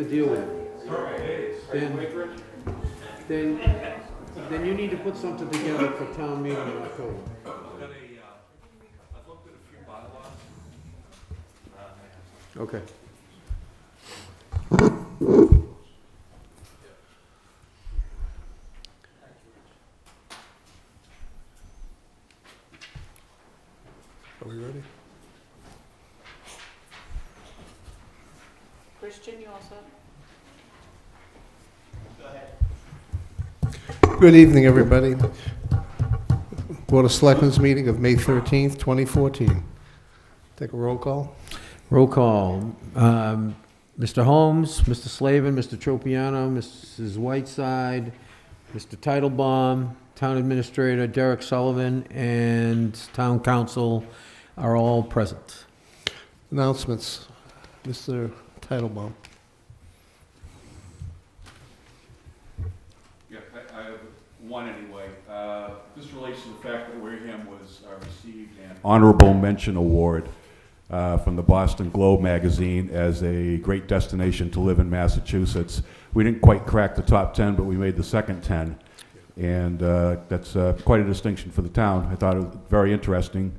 to deal with it. Then you need to put something together for town meeting in October. I've looked at a few bylaws. Okay. Are we ready? Christian, you all set? Go ahead. Good evening, everybody. Board of Selectmen's meeting of May 13th, 2014. Take a roll call. Roll call. Mr. Holmes, Mr. Slavin, Mr. Tropiano, Mrs. Whiteside, Mr. Titlebaum, Town Administrator Derek Sullivan, and Town Council are all present. Announcements. Mr. Titlebaum. Yeah, I have one anyway. This relates to the fact that Wareham was received an honorable mention award from the Boston Globe magazine as a great destination to live in Massachusetts. We didn't quite crack the top 10, but we made the second 10. And that's quite a distinction for the town. I thought it was very interesting.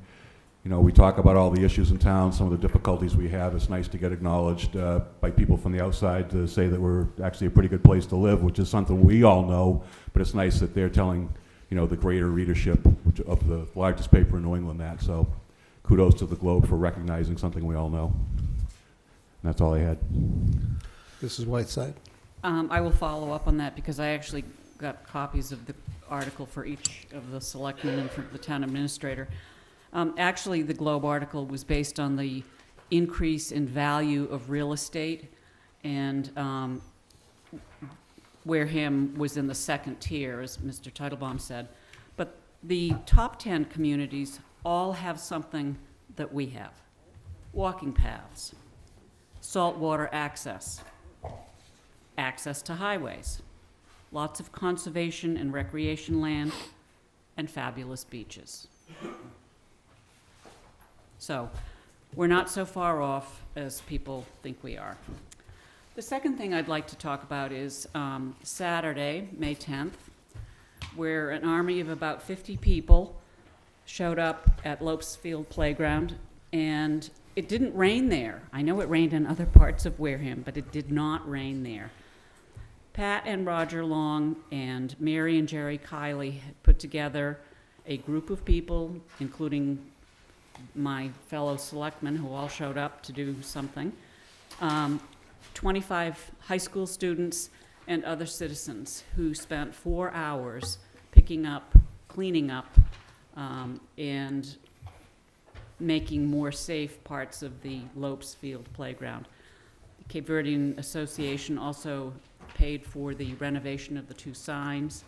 You know, we talk about all the issues in town, some of the difficulties we have. It's nice to get acknowledged by people from the outside to say that we're actually a pretty good place to live, which is something we all know, but it's nice that they're telling, you know, the greater readership of the largest paper in New England that. So kudos to the Globe for recognizing something we all know. And that's all I had. Mrs. Whiteside. I will follow up on that because I actually got copies of the article for each of the selectmen and for the town administrator. Actually, the Globe article was based on the increase in value of real estate, and Wareham was in the second tier, as Mr. Titlebaum said. But the top 10 communities all have something that we have. Walking paths, saltwater access, access to highways, lots of conservation and recreation land, and fabulous beaches. So we're not so far off as people think we are. The second thing I'd like to talk about is Saturday, May 10th, where an army of about 50 people showed up at Lopes Field Playground, and it didn't rain there. I know it rained in other parts of Wareham, but it did not rain there. Pat and Roger Long and Mary and Jerry Kiley had put together a group of people, including my fellow selectmen who all showed up to do something, 25 high school students and other citizens who spent 4 hours picking up, cleaning up, and making more safe parts of the Lopes Field Playground. The Cape Verdean Association also paid for the renovation of the 2 signs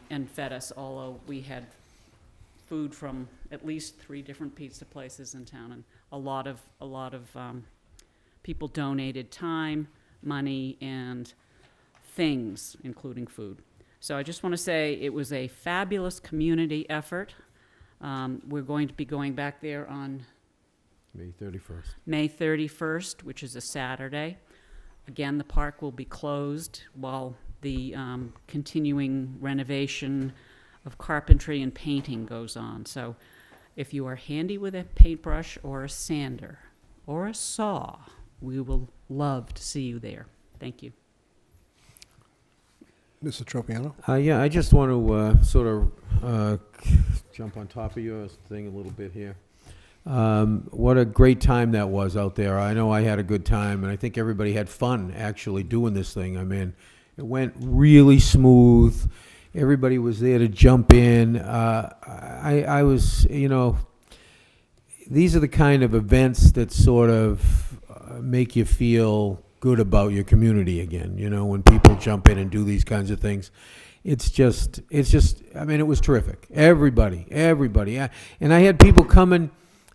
and fed us, although we had food from at least 3 different pizza places in town, and a lot of people donated time, money, and things, including food. So I just want to say it was a fabulous community effort. We're going to be going back there on May 31st. May 31st, which is a Saturday. Again, the park will be closed while the continuing renovation of carpentry and painting goes on. So if you are handy with a paintbrush or a sander or a saw, we will love to see you there. Thank you. Mr. Tropiano. Yeah, I just want to sort of jump on top of your thing a little bit here. What a great time that was out there. I know I had a good time, and I think everybody had fun actually doing this thing. I mean, it went really smooth. Everybody was there to jump in. I was, you know, these are the kind of events that sort of make you feel good about your community again, you know, when people jump in and do these kinds of things. It's just, I mean, it was terrific. Everybody. And I had people coming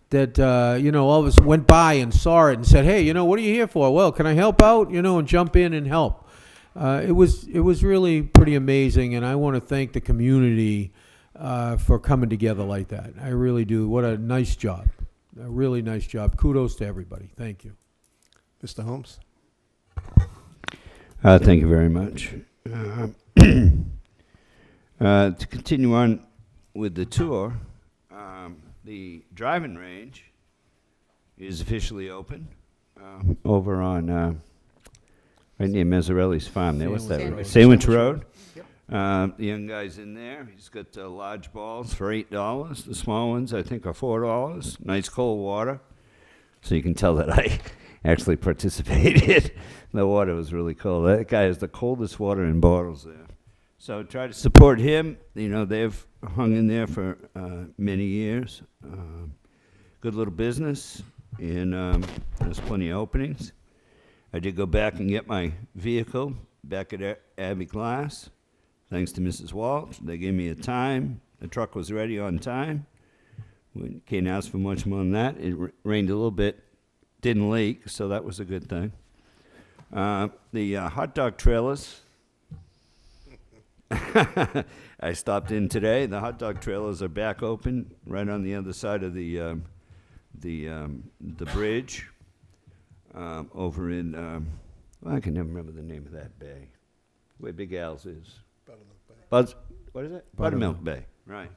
that, you know, all of us went by and saw it and said, hey, you know, what are you here for? Well, can I help out? You know, and jump in and help. It was really pretty amazing, and I want to thank the community for coming together like that. I really do. What a nice job. A really nice job. Kudos to everybody. Thank you. Mr. Holmes. Thank you very much. To continue on with the tour, the driving range is officially open over on right near Mazzarelli's farm there. What's that? Sandwich. Sandwich Road. The young guy's in there. He's got large balls for $8. The small ones, I think, are $4. Nice cold water. So you can tell that I actually participated. The water was really cold. That guy has the coldest water in bottles there. So try to support him. You know, they've hung in there for many years. Good little business, and there's plenty of openings. I did go back and get my vehicle back at Abbey Glass. Thanks to Mrs. Walsh. They gave me a time. The truck was ready on time. We can't ask for much more than that. It rained a little bit, didn't leak, so that was a good thing. The hot dog trailers, I stopped in today. The hot dog trailers are back open right on the other side of the bridge over in, well, I can never remember the name of that bay, where Big Al's is. What is it? Buttermilk Bay, right.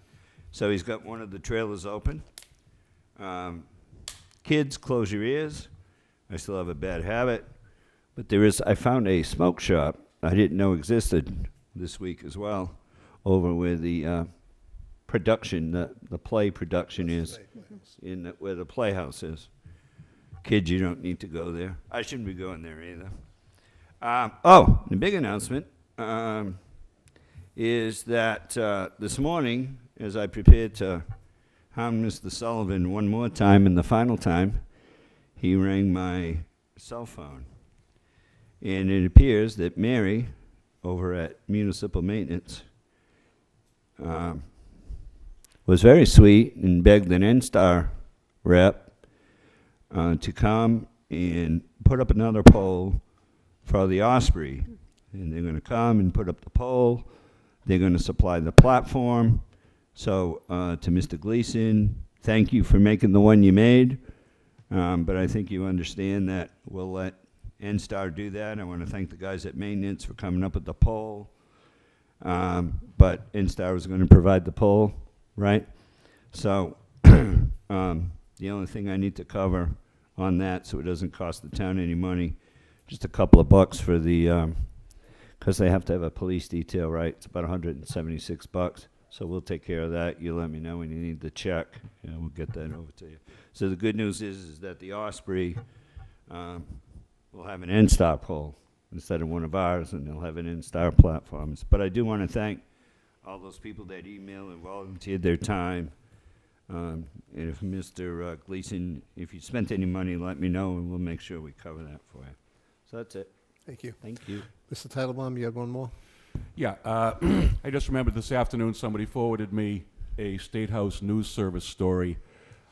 So he's got one of the trailers open. Kids, close your ears. I still have a bad habit. But I found a smoke shop I didn't know existed this week as well, over where the production, the play production is, where the Playhouse is. Kids, you don't need to go there. I shouldn't be going there either. The big announcement is that this morning, as I prepared to hound Mr. Sullivan one more time and the final time, he rang my cell phone. And it appears that Mary, over at Municipal Maintenance, was very sweet and begged an N-Star rep to come and put up another pole for the Osprey. And they're going to come and put up the pole. They're going to supply the platform. So to Mr. Gleason, thank you for making the one you made. But I think you understand that we'll let N-Star do that. I want to thank the guys at Maintenance for coming up with the pole. But N-Star was going to provide the pole, right? So the only thing I need to cover on that, so it doesn't cost the town any money, just a couple of bucks for the, because they have to have a police detail, right? It's about $176. So we'll take care of that. You let me know when you need the check, and we'll get that over to you. So the good news is that the Osprey will have an N-Star pole instead of one of ours, and they'll have an N-Star platforms. But I do want to thank all those people that emailed and volunteered their time. And if Mr. Gleason, if you spent any money, let me know, and we'll make sure we cover that for you. So that's it. Thank you. Thank you. Mr. Titlebaum, you have one more? Yeah, I just remembered this afternoon somebody forwarded me a State House News Service story.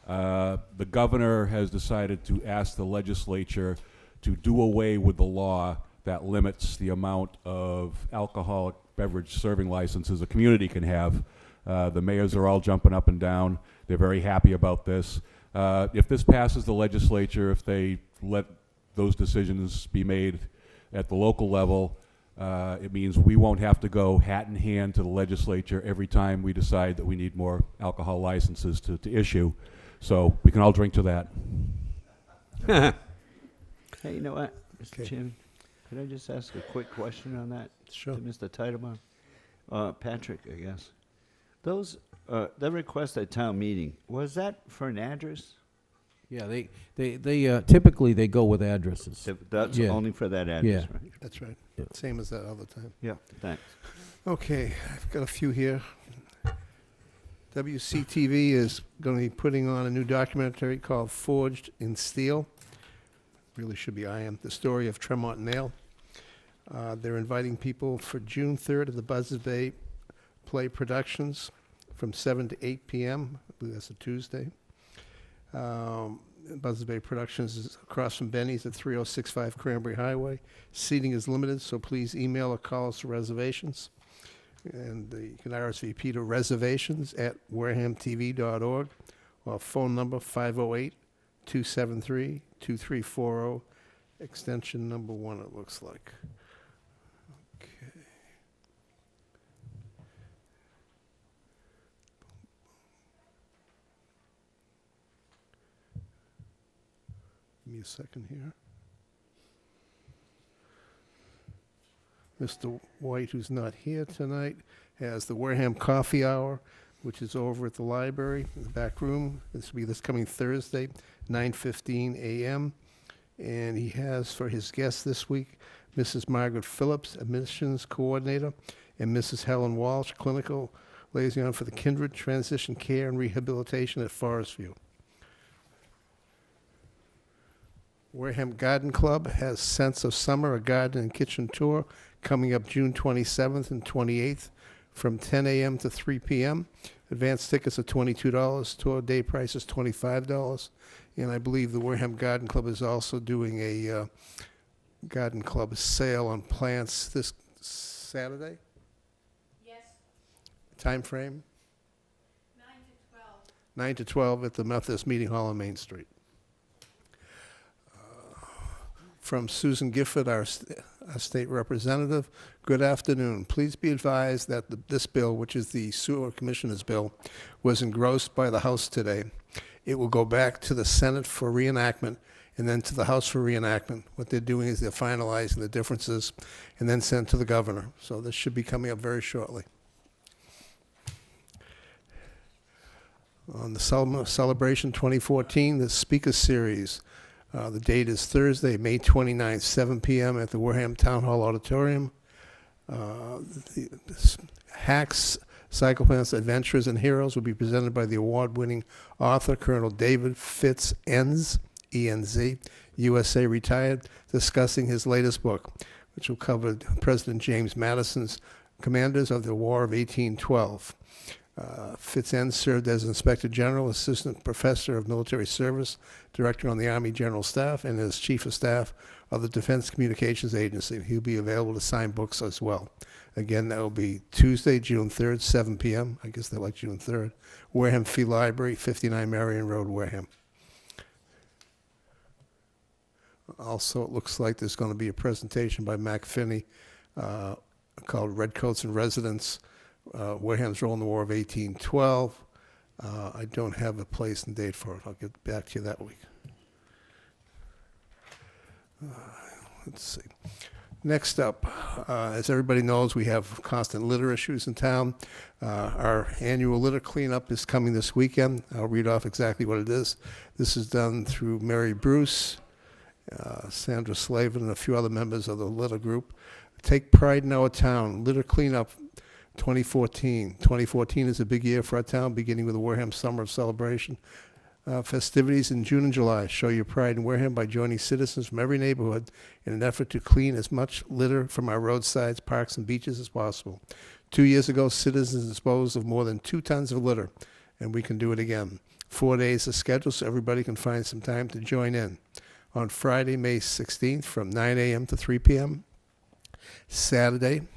The governor has decided to ask the legislature to do away with the law that limits the amount of alcoholic beverage serving licenses a community can have. The mayors are all jumping up and down. They're very happy about this. If this passes the legislature, if they let those decisions be made at the local level, it means we won't have to go hat in hand to the legislature every time we decide that we need more alcohol licenses to issue. So we can all drink to that. Hey, you know what, Mr. Okay. Chairman? Could I just ask a quick question on that? Sure. To Mr. Titlebaum? Patrick, I guess. Those, the request at town meeting, was that for an address? Yeah, they typically they go with addresses. That's Yeah. only for that address, Yeah. right? That's right. Yeah. Same as that other time. Yeah. Thanks. Okay, I've got a few here. WCTV is going to be putting on a new documentary called Forged in Steel. Really should be I Am, the story of Tremont Nail. They're inviting people for June 3rd at the Buzzards Bay Play Productions from 7 to 8 p.m. I believe that's a Tuesday. Buzzards Bay Productions is across from Benny's at 3065 Cranberry Highway. Seating is limited, so please email or call us for reservations. And you can RSVP to reservations@warehamtv.org or phone number 508-273-2340, extension number 1, it looks like. a second here. Mr. White, who's not here tonight, has the Wareham Coffee Hour, which is over at the library, in the back room. This will be this coming Thursday, 9:15 a.m. And he has for his guests this week, Mrs. Margaret Phillips, Admissions Coordinator, and Mrs. Helen Walsh, Clinical Liaison for the Kindred Transition Care and Rehabilitation at Forest View. Wareham Garden Club has Sense of Summer, a garden and kitchen tour, coming up June 27th and 28th from 10 a.m. to 3 p.m. Advance tickets are $22. Tour day price is $25. And I believe the Wareham Garden Club is also doing a garden club sale on plants this Saturday. Yes, Time frame? 9 to 12. 9 to 12 at the Methodist Meeting Hall on Main Street. From Susan Gifford, our state representative. Good afternoon. Please be advised that this bill, which is the Sewer Commissioner's bill, was engrossed by the House today. It will go back to the Senate for reenactment and then to the House for reenactment. What they're doing is they're finalizing the differences and then sent to the governor. So this should be coming up very shortly. On the Celebration 2014, the Speaker Series. The date is Thursday, May 29th, 7 p.m. at the Wareham Town Hall Auditorium. The Hacks, Psychopaths, Adventurers, and Heroes will be presented by the award-winning author, Colonel David Fitz Enns, E-N-Z, USA retired, discussing his latest book, which will cover President James Madison's commanders of the War of 1812. Fitz Enns served as Inspector General, Assistant Professor of Military Service, Director on the Army General Staff, and as Chief of Staff of the Defense Communications Agency. He'll be available to sign books as well. Again, that will be Tuesday, June 3rd, 7 p.m. I guess they like June 3rd. Wareham Free Library, 59 Marion Road, Wareham. Also, it looks like there's going to be a presentation by Mac Finney called Redcoats and Residents, Wareham's Role in the War of 1812. I don't have a place and date for it. I'll get back to you that week. Let's see. Next up, as everybody knows, we have constant litter issues in town. Our annual litter cleanup is coming this weekend. I'll read off exactly what it is. This is done through Mary Bruce, Sandra Slavin, and a few other members of the litter group. Take pride in our town. Litter cleanup 2014. 2014 is a big year for our town, beginning with the Wareham Summer of Celebration. Festivities in June and July. Show your pride in Wareham by joining citizens from every neighborhood in an effort to clean as much litter from our roadsides, parks, and beaches as possible. 2 years ago, citizens disposed of more than 2 tons of litter, and we can do it again. 4 days is scheduled so everybody can find some time to join in. On Friday, May 16th, from 9 a.m. to 3 p.m. Saturday,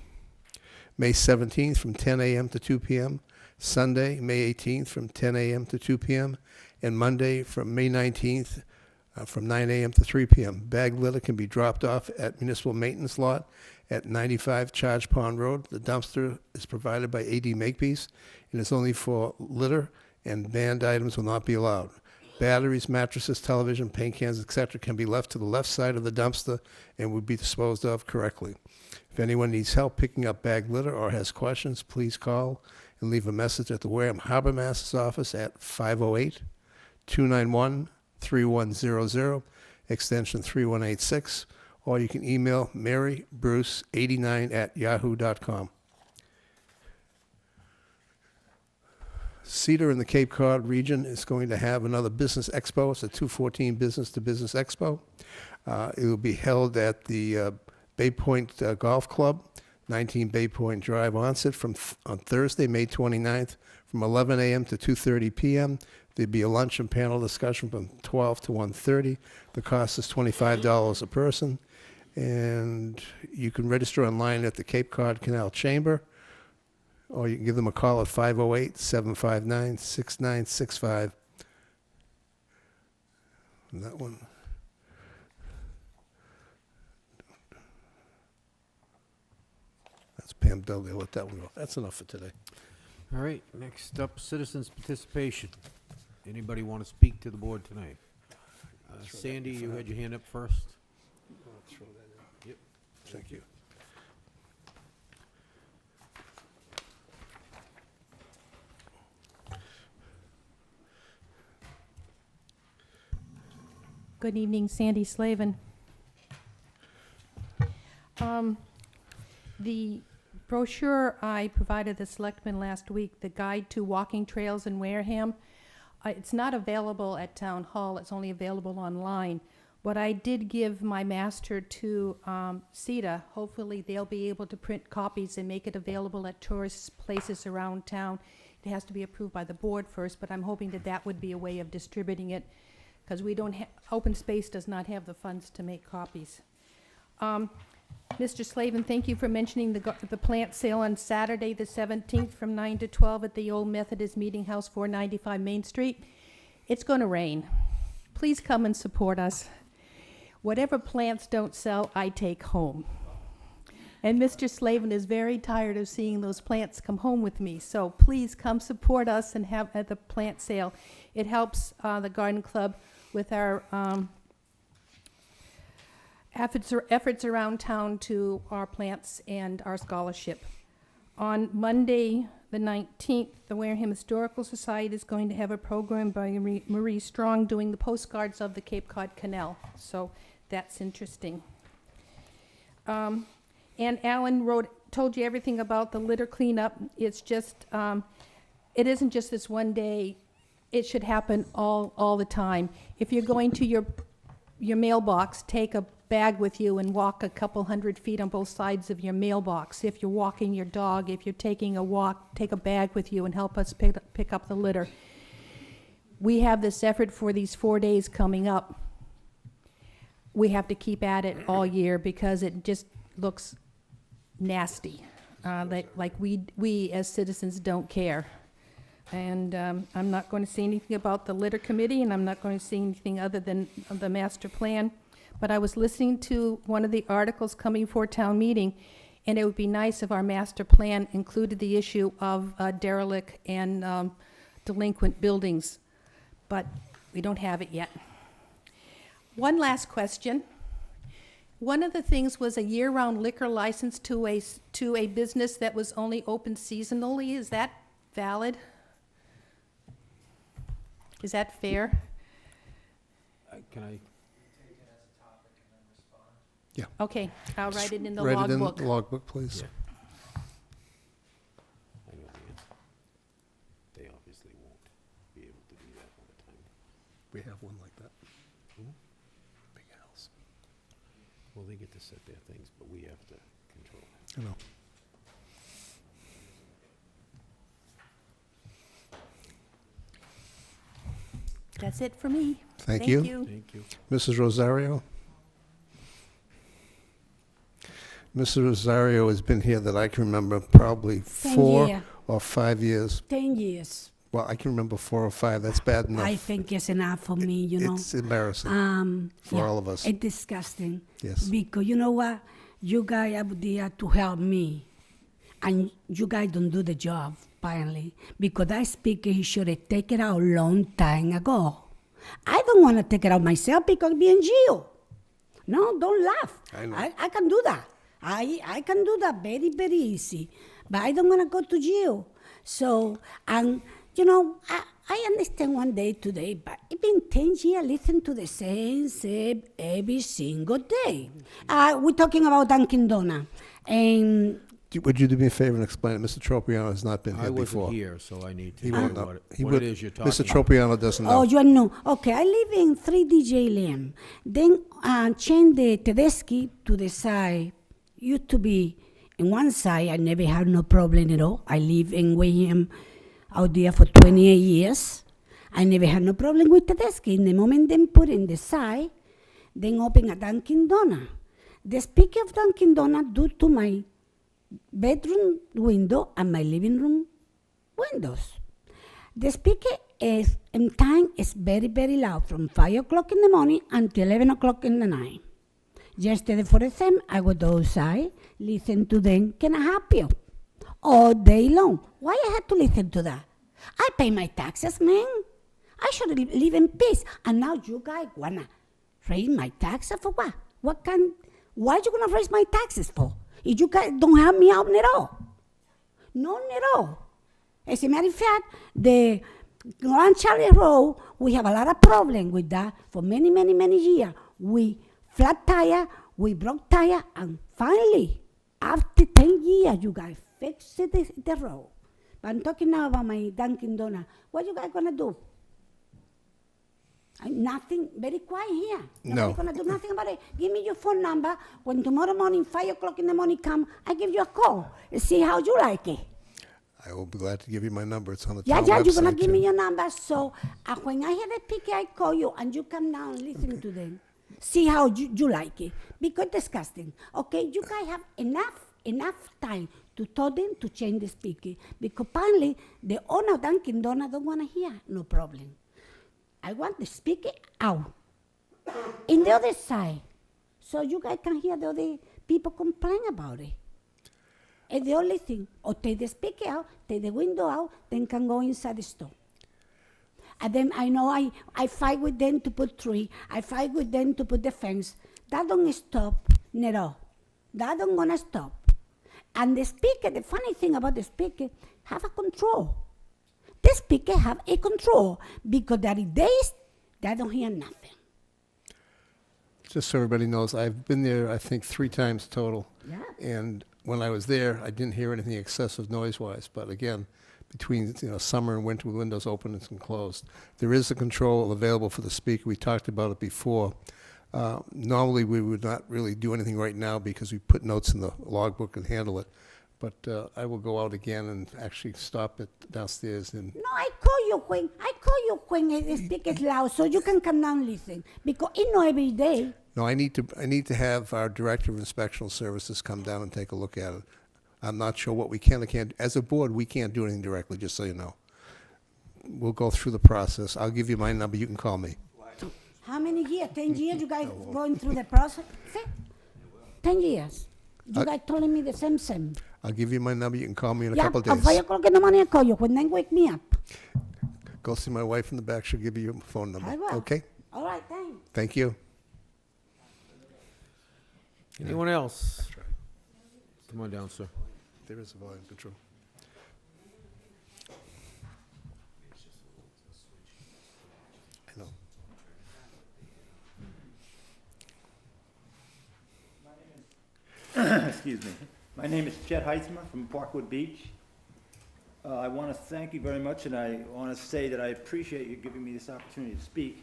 May 17th, from 10 a.m. to 2 p.m. Sunday, May 18th, from 10 a.m. to 2 p.m. And Monday, from May 19th, from 9 a.m. to 3 p.m. Bag litter can be dropped off at Municipal Maintenance Lot at 95 Charge Pond Road. The dumpster is provided by A.D. Makepeace, and it's only for litter, and banned items will not be allowed. Batteries, mattresses, television, paint cans, etc. can be left to the left side of the dumpster and will be disposed of correctly. If anyone needs help picking up bag litter or has questions, please call and leave a message at the Wareham Harbor Master's office at 508-291-3100, extension 3186, or you can email marybruce89@yahoo.com. Cedar in the Cape Cod region is going to have another business expo. It's a 214 Business to Business Expo. It will be held at the Bay Point Golf Club, 19 Bay Point Drive, Onset, on Thursday, May 29th, from 11 a.m. to 2:30 p.m. There'll be a lunch and panel discussion from 12 to 1:30. The cost is $25 a person, and you can register online at the Cape Cod Canal Chamber, or you can give them a call at 508-759-6965. And that one. That's Pam Dudley. I'll let that one go. That's enough for today. All right, next up, citizens' participation. Anybody want to speak to the board tonight? Sandy, you had your hand up first. I'll throw that in. Yep. Thank you. Good evening, Sandy Slavin. The brochure I provided the selectmen last week, the Guide to Walking Trails in Wareham, it's not available at Town Hall, it's only available online. But I did give my master to CETA. Hopefully they'll be able to print copies and make it available at tourist places around town. It has to be approved by the board first, but I'm hoping that that would be a way of distributing it, because we don't open space does not have the funds to make copies. Mr. Slavin, thank you for mentioning the plant sale on Saturday, the 17th, from 9 to 12 at the Old Methodist Meeting House, 495 Main Street. It's going to rain. Please come and support us. Whatever plants don't sell, I take home. And Mr. Slavin is very tired of seeing those plants come home with me. So please come support us and have at the plant sale. It helps the Garden Club with our efforts around town to our plants and our scholarship. On Monday, the 19th, the Wareham Historical Society is going to have a program by Marie Strong doing the postcards of the Cape Cod Canal. So that's interesting. And Alan told you everything about the litter cleanup. It's just, it isn't just this one day. It should happen all the time. If you're going to your mailbox, take a bag with you and walk a couple 100 feet on both sides of your mailbox. If you're walking your dog, if you're taking a walk, take a bag with you and help us pick up the litter. We have this effort for these 4 days coming up. We have to keep at it all year because it just looks nasty. Like we as citizens don't care. And I'm not going to say anything about the litter committee, and I'm not going to say anything other than the master plan. But I was listening to one of the articles coming for town meeting, and it would be nice if our master plan included the issue of derelict and delinquent buildings. But we don't have it yet. One last question. One of the things was a year-round liquor license to a business that was only open seasonally. Is that valid? Is that fair? Can I? Yeah. Okay, I'll write it in the Write it in logbook. the logbook, please. Yeah. I know the answer. They obviously won't be able to do that all the time. We have one like that. Hmm? Big house. Well, they get to set their things, but we have to control it. I know. That's it for me. Thank you. Thank you. Mrs. Rosario? Mrs. Rosario has been here that I can remember probably 4 year. or 5 years. 10 years. Well, I can remember 4 or 5. That's bad enough. I think it's enough for me, you know. It's embarrassing for Yeah, all of us. It's disgusting. Yes. Because you know what? You guys are there to help me. And you guys don't do the job, apparently. Because that speaker, he should have taken it out a long time ago. I don't want to take it out myself because I'm in jail. No, don't laugh. I know. I can do that. I can do that very, very easy. But I don't want to go to jail. So, and, you know, I understand one day today, but it's been 10 years listening to the same every single day. We're talking about Dunkin' Donuts. And Would you do me a favor and explain it? Mr. Tropiano has not been I here wasn't before. here, so I need to He know won't know. what He it would- is you're talking Mr. about. Tropiano doesn't know. oh, you know. Okay, I live in 3DJ Lane. Then change the Tedeschi to the side. Used to be in one side. I never had no problem at all. I live in Wareham out there for 28 years. I never had no problem with Tedeschi. In the moment they put in the side, then open a Dunkin' Donut. The speaker of Dunkin' Donut due to my bedroom window and my living room windows. The speaker is in time is very, very loud from 5 o'clock in the morning until 11 o'clock in the night. Yesterday, for example, I was outside, listen to them, can I help you? All day long. Why I had to listen to that? I pay my taxes, man. I should live in peace. And now you guys wanna Raise my taxes for what? Why you gonna raise my taxes for? If you guys don't help me out at all. None at all. As a matter of fact, the Grand Charlie Road, we have a lot of problem with that for many, many, many years. We flat tire, we broke tire, and finally, after 10 years, you guys fixed the road. But I'm talking now about my Dunkin' Donuts. What you guys gonna do? Nothing, very quiet here. No. Nobody's gonna do nothing about it. Give me your phone number. When tomorrow morning, 5 o'clock in the morning come, I give you a call and see how you like it. I will be glad to give you my number. It's on the Yeah, town yeah, website. you're gonna give me too. your number. So when I have a pick, I call you and you come down and listen to them. See how you like it. Because disgusting. Okay, you guys have enough time to tell them to change the speaker. Because apparently the owner of Dunkin' Donuts don't wanna hear. No problem. I want the speaker out. In the other side. So you guys can hear the other people complain about it. And the only thing, or take the speaker out, take the window out, then can go inside the store. And then I know I fight with them to put tree. I fight with them to put the fence. That don't stop, no. That don't gonna stop. And the speaker, the funny thing about the speaker, have a control. The speaker have a control because there are days they don't hear nothing. Just so everybody knows, I've been there, I think, 3 times total. Yeah. And when I was there, I didn't hear anything excessive noise-wise. But again, between summer and winter with windows open and closed, there is a control available for the speaker. We talked about it before. Normally, we would not really do anything right now because we put notes in the logbook and handle it. But I will go out again and actually stop it downstairs. And No, I call you when the speaker is loud so you can come down and listen. Because it's not every day. no, I need to have our director of inspectional services come down and take a look at it. I'm not sure what we can or can't. As a board, we can't do anything directly, just so you know. We'll go through the process. I'll give you my number. You can call me. How many years? 10 years you guys going through the process? 10 years. You guys telling me the same. I'll give you my number. You can call me in a Yeah, couple of at 5 days. o'clock in the morning I call you. When they wake me up. Go see my wife in the back. She'll give you your phone number. I will. Okay? All right, thanks. Thank you. Anyone else? Come on down, sir. There is a volume control. I know. Excuse me. My name is Chet Heitzman from Parkwood Beach. I want to thank you very much, and I want to say that I appreciate you giving me this opportunity to speak.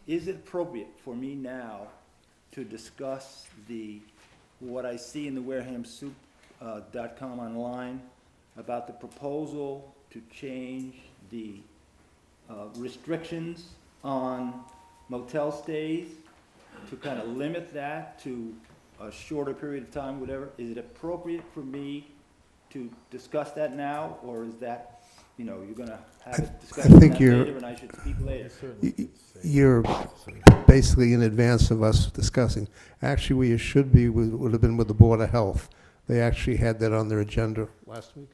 Is it appropriate for me now to discuss what I see in the WarehamSoup.com online about the proposal to change the restrictions on motel stays, to kind of limit that to a shorter period of time, whatever? Is it appropriate for me to discuss that now, or is that, you're going to have a discussion on think that you're- later and I should speak later? You're basically in advance of us discussing. Actually, where you should be would have been with the Board of Health. They actually had that on their agenda last week.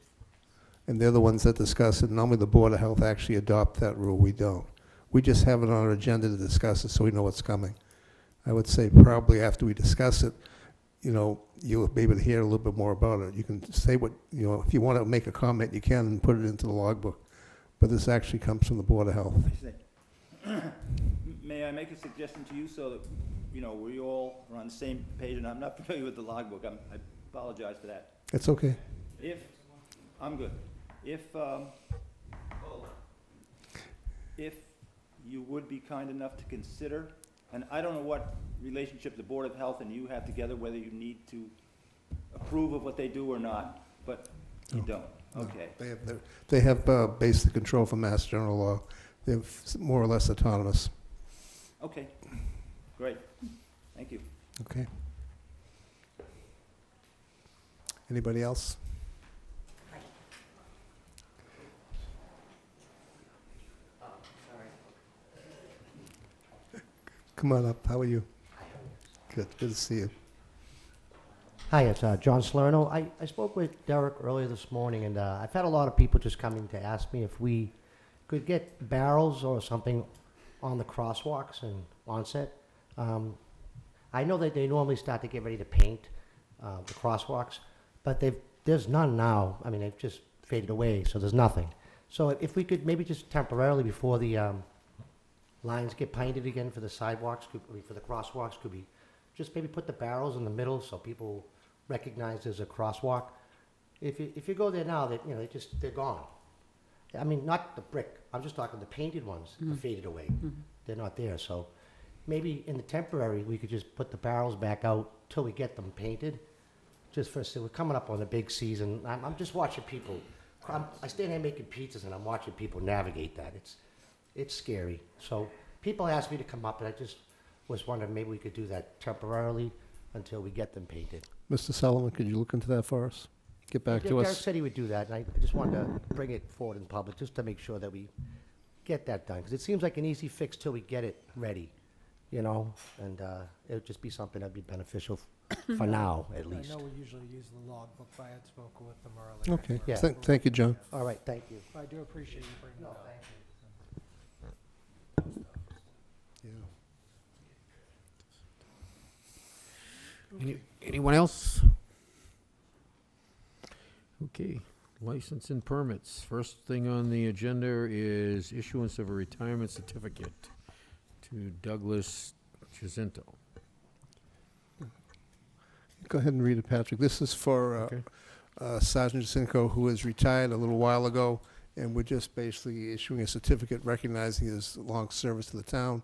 And they're the ones that discuss it. Normally, the Board of Health actually adopt that rule. We don't. We just have it on our agenda to discuss it so we know what's coming. I would say probably after we discuss it, you'll be able to hear a little bit more about it. You can say what, if you want to make a comment, you can and put it into the logbook. But this actually comes from the Board of Health. I see. May I make a suggestion to you so that, we all are on the same page, and I'm not familiar with the logbook. I apologize for that. It's okay. I'm good. If you would be kind enough to consider, and I don't know what relationship the Board of Health and you have together, whether you need to approve of what they do or not, but you don't. Okay. They have basic control from Mass General Law. They're more or less autonomous. Okay. Great. Thank you. Okay. Anybody else? Come on up. How are you? Good. Good to see you. Hi, it's John Salerno. I spoke with Derek earlier this morning, and I've had a lot of people just coming to ask me if we could get barrels or something on the crosswalks and onset. I know that they normally start to get ready to paint the crosswalks, but there's none now. I mean, they've just faded away, so there's nothing. So if we could maybe just temporarily, before the lines get painted again for the sidewalks, for the crosswalks, could we just maybe put the barrels in the middle so people recognize there's a crosswalk? If you go there now, that they're gone. I mean, not the brick. I'm just talking the painted ones are faded away. They're not there. So maybe in the temporary, we could just put the barrels back out till we get them painted. Just for we're coming up on the big season. I'm just watching people. I stand here making pizzas and I'm watching people navigate that. It's scary. So people ask me to come up, and I just was wondering maybe we could do that temporarily until we get them painted. Mr. Sullivan, could you look into that for us? Get back to Derek us. said he would do that, and I just wanted to bring it forward in public just to make sure that we get that done. Because it seems like an easy fix till we get it ready, and it would just be something that'd be beneficial for now, at least. I know we usually use the logbook, but I had spoken with them earlier. Okay. Yeah. Thank you, John. All right, thank you. I do appreciate you bringing it up. Anyone else? Okay, license and permits. First thing on the agenda is issuance of a retirement certificate to Douglas Jacinto. Go ahead and read it, Patrick. This is for Okay. Sergeant Jacinko, who was retired a little while ago, and we're just basically issuing a certificate recognizing his long service to the town.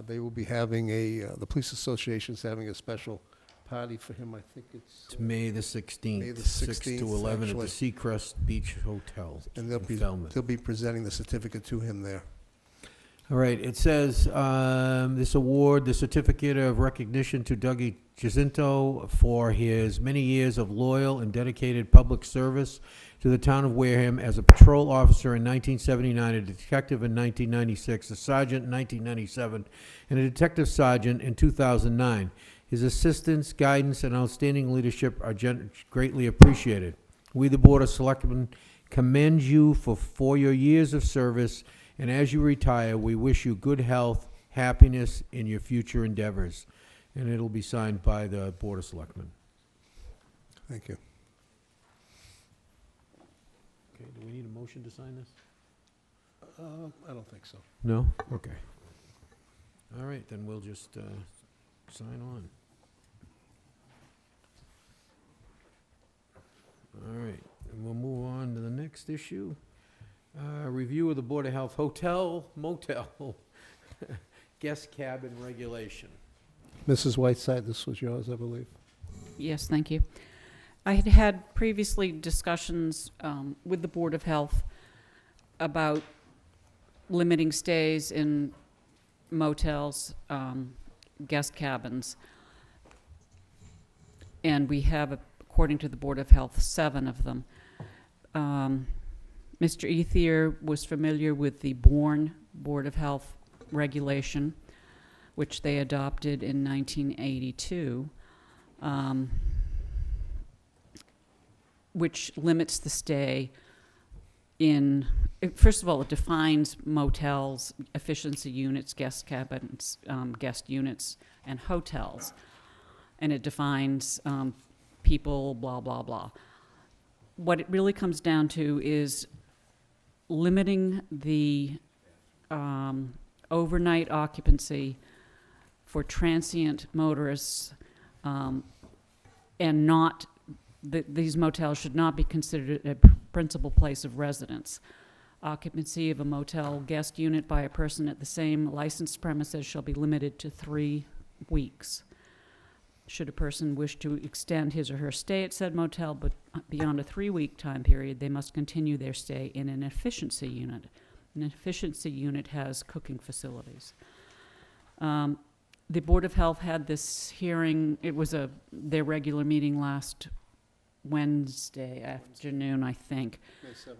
They will be having the police association's having a special party for him. I think it's It's May the 16th. May the 6 to 16th, 11 at the actually. Seacrest Beach Hotel and in Falmouth. they'll be presenting the certificate to him there. All right, it says, this award, the certificate of recognition to Dougie Jacinto for his many years of loyal and dedicated public service to the town of Wareham as a patrol officer in 1979, a detective in 1996, a sergeant in 1997, and a detective sergeant in 2009. His assistance, guidance, and outstanding leadership are greatly appreciated. We, the Board of Selectmen, commend you for your years of service, and as you retire, we wish you good health, happiness in your future endeavors. And it'll be signed by the Board of Selectmen. Thank you. Okay, do we need a motion to sign this? I don't think so. No? Okay. All right, then we'll just sign on. All right, and we'll move on to the next issue. Review of the Board of Health Hotel Motel Guest Cabin Regulation. Mrs. Whiteside, this was yours, I believe. Yes, thank you. I had had previously discussions with the Board of Health about limiting stays in motels, guest cabins. And we have, according to the Board of Health, 7 of them. Mr. Ethier was familiar with the Bourne Board of Health regulation, which they adopted in 1982, which limits the stay in, first of all, it defines motels, efficiency units, guest cabins, guest units, and hotels. And it defines people, blah, blah, blah. What it really comes down to is limiting the overnight occupancy for transient motorists, and not, these motels should not be considered a principal place of residence. Occupancy of a motel guest unit by a person at the same licensed premises shall be limited to 3 weeks. Should a person wish to extend his or her stay at said motel, but beyond a 3-week time period, they must continue their stay in an efficiency unit. An efficiency unit has cooking facilities. The Board of Health had this hearing, it was their regular meeting last Wednesday afternoon, I think. May 7th.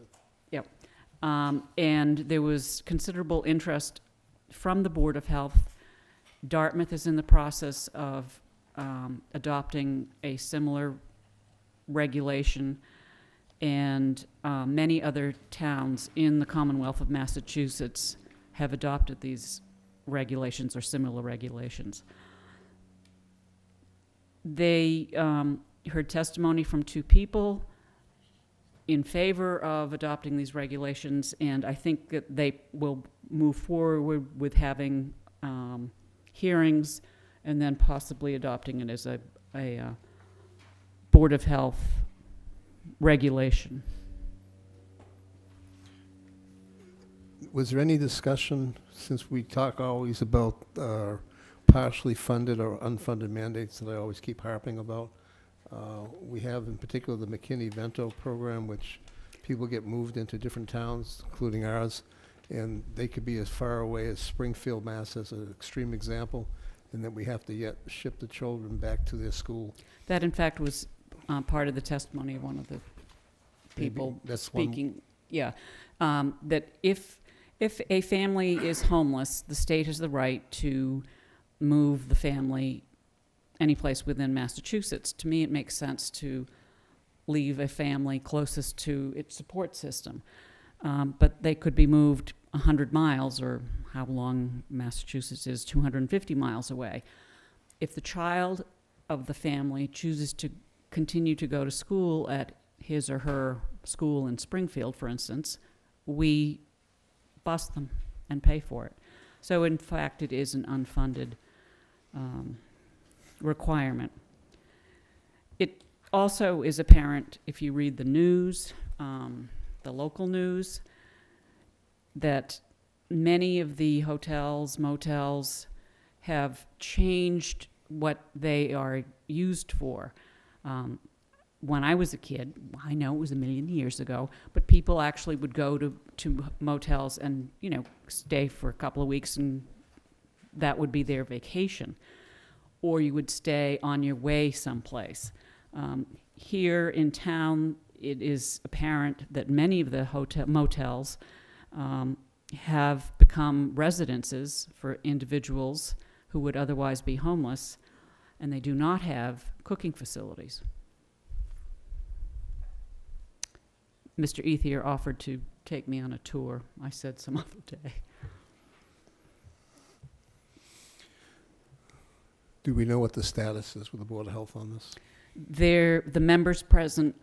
Yep. And there was considerable interest from the Board of Health. Dartmouth is in the process of adopting a similar regulation, And many other towns in the Commonwealth of Massachusetts have adopted these regulations or similar regulations. They heard testimony from 2 people in favor of adopting these regulations, and I think that they will move forward with having hearings and then possibly adopting it as a Board of Health regulation. Was there any discussion, since we talk always about partially funded or unfunded mandates that I always keep harping about? We have in particular the McKinney-Vento program, which people get moved into different towns, including ours, and they could be as far away as Springfield, Mass. As an extreme example, and then we have to yet ship the children back to their school. That, in fact, was part of the testimony of one of the people Maybe that's one- speaking. Yeah, that if a family is homeless, the state has the right to move the family any place within Massachusetts. To me, it makes sense to leave a family closest to its support system. But they could be moved 100 miles, or how long Massachusetts is, 250 miles away. If the child of the family chooses to continue to go to school at his or her school in Springfield, for instance, we bus them and pay for it. So in fact, it is an unfunded requirement. It also is apparent, if you read the news, the local news, that many of the hotels, motels have changed what they are used for. When I was a kid, I know it was a million years ago, but people actually would go to motels and, stay for a couple of weeks, and that would be their vacation. Or you would stay on your way someplace. Here in town, it is apparent that many of the motels have become residences for individuals who would otherwise be homeless, and they do not have cooking facilities. Mr. Ethier offered to take me on a tour. I said some other day. Do we know what the status is with the Board of Health on this? The members present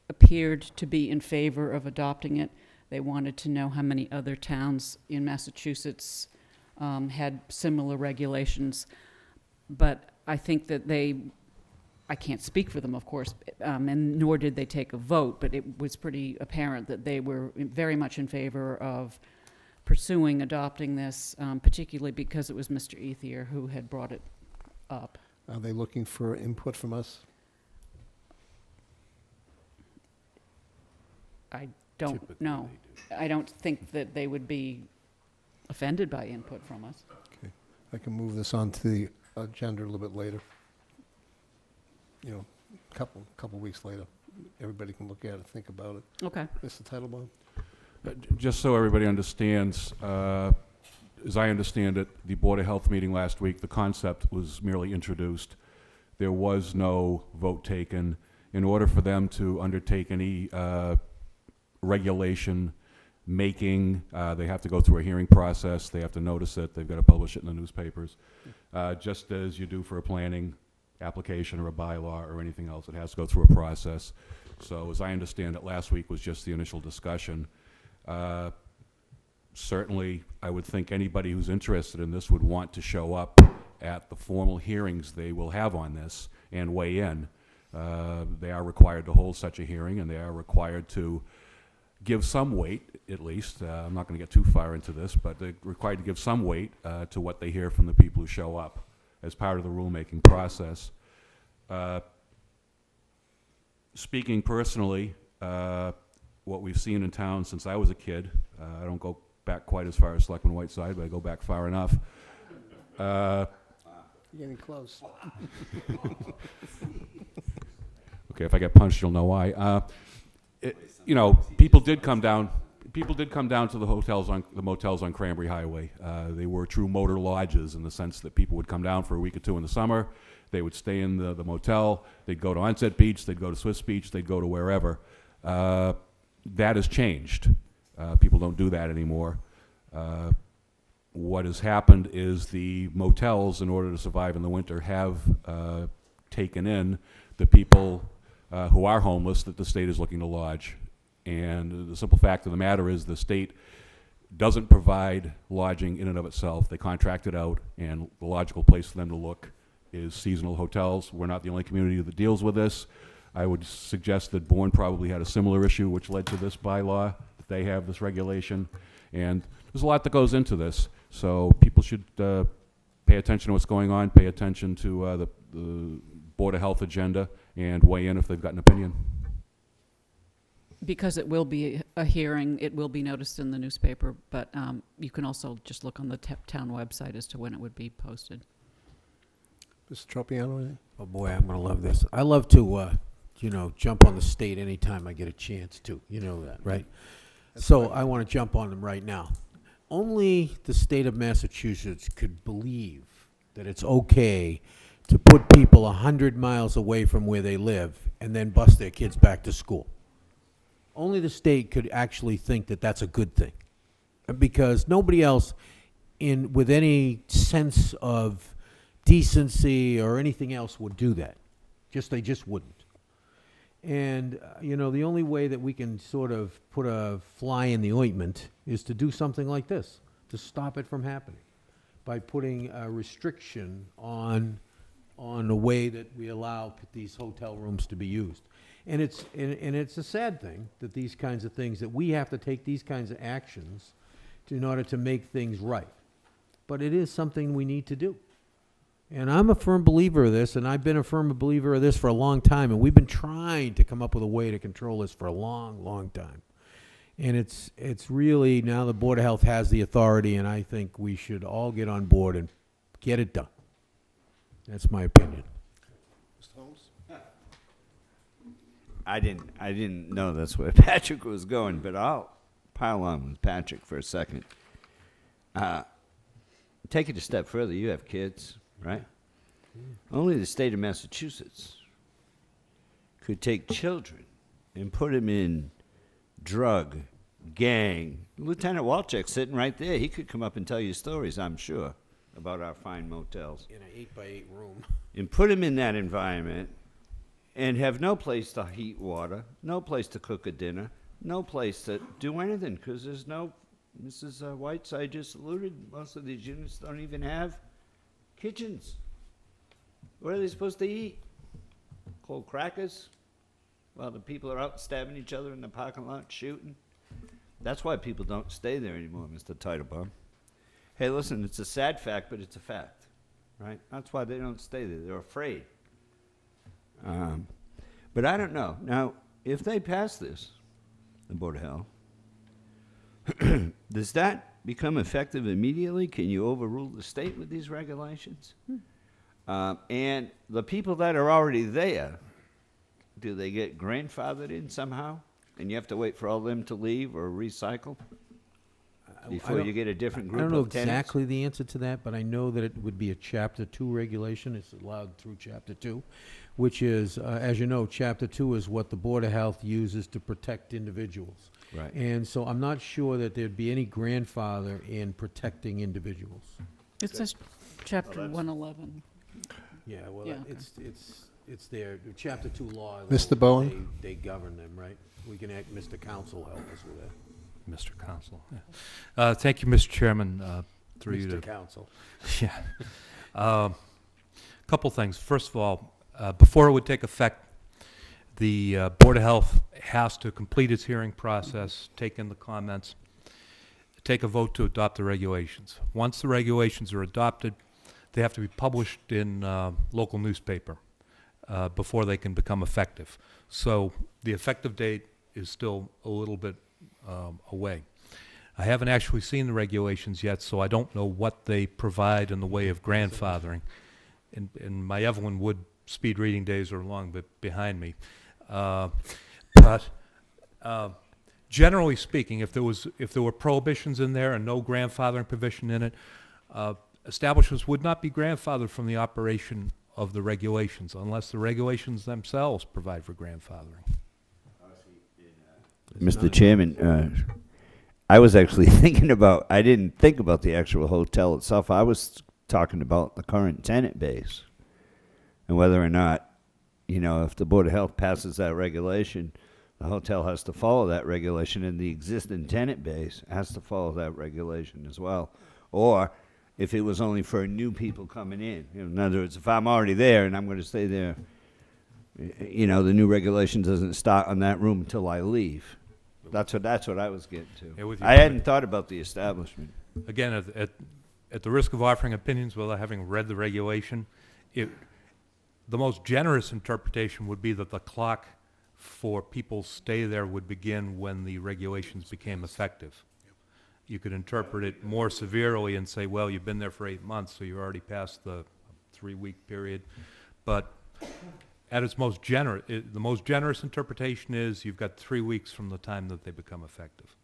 appeared to be in favor of adopting it. They wanted to know how many other towns in Massachusetts had similar regulations. But I think that I can't speak for them, of course, and nor did they take a vote, but it was pretty apparent that they were very much in favor of pursuing adopting this, particularly because it was Mr. Ethier who had brought it up. Are they looking for input from us? I don't know. I don't think that they would be offended by input from us. Okay. I can move this on to the agenda a little bit later. Couple weeks later. Everybody can look at it, think about it. Okay. Mr. Titlebaum? Just so everybody understands, as I understand it, the Board of Health meeting last week, the concept was merely introduced. There was no vote taken. In order for them to undertake any regulation making, they have to go through a hearing process. They have to notice it. They've got to publish it in the newspapers. Just as you do for a planning application or a bylaw or anything else, it has to go through a process. So as I understand it, last week was just the initial discussion. Certainly, I would think anybody who's interested in this would want to show up at the formal hearings they will have on this and weigh in. They are required to hold such a hearing, and they are required to give some weight, at least. I'm not going to get too far into this, but they're required to give some weight to what they hear from the people who show up as part of the rulemaking process. Speaking personally, what we've seen in town since I was a kid, I don't go back quite as far as Selectman Whiteside, but I go back far enough. You're getting close. Okay, if I get punched, you'll know why. People did come down. People did come down to the motels on Cranberry Highway. They were true motor lodges in the sense that people would come down for a week or two in the summer. They would stay in the motel. They'd go to Onset Beach. They'd go to Swiss Beach. They'd go to wherever. That has changed. People don't do that anymore. What has happened is the motels, in order to survive in the winter, have taken in the people who are homeless that the state is looking to lodge. And the simple fact of the matter is the state doesn't provide lodging in and of itself. They contract it out, and the logical place for them to look is seasonal hotels. We're not the only community that deals with this. I would suggest that Bourne probably had a similar issue which led to this bylaw, that they have this regulation. And there's a lot that goes into this. So people should pay attention to what's going on, pay attention to the Board of Health agenda, and weigh in if they've got an opinion. Because it will be a hearing, it will be noticed in the newspaper, but you can also just look on the town website as to when it would be posted. Mr. Tropiano, anything? Oh boy, I'm gonna love this. I love to, jump on the state anytime I get a chance to. You know that, right? So I want to jump on them right now. Only the state of Massachusetts could believe that it's okay to put people 100 miles away from where they live and then bus their kids back to school. Only the state could actually think that that's a good thing, because nobody else with any sense of decency or anything else would do that. They just wouldn't. And, the only way that we can sort of put a fly in the ointment is to do something like this, to stop it from happening, by putting a restriction on the way that we allow these hotel rooms to be used. And it's a sad thing that these kinds of things, that we have to take these kinds of actions in order to make things right. But it is something we need to do. And I'm a firm believer of this, and I've been a firm believer of this for a long time, and we've been trying to come up with a way to control this for a long, long time. And it's really, now the Board of Health has the authority, and I think we should all get on board and get it done. That's my opinion. Mr. Holmes? I didn't know that's where Patrick was going, but I'll pile on with Patrick for a second. Take it a step further. You have kids, right? Only the state of Massachusetts could take children and put them in drug, gang. Lieutenant Walczak's sitting right there. He could come up and tell you stories, I'm sure, about our fine motels. In an 8x8 room. And put them in that environment and have no place to heat water, no place to cook a dinner, no place to do anything, because there's no, Mrs. Whiteside just alluded, most of these units don't even have kitchens. What are they supposed to eat? Cold crackers? While the people are out stabbing each other in the parking lot, shooting? That's why people don't stay there anymore, Mr. Titlebaum. Hey, listen, it's a sad fact, but it's a fact, right? That's why they don't stay there. They're afraid. But I don't know. Now, if they pass this, the Board of Health, does that become effective immediately? Can you overrule the state with these regulations? And the people that are already there, do they get grandfathered in somehow? And you have to wait for all of them to leave or recycle before you get a different group of tenants? I don't know exactly the answer to that, but I know that it would be a Chapter 2 regulation. It's allowed through Chapter 2, which is, as you know, Chapter 2 is what the Board of Health uses to protect individuals. Right. And so I'm not sure that there'd be any grandfather in protecting individuals. It says Chapter 111. Yeah, well, Yeah, okay. it's their Chapter 2 law. Mr. Bowen? They govern them, right? We can act, Mr. Counsel help us with that. Mr. Counsel. Yeah. Thank you, Mr. Chairman. Through you Mr. to Counsel. Yeah. Couple things. First of all, before it would take effect, the Board of Health has to complete its hearing process, take in the comments, take a vote to adopt the regulations. Once the regulations are adopted, they have to be published in local newspaper before they can become effective. So the effective date is still a little bit away. I haven't actually seen the regulations yet, so I don't know what they provide in the way of grandfathering. And my Evelyn Wood speed reading days are long behind me. But generally speaking, if there were prohibitions in there and no grandfathering provision in it, establishments would not be grandfathered from the operation of the regulations unless the regulations themselves provide for grandfathering. In Mr. Chairman, I was actually thinking about, I didn't think about the actual hotel itself. I was talking about the current tenant base and whether or not, you know, if the Board of Health passes that regulation, the hotel has to follow that regulation, and the existing tenant base has to follow that regulation as well. Or if it was only for new people coming in. In other words, if I'm already there and I'm going to stay there, you know, the new regulation doesn't start on that room until I leave. That's what I was getting to. Yeah, with you. I hadn't thought about the establishment. Again, at the risk of offering opinions without having read the regulation, the most generous interpretation would be that the clock for people's stay there would begin when the regulations became effective. You could interpret it more severely and say, well, you've been there for 8 months, so you're already past the 3-week period. But at its most generous, the most generous interpretation is you've got 3 weeks from the time that they become effective.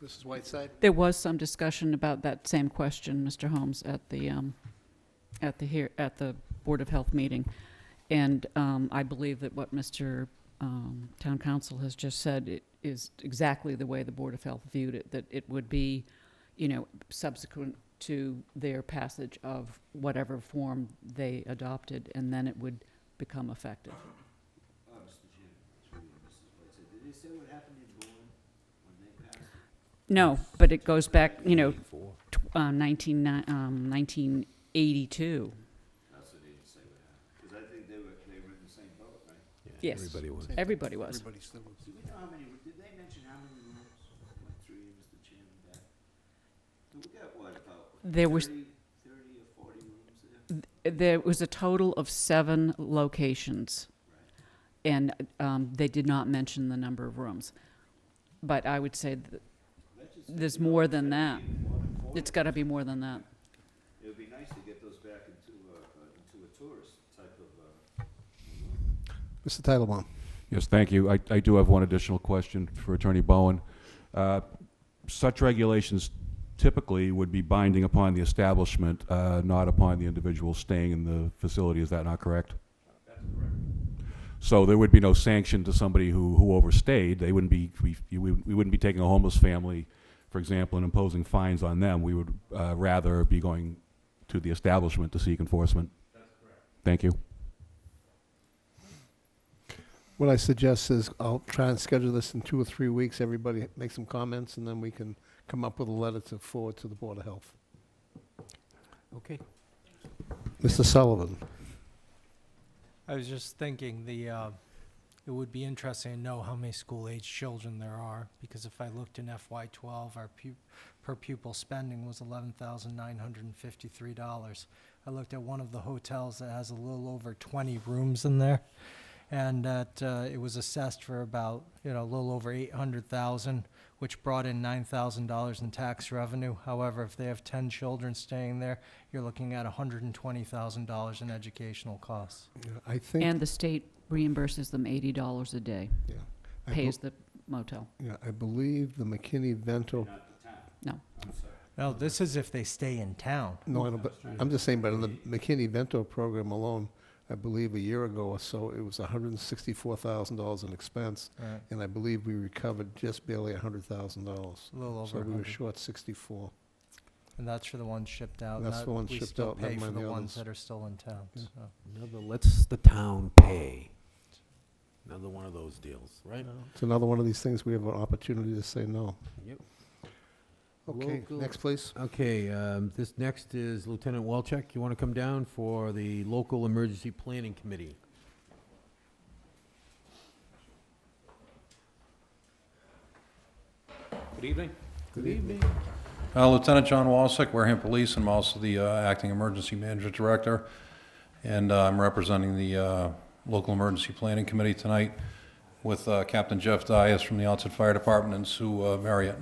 Mrs. Whiteside? There was some discussion about that same question, Mr. Holmes, at the Board of Health meeting. And I believe that what Mr. Town Council has just said is exactly the way the Board of Health viewed it, that it would be, you know, subsequent to their passage of whatever form they adopted, and then it would become effective. Did they say what happened in Bourne when they passed it? No, but it goes back, you know, 1982. That's what they didn't say what happened. Because I think they were in the same boat, right? Yeah, Yes. everybody was. Everybody was. Everybody still was. Do we know how many, did they mention how many rooms went through you, Mr. Chairman, back? We got what, about There was 30 or 40 rooms there? There was a total of 7 locations, and they did not mention the number of rooms. But I would say that there's more than that. It's got to be more than that. It would be nice to get those back into a tourist type of. Mr. Titlebaum? Yes, thank you. I do have one additional question for Attorney Bowen. Such regulations typically would be binding upon the establishment, not upon the individual staying in the facility. Is that not correct? That's correct. So there would be no sanction to somebody who overstayed. They wouldn't be, we wouldn't be taking a homeless family, for example, and imposing fines on them. We would rather be going to the establishment to seek enforcement. That's correct. Thank you. What I suggest is I'll try and schedule this in 2 or 3 weeks. Everybody make some comments, and then we can come up with a letter to forward to the Board of Health. Okay. Mr. Sullivan? I was just thinking it would be interesting to know how many school-age children there are, because if I looked in FY12, our per pupil spending was $11,953. I looked at one of the hotels that has a little over 20 rooms in there, and that it was assessed for about, you know, a little over $800,000, which brought in $9,000 in tax revenue. However, if they have 10 children staying there, you're looking at $120,000 in educational costs. Yeah, I think. And the state reimburses them $80 a day, Yeah. I pays the motel. Yeah, I believe the McKinney-Vento. No. No, this is if they stay in town. No, I don't, but I'm just saying, but in the McKinney-Vento program alone, I believe a year ago or so, it was $164,000 in expense, Right. and I believe we recovered just barely $100,000. A little over So we were 100. short 64. And that's for the ones shipped out. That's not- the ones we shipped still out, never pay for mind the the ones others. that are still in town. Yeah. So. Let's the town pay. Another one of those deals, right? It's another one of these things we have an opportunity to say no. Yep. Okay, Local- next, please. Okay, this next is Lieutenant Walczak. You want to come down for the Local Emergency Planning Committee? Good evening. Good evening. Lieutenant John Walsick, Wareham Police. I'm also the Acting Emergency Management Director, and I'm representing the Local Emergency Planning Committee tonight with Captain Jeff Dias from the Outset Fire Department and Sue Marriott,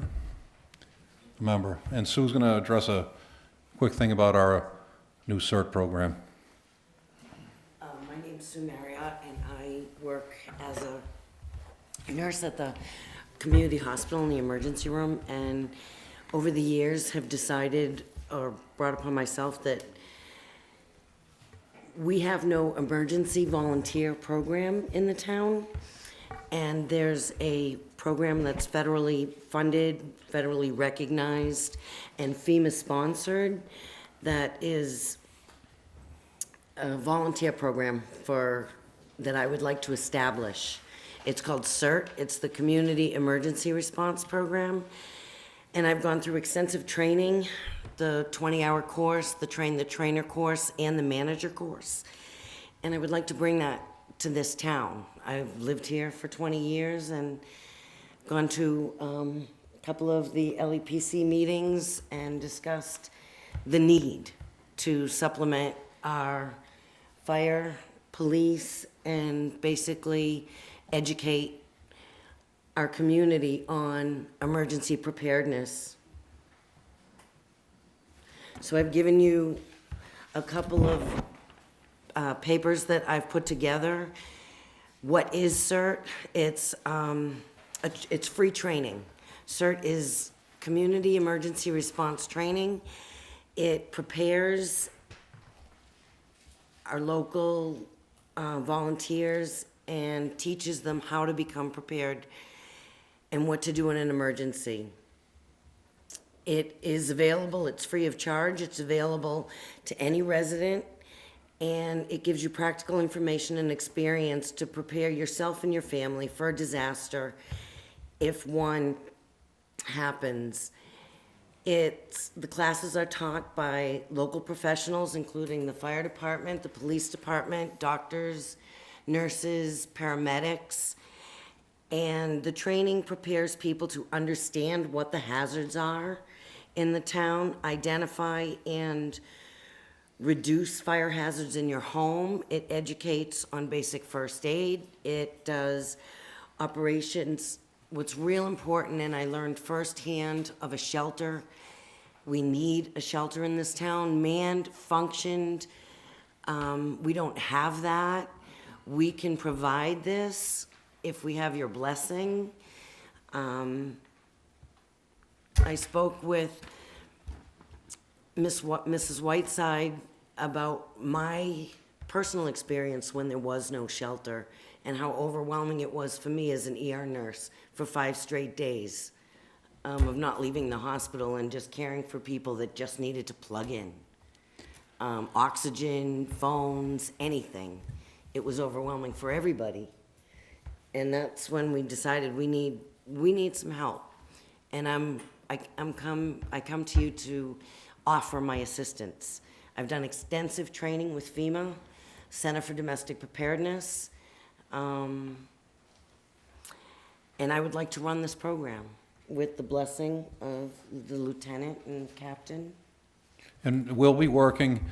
a member. And Sue's going to address a quick thing about our new CERT program. My name's Sue Marriott, and I work as a nurse at the community hospital in the emergency room, and over the years have decided or brought upon myself that we have no emergency volunteer program in the town, and there's a program that's federally funded, federally recognized, and FEMA sponsored that is a volunteer program that I would like to establish. It's called CERT. It's the Community Emergency Response Program. And I've gone through extensive training, the 20-hour course, the Train the Trainer course, and the Manager course. And I would like to bring that to this town. I've lived here for 20 years and gone to a couple of the LEPC meetings and discussed the need to supplement our fire, police, and basically educate our community on emergency preparedness. So I've given you a couple of papers that I've put together. What is CERT? It's free training. CERT is Community Emergency Response Training. It prepares our local volunteers and teaches them how to become prepared and what to do in an emergency. It is available, it's free of charge, it's available to any resident, and it gives you practical information and experience to prepare yourself and your family for a disaster if one happens. The classes are taught by local professionals, including the fire department, the police department, doctors, nurses, paramedics, and the training prepares people to understand what the hazards are in the town, identify and reduce fire hazards in your home. It educates on basic first aid. It does operations. What's real important, and I learned firsthand, of a shelter. We need a shelter in this town, manned, functioned. We don't have that. We can provide this if we have your blessing. I spoke with Mrs. Whiteside about my personal experience when there was no shelter and how overwhelming it was for me as an ER nurse for 5 straight days of not leaving the hospital and just caring for people that just needed to plug in. Oxygen, phones, anything. It was overwhelming for everybody. And that's when we decided we need some help. And I come to you to offer my assistance. I've done extensive training with FEMA, Center for Domestic Preparedness, and I would like to run this program with the blessing of the lieutenant and captain. And we'll be working,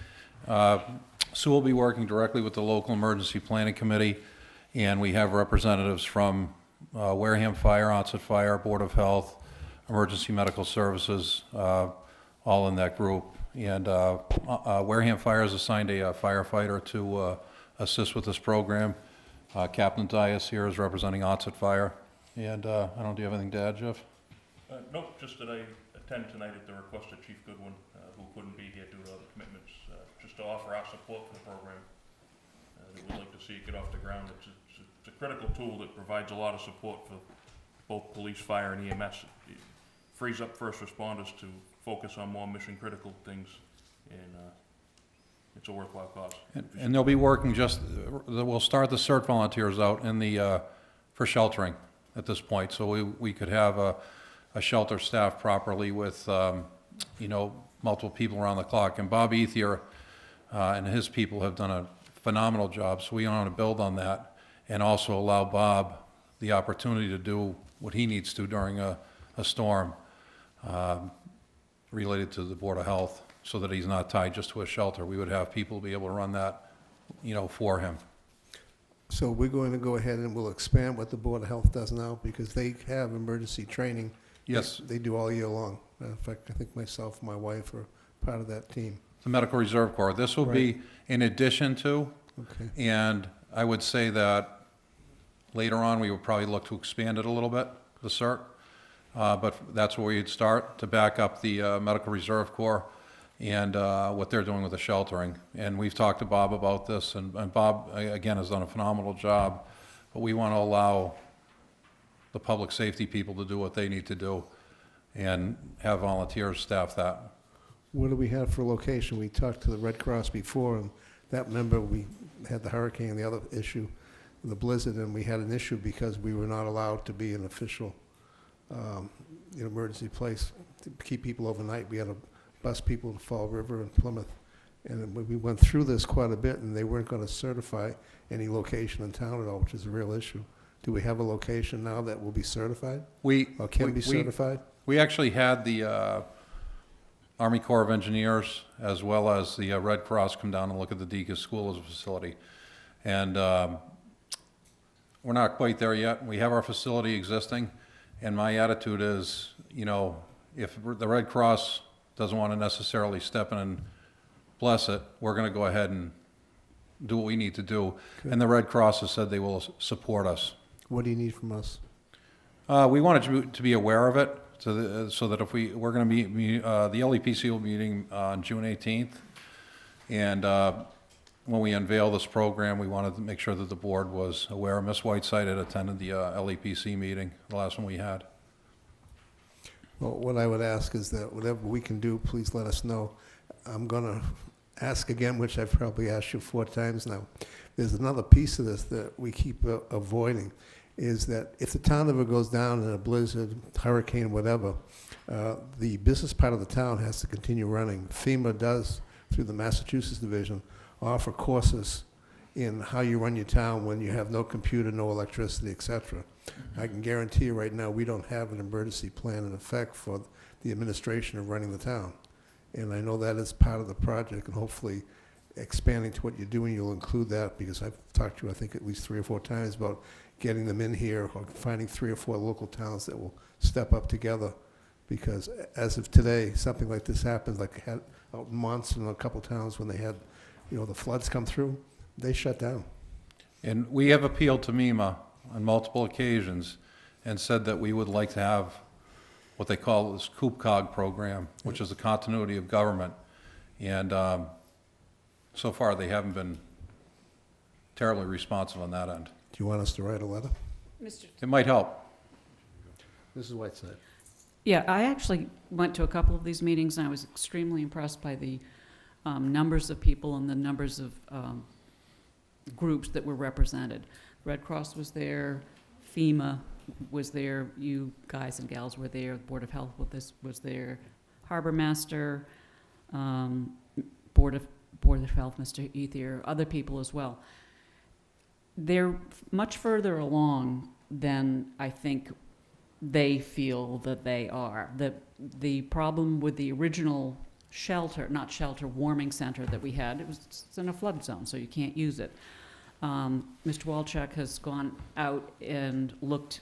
Sue will be working directly with the local emergency planning committee, and we have representatives from Wareham Fire, Onset Fire, Board of Health, Emergency Medical Services, all in that group. And Wareham Fire has assigned a firefighter to assist with this program. Captain Dias here is representing Onset Fire. And I don't know, do you have anything to add, Jeff? Nope, just that I attend tonight at the request of Chief Goodwin, who couldn't be here due to other commitments, just to offer our support for the program. That we'd like to see it get off the ground. It's a critical tool that provides a lot of support for both police, fire, and EMS. It frees up first responders to focus on more mission-critical things, and it's a worthwhile cause. And they'll be working we'll start the CERT volunteers out in the, for sheltering at this point. So we could have a shelter staffed properly with, multiple people around the clock. And Bob Ethier and his people have done a phenomenal job. So we want to build on that and also allow Bob the opportunity to do what he needs to during a storm related to the Board of Health, so that he's not tied just to a shelter. We would have people be able to run that, for him. So we're going to go ahead and we'll expand what the Board of Health does now, because they have emergency training. Yes. They do all year long. In fact, I think myself and my wife are part of that team. The Medical Reserve Corps. This will be in addition to, Okay. and I would say that later on we would probably look to expand it a little bit, the CERT, but that's where you'd start to back up the Medical Reserve Corps. and what they're doing with the sheltering. And we've talked to Bob about this, and Bob, again, has done a phenomenal job, but we want to allow the public safety people to do what they need to do and have volunteers staff that. What do we have for location? We talked to the Red Cross before, and that member, we had the hurricane, the other issue, the blizzard, and we had an issue because we were not allowed to be an official emergency place to keep people overnight. We had to bus people to Fall River and Plymouth. And we went through this quite a bit, and they weren't going to certify any location in town at all, which is a real issue. Do we have a location now that will be certified? Or can be certified? We actually had the Army Corps of Engineers as well as the Red Cross come down and look at the Deacon's School as a facility. And we're not quite there yet. We have our facility existing, and my attitude is, you know, if the Red Cross doesn't want to necessarily step in and bless it, we're going to go ahead and do what we need to do. Good. And the Red Cross has said they will support us. What do you need from us? We wanted you to be aware of it, so that if we're going to be, the LEPC will be meeting on June 18th, and when we unveil this program, we wanted to make sure that the board was aware. Ms. Whiteside had attended the LEPC meeting, the last one we had. Well, what I would ask is that whatever we can do, please let us know. I'm going to ask again, which I've probably asked you 4 times now. There's another piece of this that we keep avoiding, is that if the town ever goes down in a blizzard, hurricane, whatever, the business part of the town has to continue running. FEMA does, through the Massachusetts division, offer courses in how you run your town when you have no computer, no electricity, etc. I can guarantee you right now we don't have an emergency plan in effect for the administration of running the town. And I know that is part of the project, and hopefully expanding to what you're doing, you'll include that, because I've talked to you, I think, at least 3 or 4 times about getting them in here, or finding 3 or 4 local towns that will step up together. Because as of today, something like this happens, like had out in Monson and a couple towns when they had, you know, the floods come through, they shut down. And we have appealed to MEMA on multiple occasions and said that we would like to have what they call this COOP-COG program, which is the continuity of government. And so far, they haven't been terribly responsive on that end. Do you want us to write a letter? It might help. Mrs. Whiteside. Yeah, I actually went to a couple of these meetings, and I was extremely impressed by the numbers of people and the numbers of groups that were represented. Red Cross was there, FEMA was there, you guys and gals were there, the Board of Health was there, Harbor Master, Board of Health, Mr. Ethier, other people as well. They're much further along than I think they feel that they are. The problem with the original warming center that we had, it's in a flood zone, so you can't use it. Mr. Walchuk has gone out and looked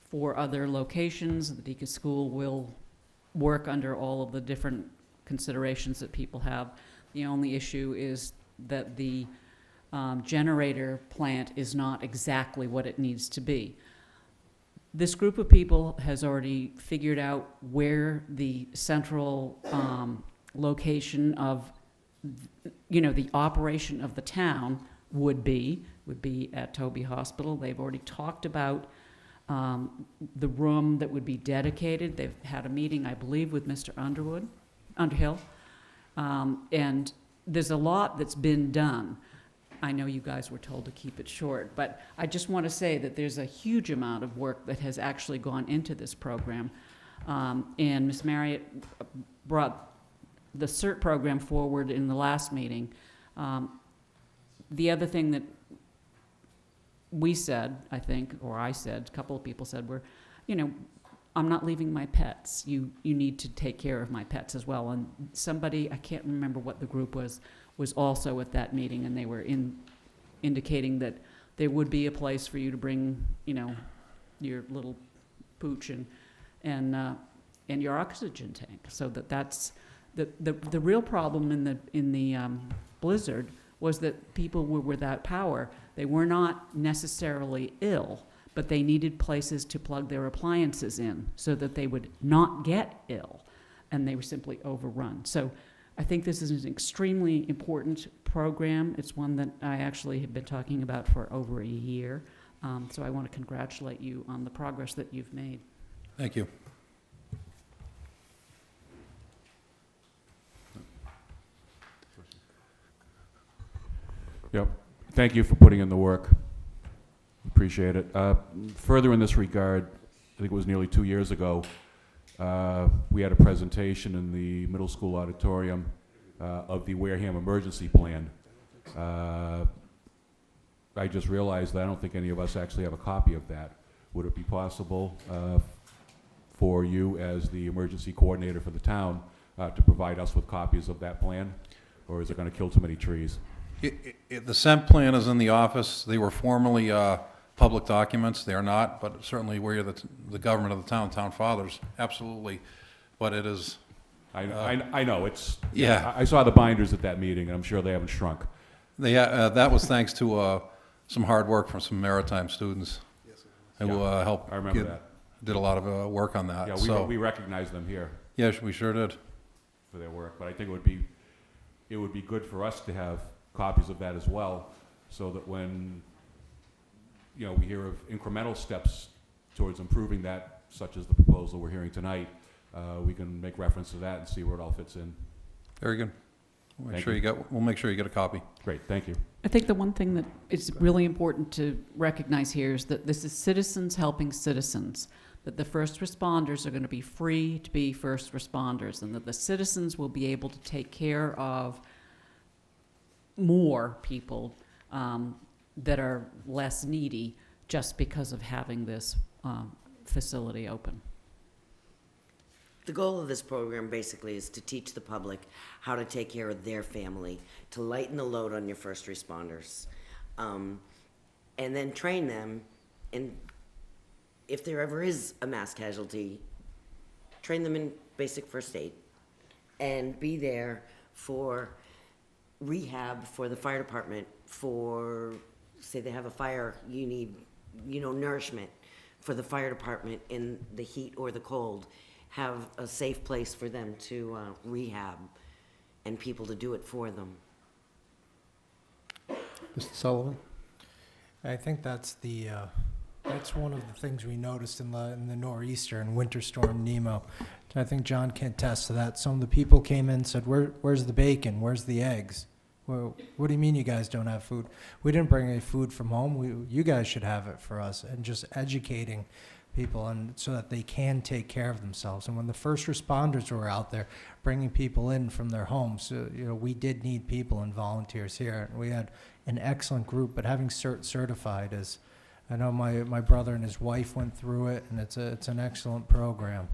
for other locations. The Deacon's School will work under all of the different considerations that people have. The only issue is that the generator plant is not exactly what it needs to be. This group of people has already figured out where the central location of, the operation of the town would be at Toby Hospital. They've already talked about the room that would be dedicated. They've had a meeting, I believe, with Mr. Underhill. And there's a lot that's been done. I know you guys were told to keep it short, but I just want to say that there's a huge amount of work that has actually gone into this program. And Ms. Marriott brought the CERT program forward in the last meeting. The other thing that we said, I think, or I said, a couple of people said, were, I'm not leaving my pets. You need to take care of my pets as well. And somebody, I can't remember what the group was also at that meeting, and they were indicating that there would be a place for you to bring, your little pooch and your oxygen tank. So that's the real problem in the blizzard was that people were without power. They were not necessarily ill, but they needed places to plug their appliances in so that they would not get ill, and they were simply overrun. So I think this is an extremely important program. It's one that I actually have been talking about for over a year. So I want to congratulate you on the progress that you've made. Thank you. Yep. Thank you for putting in the work. Appreciate it. Further in this regard, I think it was nearly 2 years ago, we had a presentation in the middle school auditorium of the Wareham emergency plan. I just realized that I don't think any of us actually have a copy of that. Would it be possible for you as the emergency coordinator for the town to provide us with copies of that plan? Or is it going to kill too many trees? The SEMP plan is in the office. They were formerly public documents. They are not, but certainly we're the government of the town fathers, absolutely. But it is... I know, it's... Yeah. I saw the binders at that meeting, and I'm sure they haven't shrunk. They, that was thanks to some hard work from some maritime students who helped. I remember that. Did a lot of work on that. Yeah, we recognize them here. Yes, we sure did. For their work, but I think it would be good for us to have copies of that as well, so that when we hear of incremental steps towards improving that, such as the proposal we're hearing tonight, we can make reference to that and see where it all fits in. Very good. We'll make sure you get a copy. Great, thank you. I think the one thing that is really important to recognize here is that this is citizens helping citizens, that the first responders are going to be free to be first responders, and that the citizens will be able to take care of more people that are less needy just because of having this facility open. The goal of this program basically is to teach the public how to take care of their family, to lighten the load on your first responders, and then train them, and if there ever is a mass casualty, train them in basic first aid, and be there for rehab for the fire department, for, say they have a fire, you need, nourishment for the fire department in the heat or the cold. Have a safe place for them to rehab and people to do it for them. Mr. Sullivan? I think that's one of the things we noticed in the nor'easter and winter storm Nemo. I think John can attest to that. Some of the people came in and said, where's the bacon? Where's the eggs? Well, what do you mean you guys don't have food? We didn't bring any food from home. You guys should have it for us. And just educating people and so that they can take care of themselves. And when the first responders were out there bringing people in from their homes, we did need people and volunteers here. And we had an excellent group, but having certified is, I know my brother and his wife went through it, and it's an excellent program.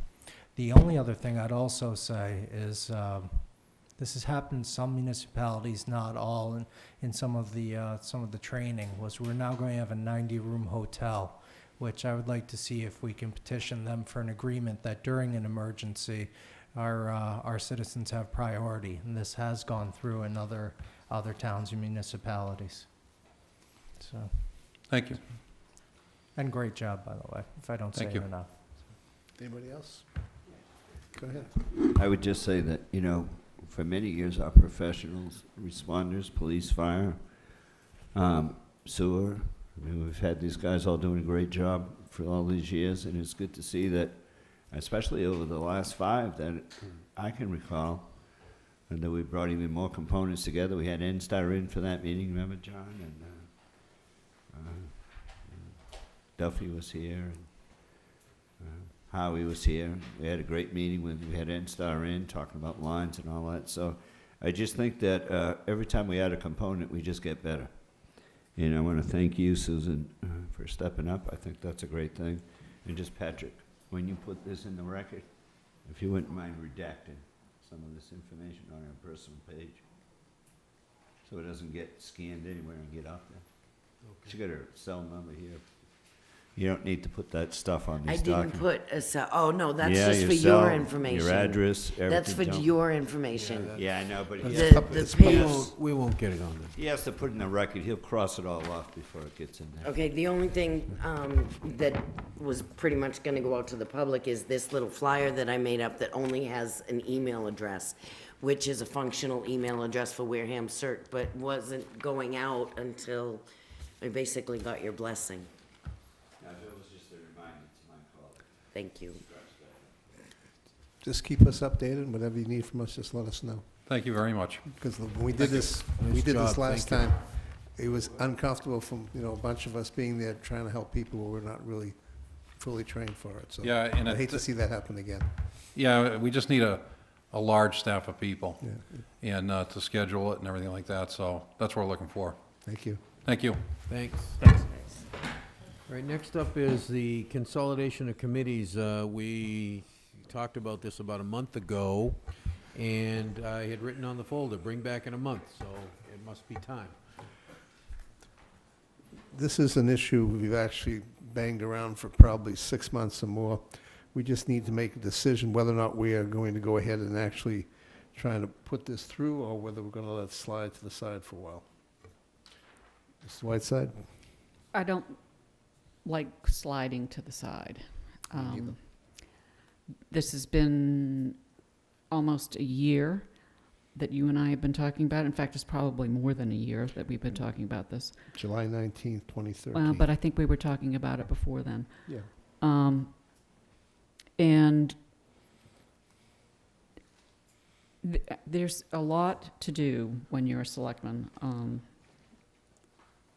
The only other thing I'd also say is this has happened in some municipalities, not all, and in some of the training was we're now going to have a 90-room hotel, which I would like to see if we can petition them for an agreement that during an emergency, our citizens have priority, and this has gone through in other towns and municipalities. So, thank you. And great job, by the way, if I don't say it enough. Anybody else? Go ahead. I would just say that, for many years, our professionals, responders, police, fire, sewer, we've had these guys all doing a great job for all these years, and it's good to see that, especially over the last 5 that I can recall, and that we brought even more components together. We had NSTAR in for that meeting, remember, John? And Duffy was here, and Howie was here. We had a great meeting when we had NSTAR in, talking about lines and all that. So I just think that every time we add a component, we just get better. And I want to thank you, Susan, for stepping up. I think that's a great thing. And just Patrick, when you put this in the record, if you wouldn't mind redacting some of this information on our personal page, so it doesn't get scanned anywhere and get out there. Okay. She got her cell number here. You don't need to put that stuff on these documents. I didn't put oh no, that's yeah, just for cell, your information. Your address, everything. That's for your information. Yeah, I know, but the page. We won't get it on there. He has to put in the record. He'll cross it all off before it gets in there. Okay, the only thing that was pretty much going to go out to the public is this little flyer that I made up that only has an email address. which is a functional email address for Wareham CERT, but wasn't going out until I basically got your blessing. That was just a reminder to my colleague. Thank you. Just keep us updated, whatever you need from us, just let us know. Thank you very much. Because when we did this, Nice job, last thank you. time, it was uncomfortable from, a bunch of us being there trying to help people who were not really fully trained for it. So Yeah, and I hate to see that happen again. Yeah, we just need a large staff of people Yeah. and to schedule it and everything like that, so that's what we're looking for. Thank you. Thank you. Thanks. All right, next up is the consolidation of committees. We talked about this about a month ago, and I had written on the folder, bring back in a month, so it must be time. This is an issue we've actually banged around for probably 6 months or more. We just need to make a decision whether or not we are going to go ahead and actually trying to put this through, or whether we're going to let it slide to the side for a while. Mr. Whiteside? I don't like sliding to the side. neither. This has been almost a year that you and I have been talking about. In fact, it's probably more than a year that we've been talking about this. July 19th, 2013. But I think we were talking about it before then. Yeah. And there's a lot to do when you're a selectman.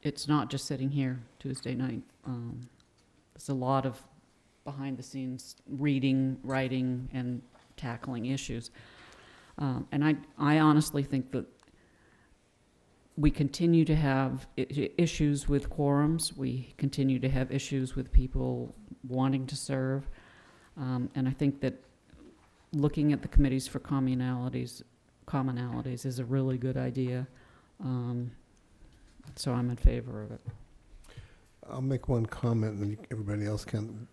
It's not just sitting here Tuesday night. There's a lot of behind-the-scenes reading, writing, and tackling issues. And I honestly think that we continue to have issues with quorums. We continue to have issues with people wanting to serve. And I think that looking at the committees for commonalities is a really good idea. So I'm in favor of it. I'll make one comment, and then everybody else can.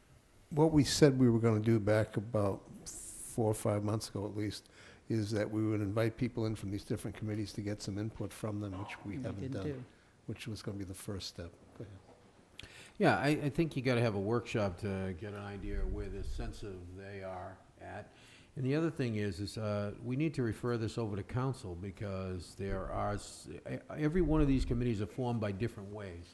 What we said we were going to do back about 4 or 5 months ago at least, is that we would invite people in from these different committees to get some input from them, which we haven't didn't done, do. which was going to be the first step. Go ahead. Yeah, I think you gotta have a workshop to get an idea of where the sensitive they are at. And the other thing is we need to refer this over to council, because there are, every one of these committees are formed by different ways.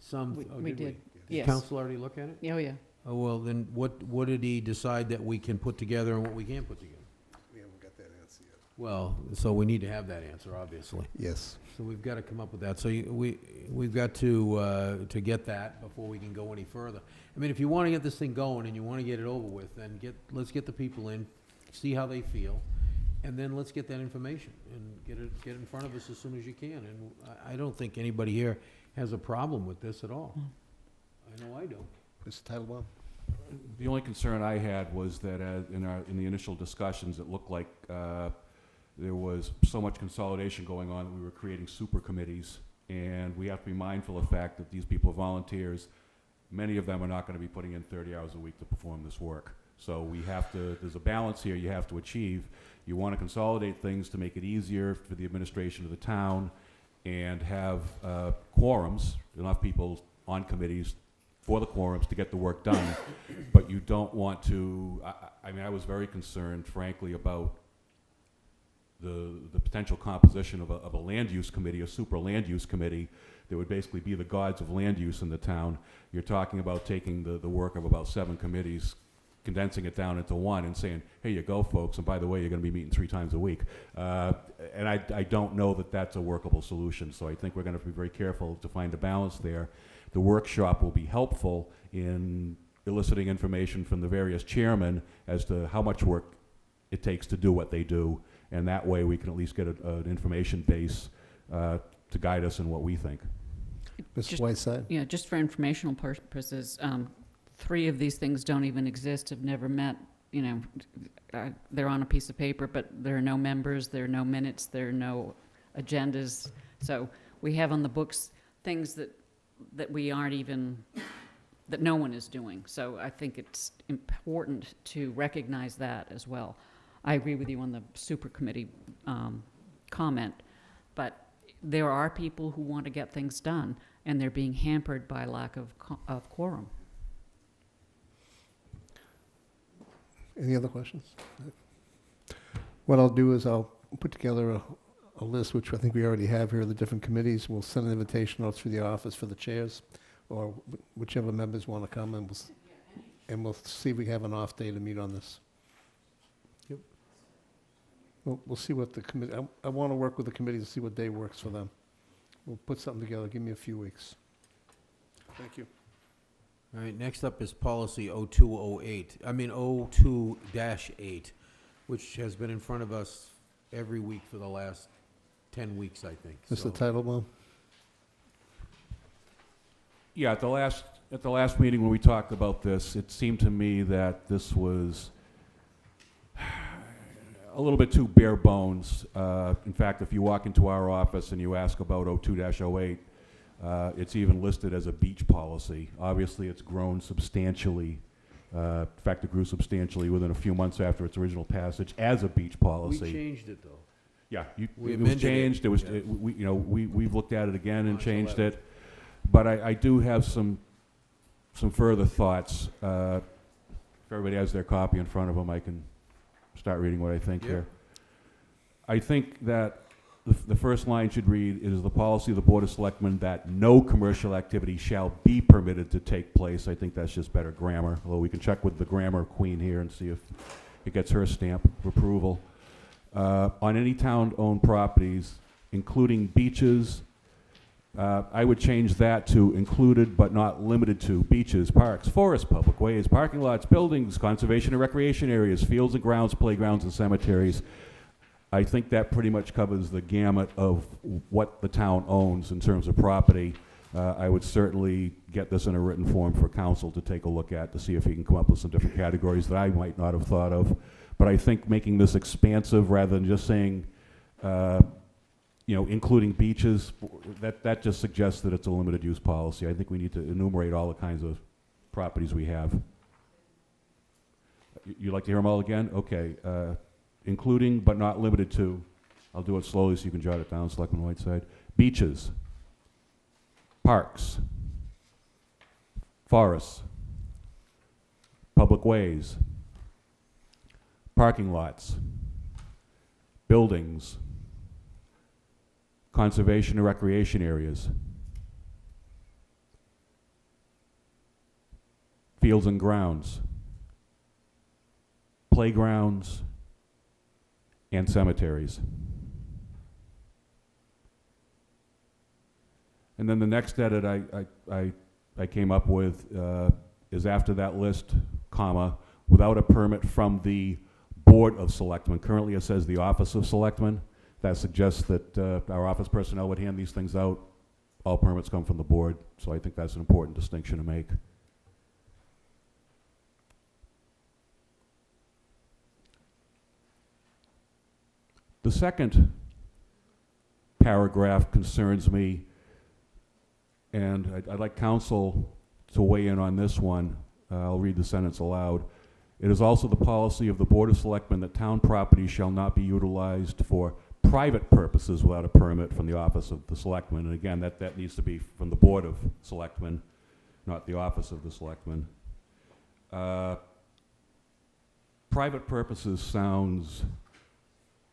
Some, We did, yes. Council already look at it? Oh, yeah. Oh, well, then what did he decide that we can put together and what we can't put together? We haven't got that answer yet. Well, so we need to have that answer, obviously. Yes. So we've got to come up with that. So we've got to get that before we can go any further. I mean, if you want to get this thing going and you want to get it over with, then let's get the people in, see how they feel, and then let's get that information and get it in front of us as soon as you can. And I don't think anybody here has a problem with this at all. I know I don't. Mr. Titlebaum? The only concern I had was that in the initial discussions, it looked like there was so much consolidation going on that we were creating super committees, and we have to be mindful of the fact that these people are volunteers. Many of them are not going to be putting in 30 hours a week to perform this work. So we have to, there's a balance here you have to achieve. You want to consolidate things to make it easier for the administration of the town and have quorums, enough people on committees for the quorums to get the work done. But you don't want to, I mean, I was very concerned, frankly, about the potential composition of a land use committee, a super land use committee that would basically be the gods of land use in the town. You're talking about taking the work of about 7 committees, condensing it down into one and saying, here you go, folks, and by the way, you're going to be meeting 3 times a week. And I don't know that that's a workable solution, so I think we're going to be very careful to find a balance there. The workshop will be helpful in eliciting information from the various chairmen as to how much work it takes to do what they do, and that way we can at least get an information base to guide us in what we think. Mr. Whiteside? Yeah, just for informational purposes, 3 of these things don't even exist, have never met, you know, they're on a piece of paper, but there are no members, there are no minutes, there are no agendas. So we have on the books things that we aren't even, that no one is doing. So I think it's important to recognize that as well. I agree with you on the super committee comment, but there are people who want to get things done, and they're being hampered by lack of quorum. Any other questions? What I'll do is I'll put together a list, which I think we already have here, of the different committees. We'll send an invitation out through the office for the chairs, or whichever members want to come, and we'll see if we have an off day to meet on this. Yep. We'll see what the committee, I want to work with the committee to see what day works for them. We'll put something together. Give me a few weeks. Thank you. All right, next up is policy 02-8, which has been in front of us every week for the last 10 weeks, I think. Mr. So- Titlebaum? Yeah, at the last meeting when we talked about this, it seemed to me that this was a little bit too bare bones. In fact, if you walk into our office and you ask about 02-08, it's even listed as a beach policy. Obviously, it's grown substantially. In fact, it grew substantially within a few months after its original passage as a beach policy. We changed it, though. Yeah, We it was amended it. changed. It was, Yeah. we've looked at it again and March changed 11th. it. But I do have some further thoughts. If everybody has their copy in front of them, I can start reading what I think Yeah. here. I think that the first line should read, "It is the policy of the Board of Selectmen that no commercial activity shall be permitted to take place." I think that's just better grammar, although we can check with the grammar queen here and see if it gets her stamp of approval. On any town-owned properties, including beaches, I would change that to included but not limited to beaches, parks, forests, public ways, parking lots, buildings, conservation and recreation areas, fields and grounds, playgrounds and cemeteries. I think that pretty much covers the gamut of what the town owns in terms of property. I would certainly get this in a written form for council to take a look at to see if he can come up with some different categories that I might not have thought of. But I think making this expansive rather than just saying, including beaches, that just suggests that it's a limited use policy. I think we need to enumerate all the kinds of properties we have. You'd like to hear them all again? Okay. Including but not limited to, I'll do it slowly so you can jot it down, Selectman Whiteside. Beaches, parks, forests, public ways, parking lots, buildings, conservation and recreation areas, fields and grounds, playgrounds, and cemeteries. And then the next edit I came up with is after that list, comma, without a permit from the Board of Selectmen. Currently it says the Office of Selectmen. That suggests that our office personnel would hand these things out. All permits come from the board, so I think that's an important distinction to make. The second paragraph concerns me, and I'd like council to weigh in on this one. I'll read the sentence aloud. It is also the policy of the Board of Selectmen that town property shall not be utilized for private purposes without a permit from the Office of the Selectmen. And again, that needs to be from the Board of Selectmen, not the Office of the Selectmen. Private purposes sounds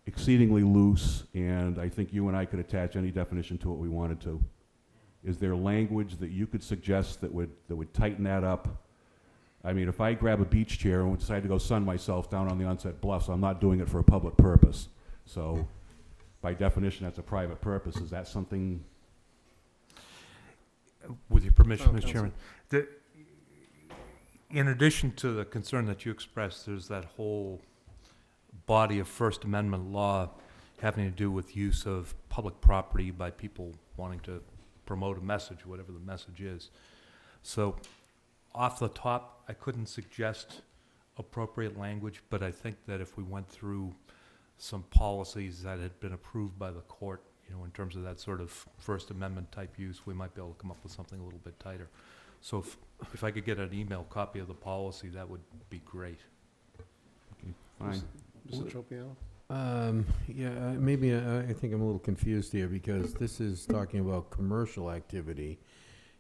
exceedingly loose, and I think you and I could attach any definition to it we wanted to. Is there language that you could suggest that would tighten that up? I mean, if I grab a beach chair and decide to go sun myself down on the Onset Bluffs, I'm not doing it for a public purpose. So, by definition, that's a private purpose. Is that something? With your permission, Oh, Mr. Chairman, in addition to the concern that you expressed, there's that whole body of First Amendment law having to do with use of public property by people wanting to promote a message, whatever the message is. So, off the top, I couldn't suggest appropriate language, but I think that if we went through some policies that had been approved by the court, in terms of that sort of First Amendment type use, we might be able to come up with something a little bit tighter. So if I could get an email copy of the policy, that would be great. Okay, fine. Mr. Tropiano? Maybe I think I'm a little confused here because this is talking about commercial activity.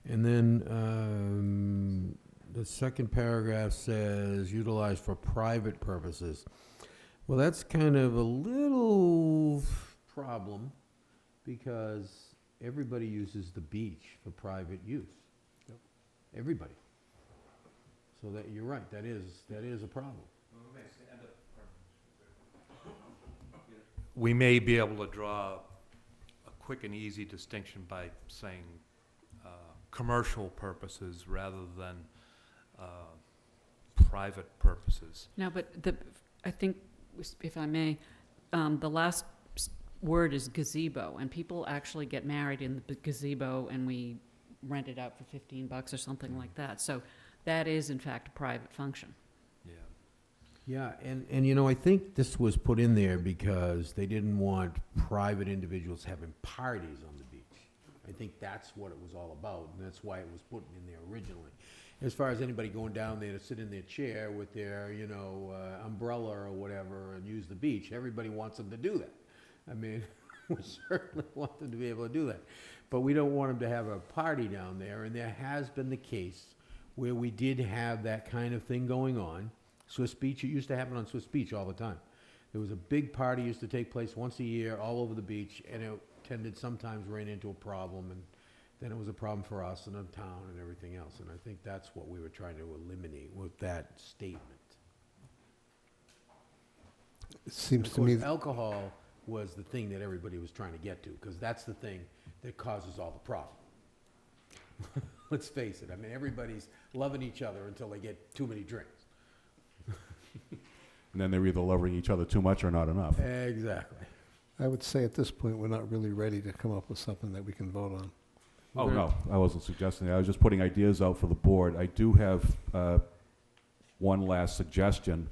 And then the second paragraph says utilized for private purposes. Well, that's kind of a little problem because everybody uses the beach for private use. Yep. Everybody. So that, you're right, that is a problem. We may be able to draw a quick and easy distinction by saying commercial purposes rather than private purposes. No, but I think, if I may, the last word is gazebo, and people actually get married in the gazebo, and we rent it out for $15 or something like that. So that is, in fact, a private function. Yeah, and you know, I think this was put in there because they didn't want private individuals having parties on the beach. I think that's what it was all about, and that's why it was put in there originally. As far as anybody going down there to sit in their chair with their, you know, umbrella or whatever and use the beach, everybody wants them to do that. I mean, we certainly want them to be able to do that. But we don't want them to have a party down there, and there has been the case where we did have that kind of thing going on. Swiss Beach, it used to happen on Swiss Beach all the time. There was a big party used to take place once a year all over the beach, and it tended sometimes ran into a problem, and then it was a problem for us and the town and everything else. And I think that's what we were trying to eliminate with that statement. It seems Of to me, course, alcohol was the thing that everybody was trying to get to, because that's the thing that causes all the problem. Let's face it, I mean, everybody's loving each other until they get too many drinks. And then they're either loving each other too much or not enough. Exactly. I would say at this point, we're not really ready to come up with something that we can vote on. Oh, no, I wasn't suggesting that. I was just putting ideas out for the board. I do have one last suggestion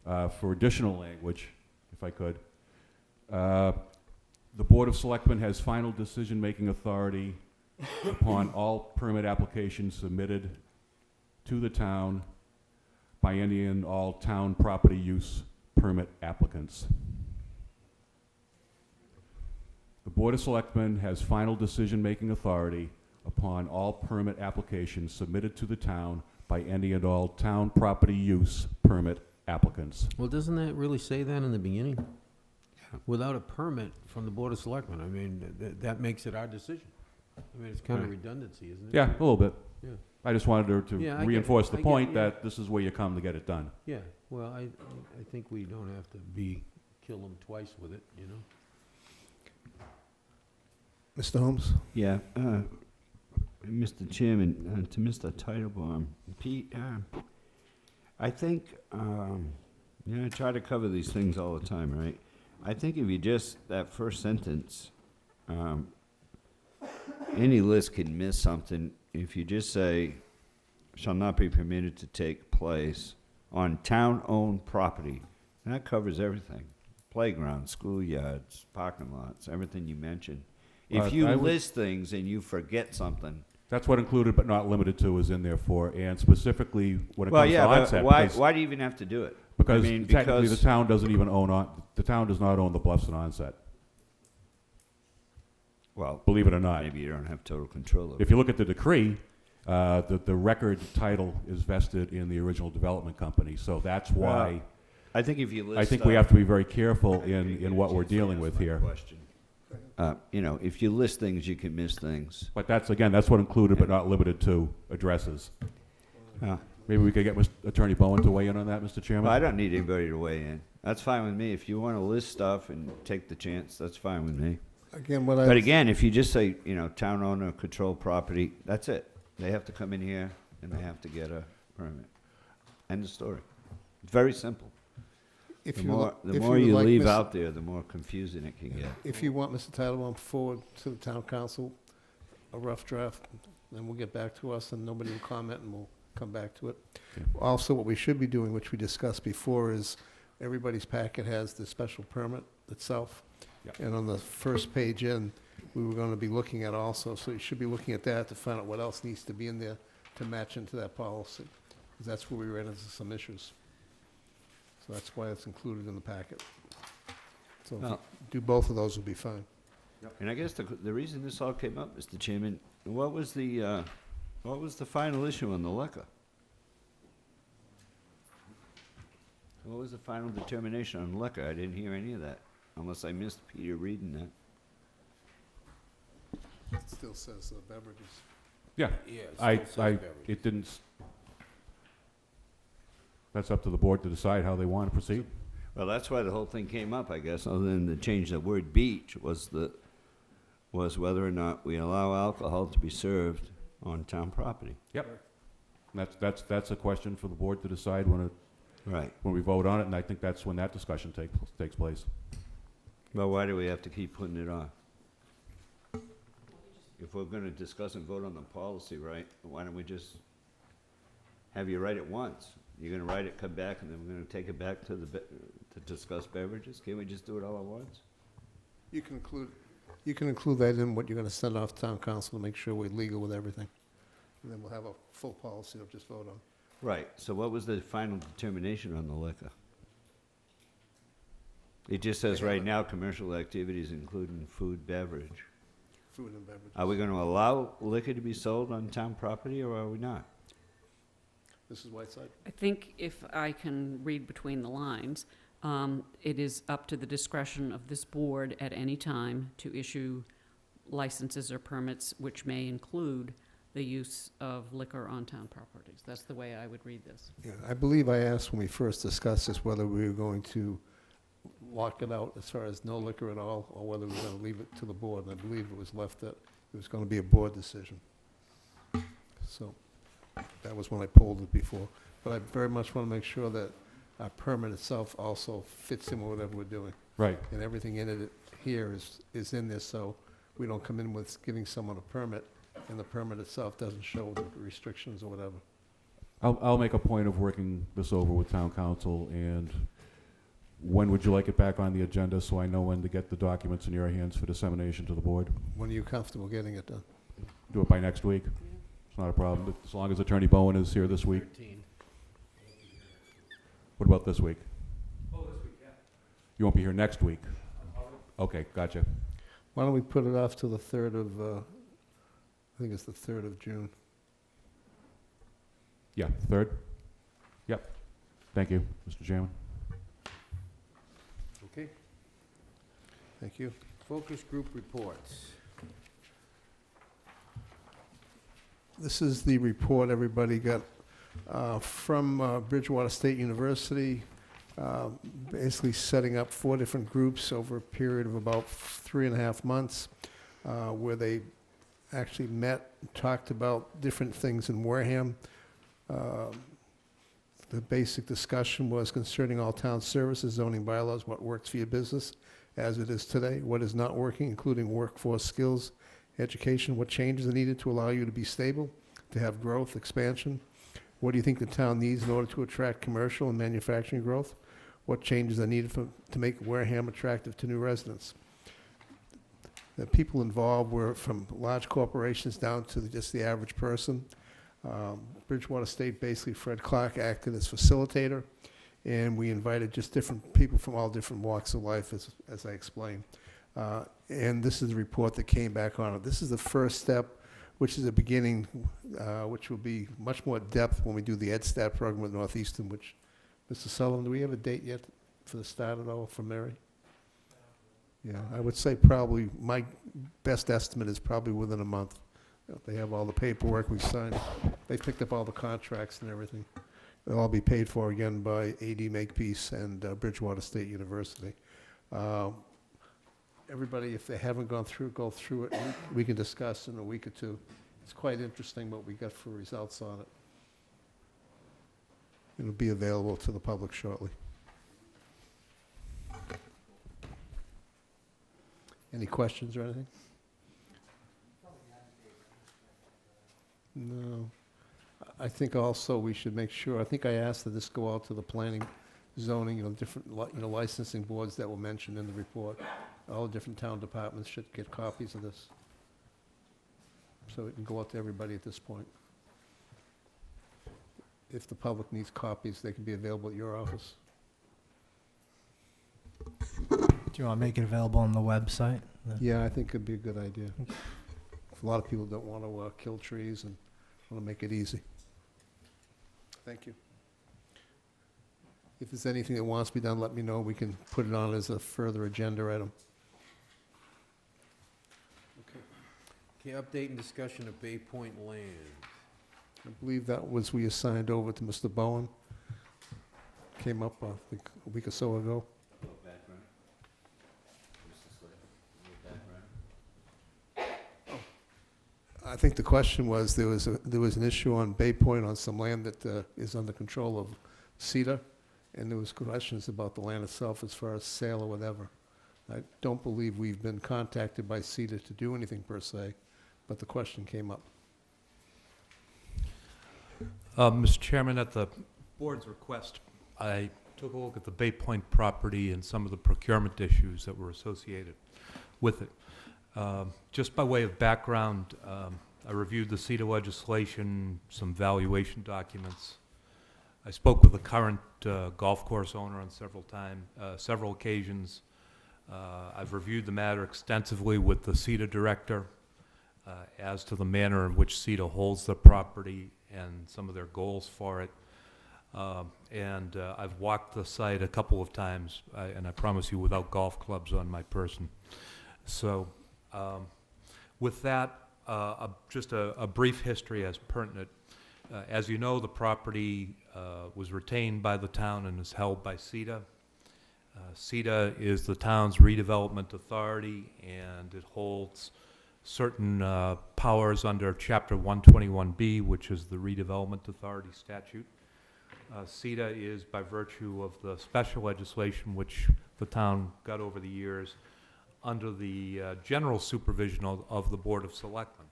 for additional language, if I could. The Board of Selectmen has final decision-making authority upon all permit applications submitted to the town by any and all town property use permit applicants. The Board of Selectmen has final decision-making authority upon all permit applications submitted to the town by any and all town property use permit applicants. Well, doesn't that really say that in the beginning? Yeah. Without a permit from the Board of Selectmen, I mean, that makes it our decision. I mean, it's kind of redundancy, isn't it? Yeah, a little bit. Yeah. I just wanted to Yeah, I get reinforce it. the I get point it, yeah. that this is where you come to get it done. Yeah, well, I think we don't have to kill them twice with it, you know? Mr. Holmes? Yeah, Mr. Chairman, to Mr. Titlebaum, Pete, I think, I try to cover these things all the time, right? I think if you just, that first sentence, any list can miss something. If you just say, shall not be permitted to take place on town-owned property, that covers everything. Playgrounds, schoolyards, parking lots, everything you mentioned. If you list things and you forget something. That's what included but not limited to is in there for, and specifically when it comes to onset. Why do you even have to do it? Because I mean, technically the town doesn't even own, the town does not own the bluffs and onset. Well, believe it or not. Maybe you don't have total control of it. If you look at the decree, the record title is vested in the original development company, so that's why. I think if you list, I think we have to be very careful in what we're dealing with here. If you list things, you can miss things. But that's what included but not limited to addresses. Maybe we could get Attorney Bowen to weigh in on that, Mr. Chairman? Well, I don't need anybody to weigh in. That's fine with me. If you want to list stuff and take the chance, that's fine with me. But again, if you just say, town owner control property, that's it. They have to come in here and they have to get a permit. End of story. It's very simple. The more you leave out there, the more confusing it can get. If you want Mr. Titlebaum forward to the town council, a rough draft, then we'll get back to us and nobody will comment and we'll come back to it. Okay. Also, what we should be doing, which we discussed before, is everybody's packet has the special permit itself. Yep. And on the first page in, we were going to be looking at also, so you should be looking at that to find out what else needs to be in there to match into that policy. Because that's where we ran into some issues. So that's why it's included in the packet. So if you do both of those, will be fine. And I guess the reason this all came up, Mr. Chairman, what was the final issue on the liquor? What was the final determination on liquor? I didn't hear any of that, unless I missed Peter reading that. It still says beverages. Yeah, Yeah, it I, still says I, beverage. it didn't, that's up to the board to decide how they want to proceed. Well, that's why the whole thing came up, I guess, other than to change the word beach, was whether or not we allow alcohol to be served on town property. Yep. That's a question for the board to decide when Right. we vote on it, and I think that's when that discussion takes place. Well, why do we have to keep putting it off? If we're gonna discuss and vote on the policy, right, why don't we just have you write it once? You're gonna write it, come back, and then we're gonna take it back to to discuss beverages? Can't we just do it all at once? You can include that in what you're gonna send off to town council to make sure we're legal with everything. And then we'll have a full policy to just vote on. Right, so what was the final determination on the liquor? It just says right now, commercial activities including food, beverage. Food and beverages. Are we gonna allow liquor to be sold on town property, or are we not? Mrs. Whiteside? I think if I can read between the lines, it is up to the discretion of this board at any time to issue licenses or permits which may include the use of liquor on town properties. That's the way I would read this. Yeah, I believe I asked when we first discussed this whether we were going to lock it out as far as no liquor at all, or whether we were gonna leave it to the board, and I believe it was left that it was gonna be a board decision. So, that was when I pulled it before. But I very much wanna make sure that our permit itself also fits in with whatever we're doing. Right. And everything in it here is in this, so we don't come in with giving someone a permit, and the permit itself doesn't show the restrictions or whatever. I'll make a point of working this over with town council, and when would you like it back on the agenda, so I know when to get the documents in your hands for dissemination to the board? When are you comfortable getting it done? Do it by next week. It's not a problem, as long as Attorney Bowen is here this week. What about this week? Oh, this week, yeah. You won't be here next week? Okay, gotcha. Why don't we put it off till the 3rd of, I think it's the 3rd of June. Yeah, 3rd? Yep. Thank you, Mr. Chairman. Okay. Thank you. Focus group reports. This is the report everybody got from Bridgewater State University, basically setting up 4 different groups over a period of about 3.5 months, where they actually met, talked about different things in Wareham. The basic discussion was concerning all town services, zoning bylaws, what works for your business as it is today, what is not working, including workforce skills, education, what changes are needed to allow you to be stable, to have growth, expansion. What do you think the town needs in order to attract commercial and manufacturing growth? What changes are needed to make Wareham attractive to new residents? The people involved were from large corporations down to just the average person. Bridgewater State, basically Fred Clark acted as facilitator, and we invited just different people from all different walks of life, as I explained. And this is the report that came back on it. This is the first step, which is the beginning, which will be much more depth when we do the EdStat program with Northeastern, which, Mr. Sullivan, do we have a date yet for the start at all for Mary? Yeah, I would say probably, my best estimate is probably within a month. They have all the paperwork we signed. They picked up all the contracts and everything. They'll all be paid for again by AD Makepeace and Bridgewater State University. Everybody, if they haven't gone through, go through it. We can discuss in a week or two. It's quite interesting what we got for results on it. It'll be available to the public shortly. Any questions or anything? No. I think also we should make sure, I think I asked that this go out to the planning, zoning, different, licensing boards that were mentioned in the report. All the different town departments should get copies of this. So it can go out to everybody at this point. If the public needs copies, they can be available at your office. Do you want to make it available on the website? Yeah, I think it'd be a good idea. A lot of people don't want to kill trees and want to make it easy. Thank you. If there's anything that wants to be done, let me know. We can put it on as a further agenda item. Okay, update and discussion of Bay Point land. I believe that was we assigned over to Mr. Bowen. Came up, I think, a week or so ago. I think the question was, there was an issue on Bay Point on some land that is under control of CETA, and there was questions about the land itself as far as sale or whatever. I don't believe we've been contacted by CETA to do anything per se, but the question came up. Mr. Chairman, at the board's request, I took a look at the Bay Point property and some of the procurement issues that were associated with it. Just by way of background, I reviewed the CETA legislation, some valuation documents. I spoke with the current golf course owner on several occasions. I've reviewed the matter extensively with the CETA director as to the manner in which CETA holds the property and some of their goals for it. I've walked the site a couple of times, and I promise you without golf clubs on my person. So with that, just a brief history as pertinent. As you know, the property was retained by the town and is held by CETA. CETA is the town's redevelopment authority, and it holds certain powers under Chapter 121B, which is the Redevelopment Authority statute. CETA is by virtue of the special legislation which the town got over the years under the general supervision of the Board of Selectmen.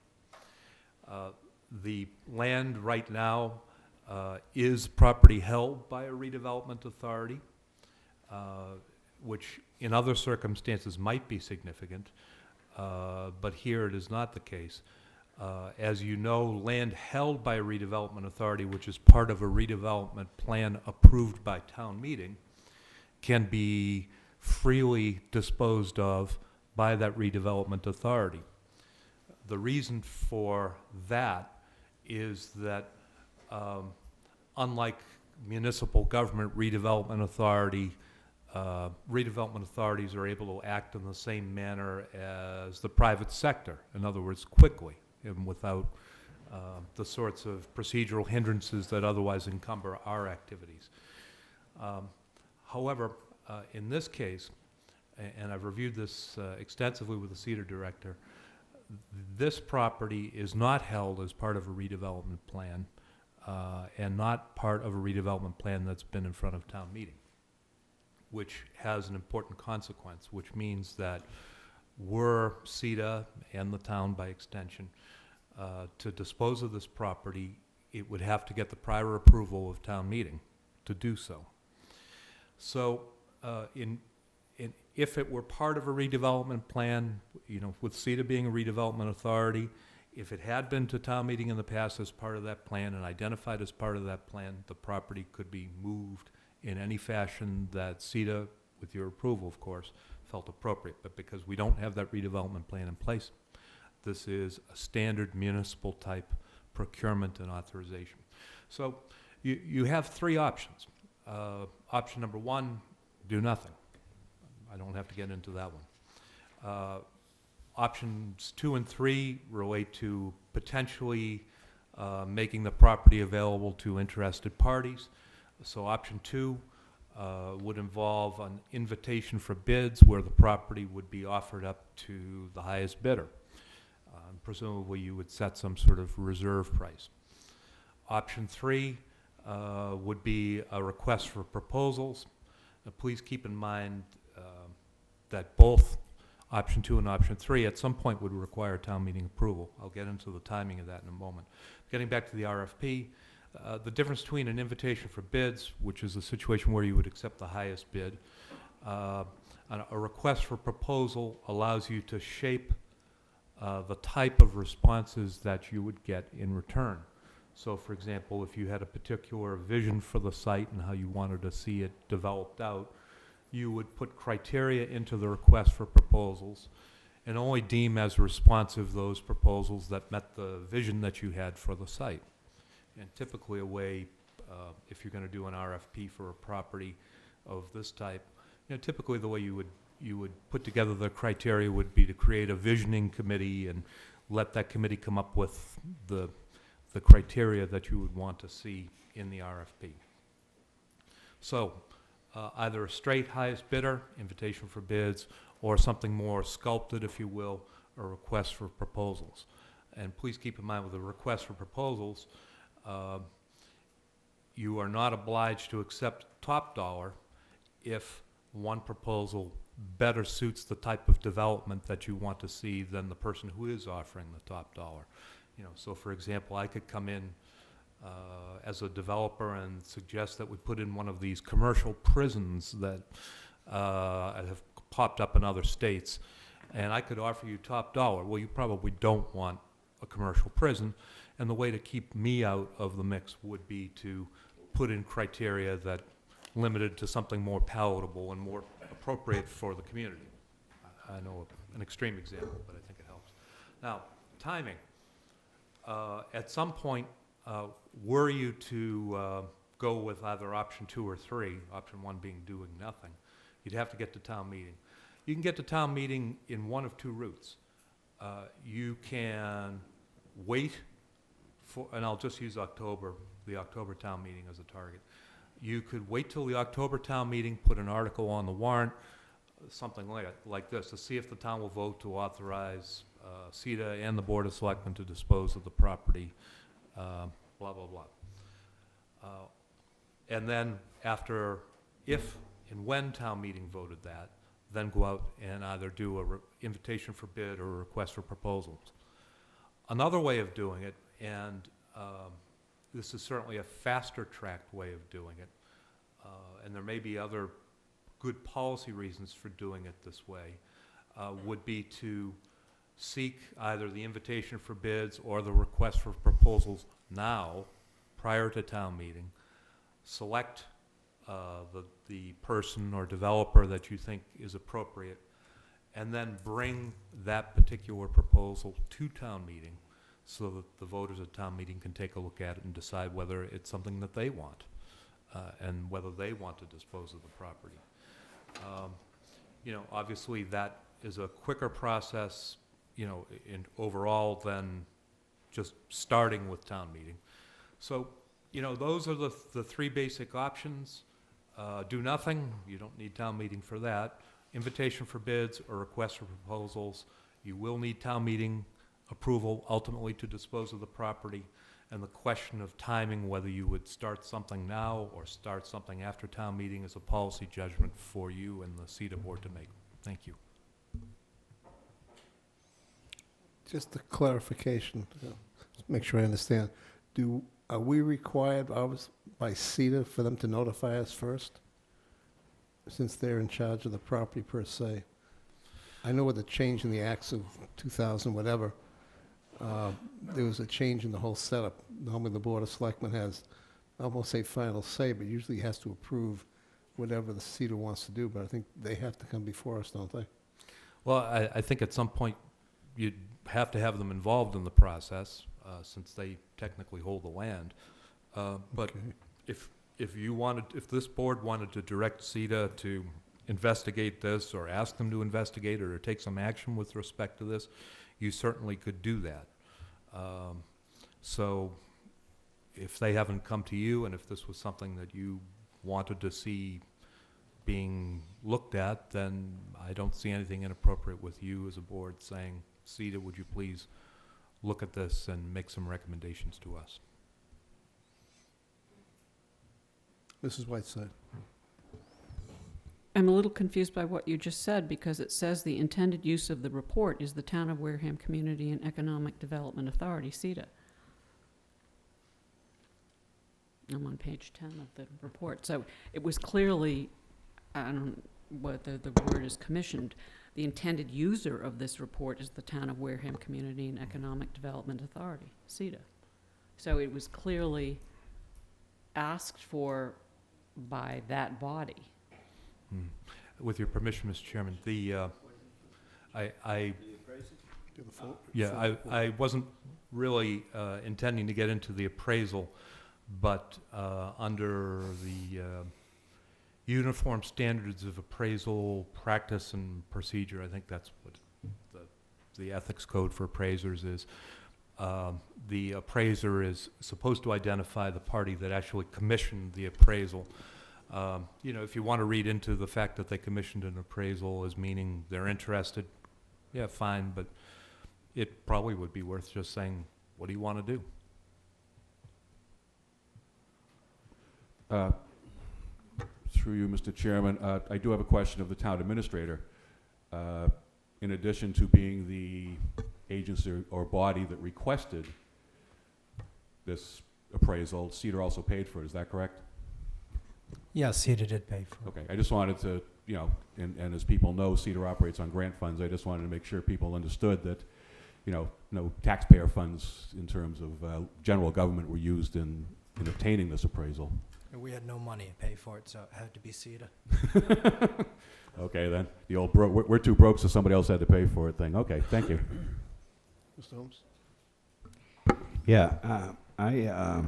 The land right now is property held by a redevelopment authority, which in other circumstances might be significant, but here it is not the case. As you know, land held by a redevelopment authority, which is part of a redevelopment plan approved by town meeting, can be freely disposed of by that redevelopment authority. The reason for that is that unlike municipal government, redevelopment authorities are able to act in the same manner as the private sector. In other words, quickly and without the sorts of procedural hindrances that otherwise encumber our activities. However, in this case, and I've reviewed this extensively with the CETA director, this property is not held as part of a redevelopment plan and not part of a redevelopment plan that's been in front of town meeting, which has an important consequence, which means that were CETA and the town by extension to dispose of this property, it would have to get the prior approval of town meeting to do so. So if it were part of a redevelopment plan, with CETA being a redevelopment authority, if it had been to town meeting in the past as part of that plan and identified as part of that plan, the property could be moved in any fashion that CETA, with your approval, of course, felt appropriate. But because we don't have that redevelopment plan in place, this is a standard municipal type procurement and authorization. So you have three options. Option number one, do nothing. I don't have to get into that one. Options 2 and 3 relate to potentially making the property available to interested parties. So option 2 would involve an invitation for bids where the property would be offered up to the highest bidder. Presumably you would set some sort of reserve price. Option 3 would be a request for proposals. Now, please keep in mind that both option 2 and option 3 at some point would require town meeting approval. I'll get into the timing of that in a moment. Getting back to the RFP, the difference between an invitation for bids, which is a situation where you would accept the highest bid, a request for proposal allows you to shape the type of responses that you would get in return. So, for example, if you had a particular vision for the site and how you wanted to see it developed out, you would put criteria into the request for proposals and only deem as responsive those proposals that met the vision that you had for the site. And typically a way if you're going to do an RFP for a property of this type, typically the way you would put together the criteria would be to create a visioning committee and let that committee come up with the criteria that you would want to see in the RFP. So either a straight highest bidder, invitation for bids, or something more sculpted, if you will, a request for proposals. And please keep in mind with the request for proposals, you are not obliged to accept top dollar if one proposal better suits the type of development that you want to see than the person who is offering the top dollar. So for example, I could come in as a developer and suggest that we put in one of these commercial prisons that have popped up in other states, and I could offer you top dollar. Well, you probably don't want a commercial prison, and the way to keep me out of the mix would be to put in criteria that limited to something more palatable and more appropriate for the community. I know an extreme example, but I think it helps. Now, timing. At some point, were you to go with either option 2 or 3, option 1 being doing nothing, you'd have to get to town meeting. You can get to town meeting in one of 2 routes. You can wait for, and I'll just use October, the October town meeting as a target. You could wait till the October town meeting, put an article on the warrant, something like this, to see if the town will vote to authorize CETA and the Board of Selectmen to dispose of the property, blah, blah, blah. And then after, if and when town meeting voted that, then go out and either do a invitation for bid or a request for proposals. Another way of doing it, and this is certainly a faster tracked way of doing it, and there may be other good policy reasons for doing it this way, would be to seek either the invitation for bids or the request for proposals now, prior to town meeting, select the person or developer that you think is appropriate, and then bring that particular proposal to town meeting so that the voters at town meeting can take a look at it and decide whether it's something that they want and whether they want to dispose of the property. Obviously that is a quicker process, in overall than just starting with town meeting. So, those are the 3 basic options. Do nothing, you don't need town meeting for that. Invitation for bids or request for proposals, you will need town meeting approval ultimately to dispose of the property. And the question of timing, whether you would start something now or start something after town meeting, is a policy judgment for you and the CETA board to make. Thank you. Just a clarification, make sure I understand. Are we required by CETA for them to notify us first? Since they're in charge of the property per se. I know with the change in the acts of 2000, whatever, there was a change in the whole setup. Normally the Board of Selectmen has, I won't say final say, but usually has to approve whatever the CETA wants to do, but I think they have to come before us, don't they? Well, I think at some point you'd have to have them involved in the process, since they technically hold the land. But Okay. if this board wanted to direct CETA to investigate this, or ask them to investigate it, or take some action with respect to this, you certainly could do that. So if they haven't come to you, and if this was something that you wanted to see being looked at, then I don't see anything inappropriate with you as a board saying, CETA, would you please look at this and make some recommendations to us? Mrs. Whiteside. I'm a little confused by what you just said, because it says the intended use of the report is the Town of Wareham Community and Economic Development Authority, CETA. I'm on page 10 of the report. So it was clearly, I don't know whether the word is commissioned, the intended user of this report is the Town of Wareham Community and Economic Development Authority, CETA. So it was clearly asked for by that body. With your permission, Mr. Chairman, I wasn't really intending to get into the appraisal, but under the Uniform Standards of Appraisal Practice and Procedure, I think that's what the ethics code for appraisers is. The appraiser is supposed to identify the party that actually commissioned the appraisal. You know, if you want to read into the fact that they commissioned an appraisal as meaning they're interested, yeah, fine, but it probably would be worth just saying, what do you want to do? Through you, Mr. Chairman, I do have a question of the town administrator. In addition to being the agency or body that requested this appraisal, Cedar also paid for it, is that correct? Yes, CETA did pay for it. Okay, I just wanted to, you know, and as people know, Cedar operates on grant funds. I just wanted to make sure people understood that, you know, no taxpayer funds in terms of general government were used in obtaining this appraisal. And we had no money to pay for it, so it had to be CETA. Okay, then. The old we're too broke, so somebody else had to pay for it thing. Okay, thank you. Mr. Holmes? Yeah, I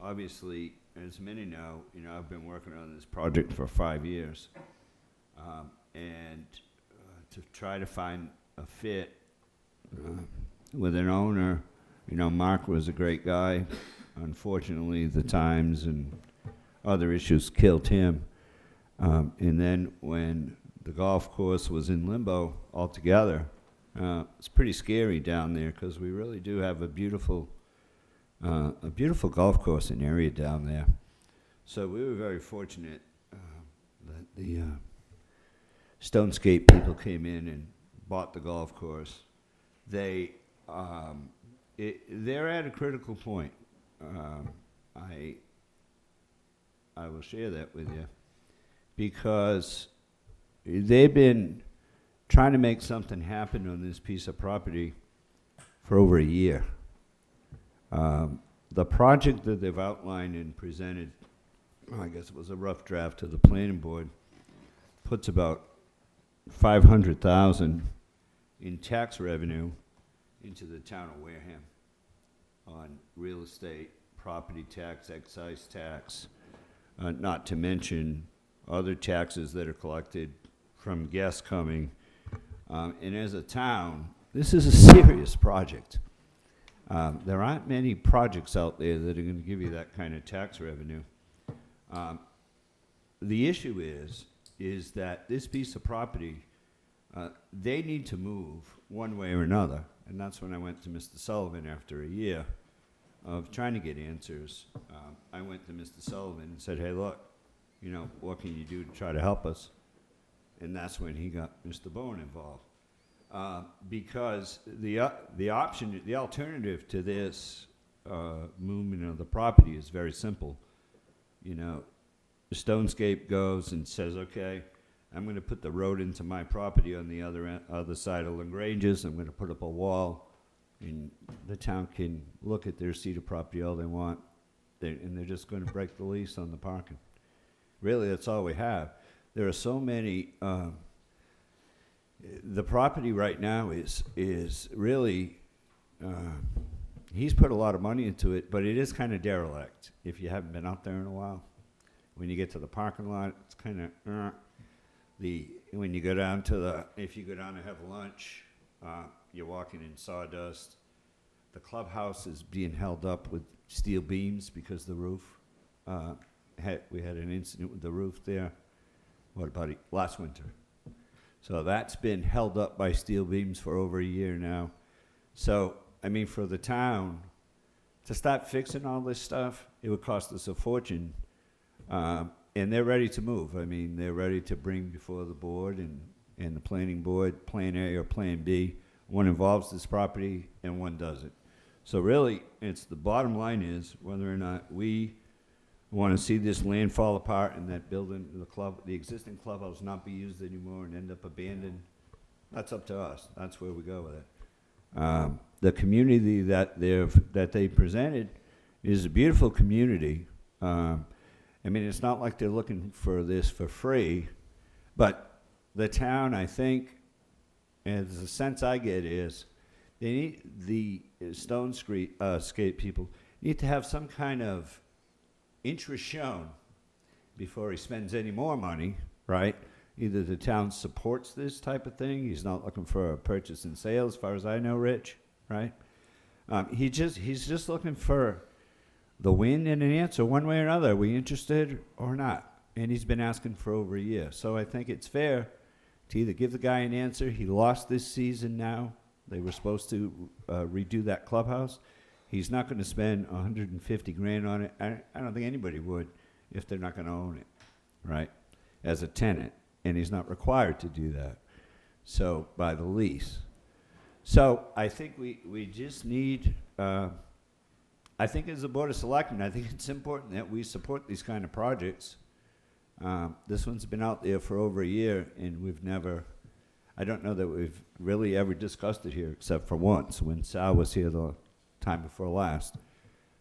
obviously, as many know, you know, I've been working on this project for 5 years, and to try to find a fit with an owner, you know, Mark was a great guy. Unfortunately, the times and other issues killed him. And then when the golf course was in limbo altogether, it's pretty scary down there because we really do have a beautiful golf course and area down there. So we were very fortunate that the Stonescape people came in and bought the golf course. They're at a critical point. I will share that with you because they've been trying to make something happen on this piece of property for over a year. The project that they've outlined and presented, I guess it was a rough draft to the planning board, puts about $500,000 in tax revenue into the town of Wareham on real estate, property tax, excise tax, not to mention other taxes that are collected from guests coming. And as a town, this is a serious project. There aren't many projects out there that are going to give you that kind of tax revenue. The issue is that this piece of property, they need to move one way or another. And that's when I went to Mr. Sullivan after a year of trying to get answers. I went to Mr. Sullivan and said, hey, look, you know, what can you do to try to help us? And that's when he got Mr. Bowen involved. Because the alternative to this movement of the property is very simple. You know, the Stonescape goes and says, okay, I'm going to put the road into my property on the other side of LaGrange's. I'm going to put up a wall, and the town can look at their Cedar property all they want, and they're just going to break the lease on the parking. Really, that's all we have. There are so many. The property right now is really. He's put a lot of money into it, but it is kind of derelict. If you haven't been out there in a while, when you get to the parking lot, it's kind of. When you go down to if you go down to have lunch, you're walking in sawdust. The clubhouse is being held up with steel beams because the roof. We had an incident with the roof there. What about last winter? So that's been held up by steel beams for over a year now. So, I mean, for the town to start fixing all this stuff, it would cost us a fortune. And they're ready to move. I mean, they're ready to bring before the board and the planning board, Plan A or Plan B. One involves this property and one doesn't. So really, it's the bottom line is whether or not we want to see this land fall apart and that building, the existing clubhouse not be used anymore and end up abandoned. That's up to us. That's where we go with it. The community that they presented is a beautiful community. I mean, it's not like they're looking for this for free, but the town, I think, and the sense I get is, they need the Stonescape people need to have some kind of interest shown before he spends any more money, right? Either the town supports this type of thing, he's not looking for a purchase and sale, as far as I know, Rich, right? He's just looking for the win and an answer, one way or another. Are we interested or not? And he's been asking for over a year. So I think it's fair to either give the guy an answer. He lost this season now. They were supposed to redo that clubhouse. He's not going to spend 150 grand on it. I don't think anybody would if they're not going to own it, right, as a tenant. And he's not required to do that, so by the lease. So I think we just need, I think as a Board of Selectmen, I think it's important that we support these kind of projects. This one's been out there for over a year, and we've never, I don't know that we've really ever discussed it here, except for once, when Sal was here the time before last.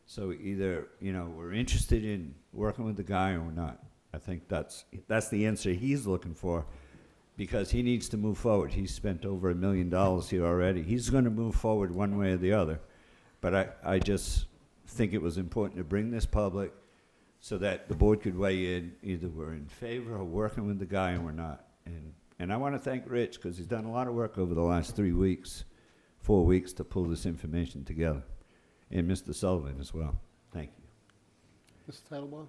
So either, you know, we're interested in working with the guy or we're not. I think that's the answer he's looking for, because he needs to move forward. He's spent over $1 million here already. He's going to move forward one way or the other. But I just think it was important to bring this public so that the board could weigh in. Either we're in favor of working with the guy or we're not. And I want to thank Rich, because he's done a lot of work over the last 4 weeks to pull this information together. And Mr. Sullivan as well. Thank you. Mr. Titlebaum?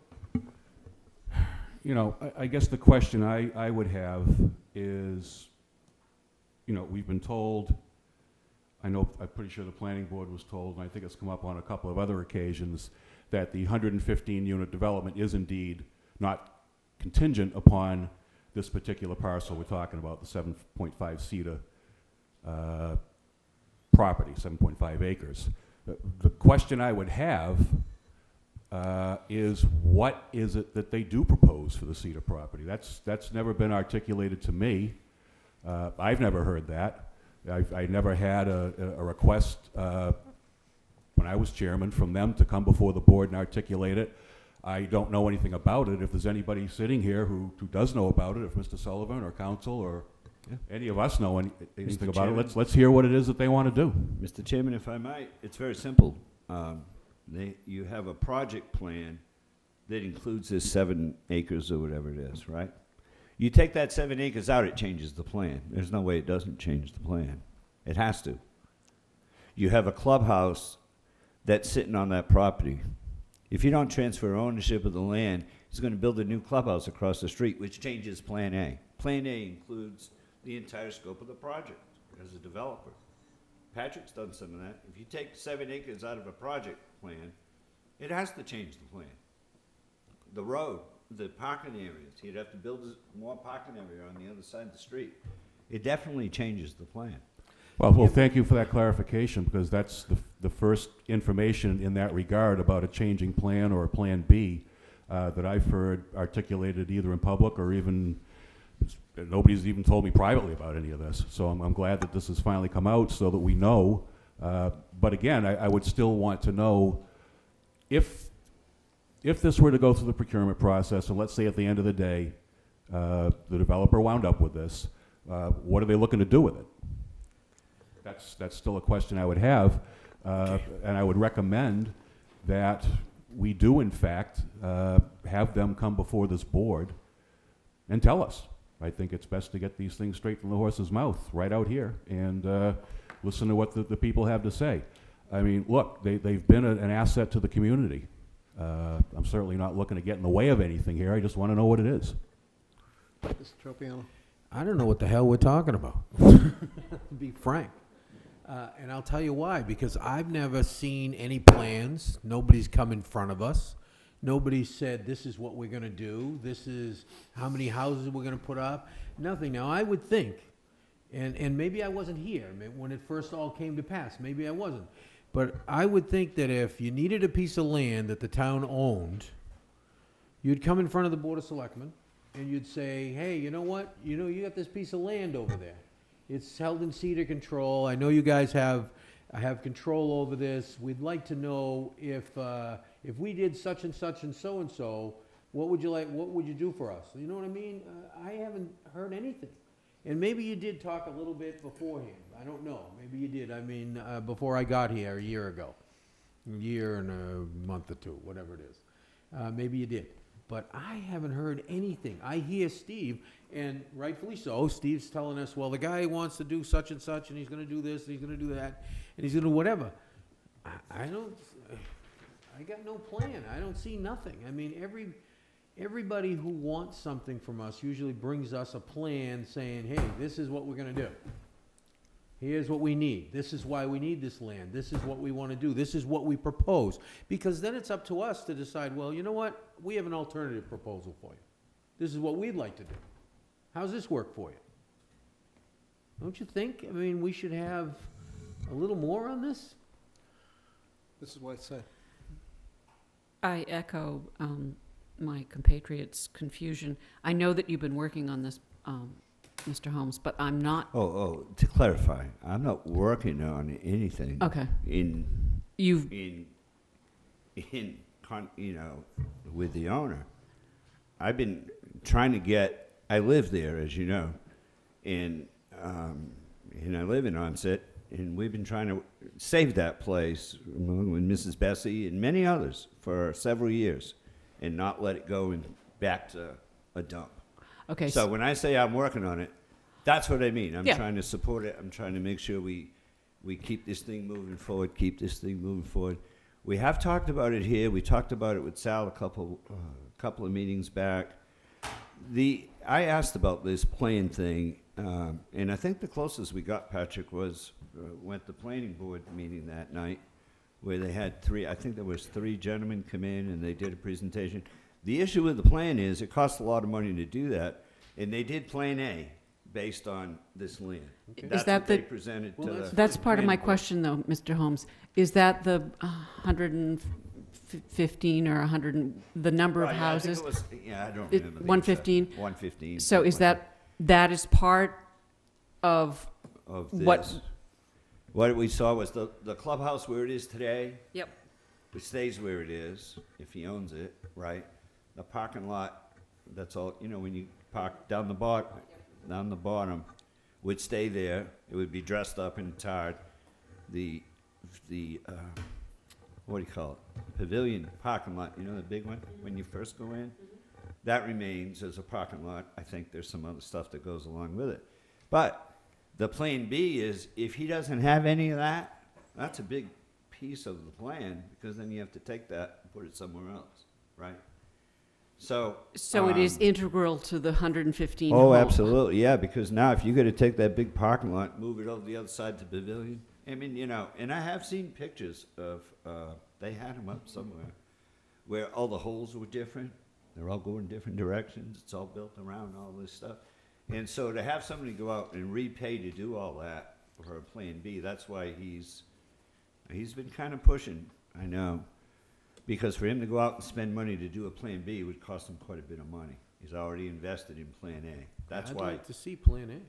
You know, I guess the question I would have is, you know, we've been told, I'm pretty sure the planning board was told, and I think it's come up on a couple of other occasions, that the 115-unit development is indeed not contingent upon this particular parcel we're talking about, the 7.5-seater property, 7.5 acres. The question I would have is, what is it that they do propose for the cedar property? That's never been articulated to me. I've never heard that. I never had a request when I was chairman from them to come before the board and articulate it. I don't know anything about it. If there's anybody sitting here who does know about it, if Mr. Sullivan or council or any of us know anything about it, let's hear what it is that they want to do. Mr. Chairman, if I might, it's very simple. You have a project plan that includes this 7 acres or whatever it is, right? You take that 7 acres out, it changes the plan. There's no way it doesn't change the plan. It has to. You have a clubhouse that's sitting on that property. If you don't transfer ownership of the land, he's going to build a new clubhouse across the street, which changes Plan A. Plan A includes the entire scope of the project as a developer. Patrick's done some of that. If you take 7 acres out of a project plan, it has to change the plan. The road, the parking areas, you'd have to build more parking area on the other side of the street. It definitely changes the plan. Well, thank you for that clarification, because that's the first information in that regard about a changing plan or a Plan B that I've heard articulated either in public or even nobody's even told me privately about any of this. So I'm glad that this has finally come out so that we know. But again, I would still want to know if this were to go through the procurement process, and let's say at the end of the day, the developer wound up with this, what are they looking to do with it? That's still a question I would have, and I would recommend that we do, in fact, have them come before this board and tell us. I think it's best to get these things straight from the horse's mouth right out here and listen to what the people have to say. I mean, look, they've been an asset to the community. I'm certainly not looking to get in the way of anything here. I just want to know what it is. Mr. Tropiano? I don't know what the hell we're talking about, to be frank. And I'll tell you why, because I've never seen any plans. Nobody's come in front of us. Nobody said, this is what we're going to do. This is how many houses we're going to put up. Nothing. Now, I would think, and maybe I wasn't here when it first all came to pass. Maybe I wasn't. But I would think that if you needed a piece of land that the town owned, you'd come in front of the Board of Selectmen and you'd say, hey, you know what? You got this piece of land over there. It's held in cedar control. I know you guys have control over this. We'd like to know if we did such and such and so, what would you like? What would you do for us? You know what I mean? I haven't heard anything. And maybe you did talk a little bit beforehand. I don't know. Maybe you did. I mean, before I got here a year ago. A year and a month or two, whatever it is. Maybe you did. But I haven't heard anything. I hear Steve, and rightfully so, Steve's telling us, well, the guy wants to do such and such, and he's gonna do this, and he's gonna do that, and he's gonna do whatever. I got no plan. I don't see nothing. I mean, everybody who wants something from us usually brings us a plan saying, hey, this is what we're gonna do. Here's what we need. This is why we need this land. This is what we want to do. This is what we propose. Because then it's up to us to decide, well, you know what? We have an alternative proposal for you. This is what we'd like to do. How's this work for you? Don't you think? I mean, we should have a little more on this? This is what I say. I echo my compatriot's confusion. I know that you've been working on this, Mr. Holmes, but I'm not. To clarify, I'm not working on anything. Okay. With the owner. I've been trying to get, I live there, as you know, and I live in Onset, and we've been trying to save that place with Mrs. Bessie and many others for several years and not let it go back to a dump. Okay. So when I say I'm working on it, that's what I mean. I'm Yeah. trying to support it. I'm trying to make sure we keep this thing moving forward, We have talked about it here. We talked about it with Sal a couple of meetings back. I asked about this plane thing, and I think the closest we got, Patrick, was went to the planning board meeting that night, where they had three gentlemen come in and they did a presentation. The issue with the plan is it costs a lot of money to do that, and they did Plan A based on this land. Okay. That's Is that what they the- presented Well, to the. That's part of my planning board. question, though, Mr. Holmes. Is that the 115 or 100, the number of Right, houses? I think I don't It- remember. the 115? exact- 115. So is something like that is part of of what? this. What we saw was the clubhouse where it is today. Yep. It stays where it is, if he owns it, right? The parking lot, that's all, when you park down the bottom, would stay there. It would be dressed up and tarred. The what do you call it? Pavilion parking lot, the big one, when you first go in? That remains as a parking lot. I think there's some other stuff that goes along with it. But the plan B is, if he doesn't have any of that, that's a big piece of the plan, because then you have to take that and put it somewhere else, right? So So it is integral to the 115 Oh, home. absolutely, yeah, because now if you gotta take that big parking lot, move it over the other side to Pavilion, I mean, and I have seen pictures of, they had them up somewhere, where all the holes were different, they're all going different directions, it's all built around all this stuff. And so to have somebody go out and repay to do all that for a Plan B, that's why he's been kind of pushing, I know. Because for him to go out and spend money to do a Plan B would cost him quite a bit of money. He's already invested in Plan A. That's I'd why. like to see Plan A.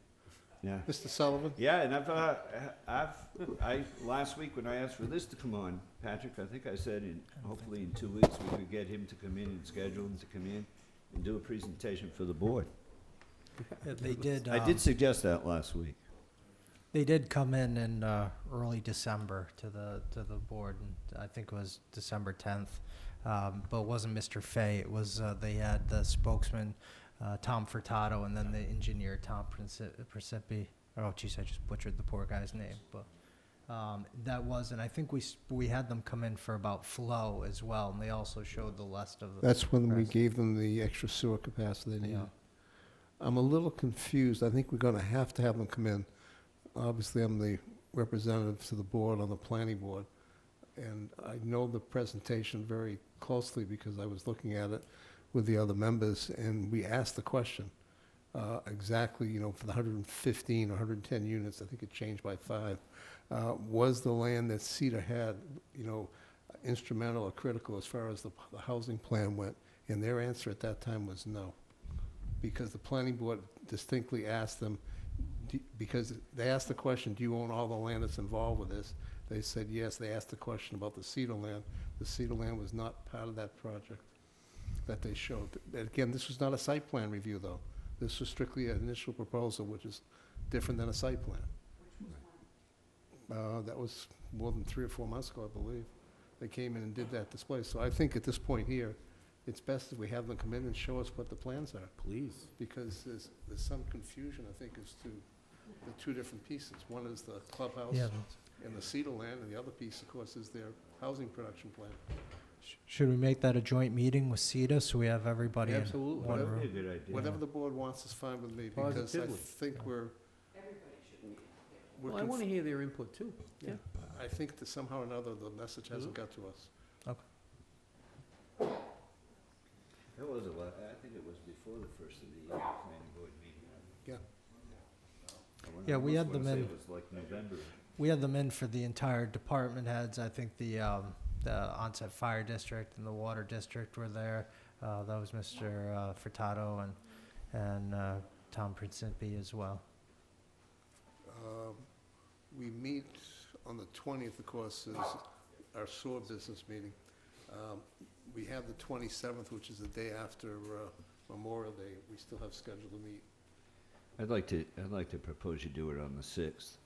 Yeah. Mr. Sullivan? Yeah, and I last week when I asked for this to come on, Patrick, I think I said hopefully in 2 weeks we could get him to come in and schedule him to come in and do a presentation for the board. They did. I did suggest that last week. They did come in early December to the board, and I think it was December 10th. But it wasn't Mr. Fay. It was they had the spokesman, Tom Furtado, and then the engineer, Tom Principi. Oh, geez, I just butchered the poor guy's name. But that was, and I think we had them come in for about flow as well, and they also showed the rest of the. That's when we rest. gave them the extra sewer capacity they needed. Yeah. I'm a little confused. I think we're gonna have to have them come in. Obviously, I'm the representative to the board on the planning board, and I know the presentation very closely because I was looking at it with the other members, and we asked the question, exactly, for the 115 or 110 units, I think it changed by 5, was the land that Cedar had, instrumental or critical as far as the housing plan went? And their answer at that time was no, because the planning board distinctly asked them, because they asked the question, do you own all the land that's involved with this? They said yes. They asked the question about the Cedar land. The Cedar land was not part of that project that they showed. Again, this was not a site plan review, though. This was strictly an initial proposal, which is different than a site plan. That was more than 3 or 4 months ago, I believe. they came in and did that display. So I think at this point here, it's best if we have them come in and show us what the plans are. Please. Because there's some confusion, I think, as to the two different pieces. One is the clubhouse Yeah. and the Cedar land, and the other piece, of course, is their housing production plan. Should we make that a joint meeting with CETA so we have everybody in Absolutely. one Whatever- room? Good idea. Whatever the board wants is fine with me, because I Positively. think we're Well, I want to hear their input too. Yeah, I think that somehow or another, the message hasn't got to us. That was a lot, I think it was before the first of the year, planning board meeting. Yeah. Yeah, we had them in. It was like November. We had them in for the entire department heads. I think the onset fire district and the water district were there. That was Mr. Furtado and Tom Principi as well. We meet on the 20th, of course, is our sewer business meeting. We have the 27th, which is the day after Memorial Day. We still have scheduled to meet. I'd like to propose you do it on the 6th,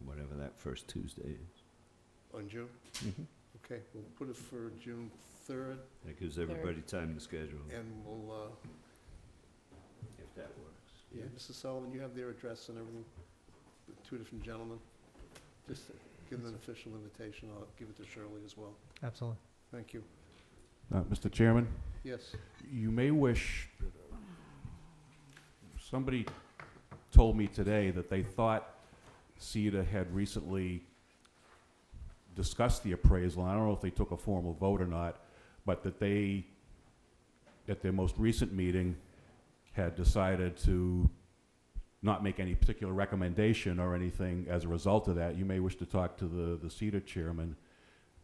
whatever that first Tuesday is. On June? Mm-hmm. Okay, we'll put it for June 3rd, That gives everybody time to schedule, and we'll, if that works. yeah, Mrs. Sullivan, you have their address and everything, the two different gentlemen. Just give them an official invitation. I'll give it to Shirley as well. Absolutely. Thank you. Mr. Chairman, Yes. you may wish, somebody told me today that they thought CETA had recently discussed the appraisal. I don't know if they took a formal vote or not, but that they, at their most recent meeting, had decided to not make any particular recommendation or anything as a result of that. You may wish to talk to the CETA chairman